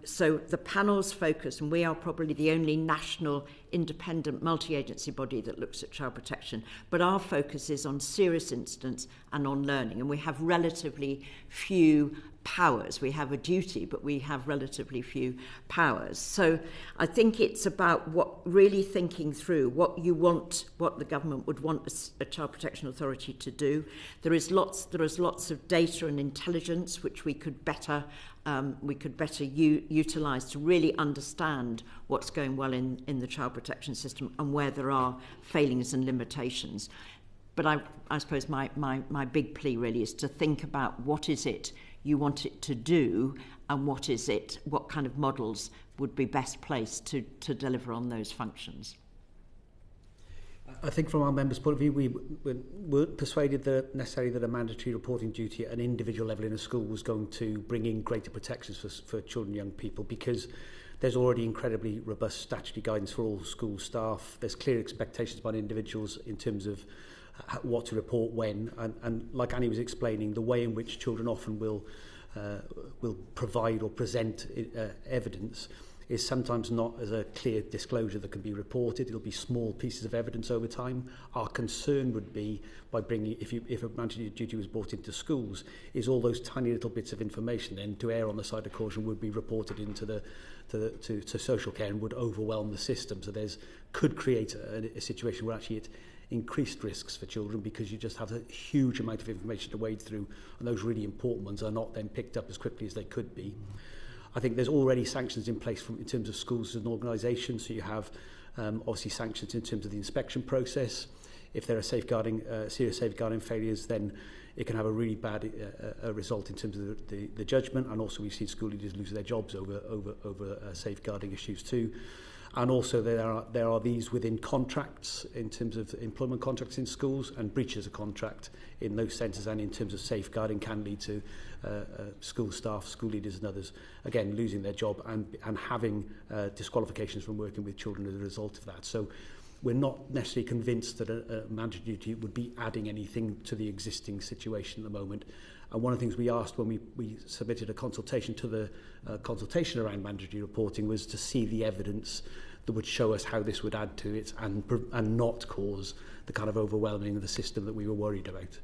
So the panel's focus, and we are probably the only national independent multi-agency body that looks at child protection, but our focus is on serious incidents and on learning, and we have relatively few powers. We have a duty, but we have relatively few powers. So I think it's about really thinking through what the government would want a Child Protection Authority to do. There is lots of data and intelligence which we could better utilise to really understand what's going well in the child protection system and where there are failings and limitations. But I suppose my big plea really is to think about what is it you want it to do, and what kind of models would be best placed to deliver on those functions. I think from our members' point of view, we were persuaded that necessarily that a mandatory reporting duty at an individual level in a school was going to bring in greater protections for children and young people, because there's already incredibly robust statutory guidance for all school staff. There's clear expectations by individuals in terms of what to report when, and like Annie was explaining, the way in which children often will provide or present evidence is sometimes not as a clear disclosure that can be reported. It'll be small pieces of evidence over time. Our concern would be by bringing, if a mandatory duty was brought into schools, is all those tiny little bits of information then, to err on the side of caution, would be reported into to social care and would overwhelm the system. So could create a situation where actually it increased risks for children, because you just have a huge amount of information to wade through, and those really important ones are not then picked up as quickly as they could be. I think there's already sanctions in place in terms of schools as an organisation, so you have obviously sanctions in terms of the inspection process. if there are serious safeguarding failures, then it can have a really bad result in terms of the judgment. And also we've seen school leaders lose their jobs over safeguarding issues too. And also there are these within contracts in terms of employment contracts in schools, and breaches of contract in those senses, and in terms of safeguarding can lead to school staff, school leaders and others, again, losing their job and having disqualifications from working with children as a result of that. So we're not necessarily convinced that a mandatory duty would be adding anything to the existing situation at the moment. And one of the things we asked when we submitted a consultation to the consultation around mandatory reporting was to see the evidence that would show us how this would add to it and not cause the kind of overwhelming of the system that we were worried about.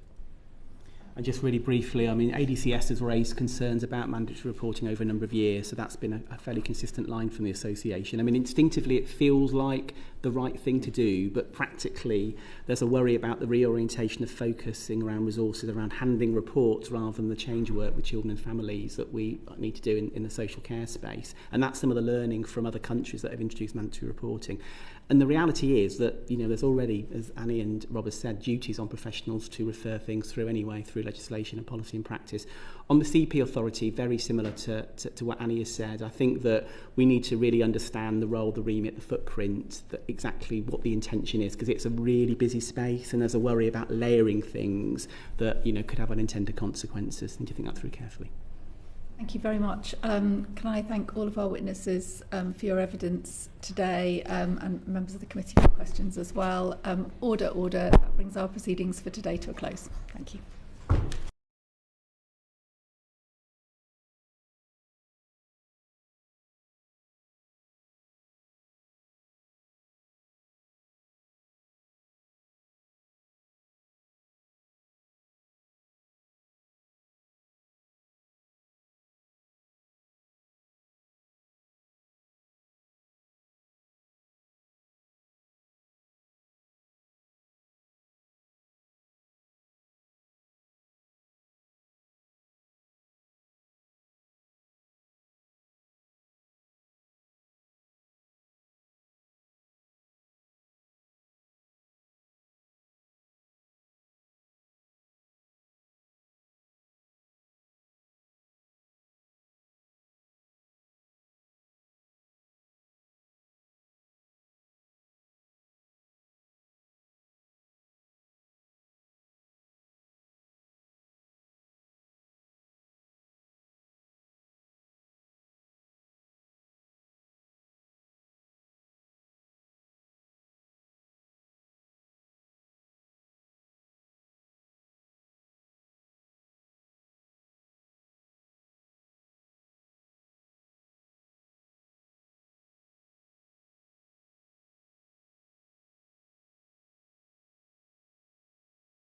And just really briefly, I mean, ADCS has raised concerns about mandatory reporting over a number of years, so that's been a fairly consistent line from the association. I mean, instinctively it feels like the right thing to do, but practically there's a worry about the reorientation of focusing around resources, around handing reports rather than the change work with children and families that we need to do in the social care space. And that's some of the learning from other countries that have introduced mandatory reporting. And the reality is that, you know, there's already, as Annie and Rob have said, duties on professionals to refer things through anyway, through legislation and policy and practice. On the CP authority, very similar to what Annie has said, I think that we need to really understand the role, the remit, the footprint, exactly what the intention is, because it's a really busy space and there's a worry about layering things that, you know, could have unintended consequences. Need to think that through carefully. Thank you very much. Can I thank all of our witnesses for your evidence today, and members of the committee for questions as well. Order. That brings our proceedings for today to a close. Thank you.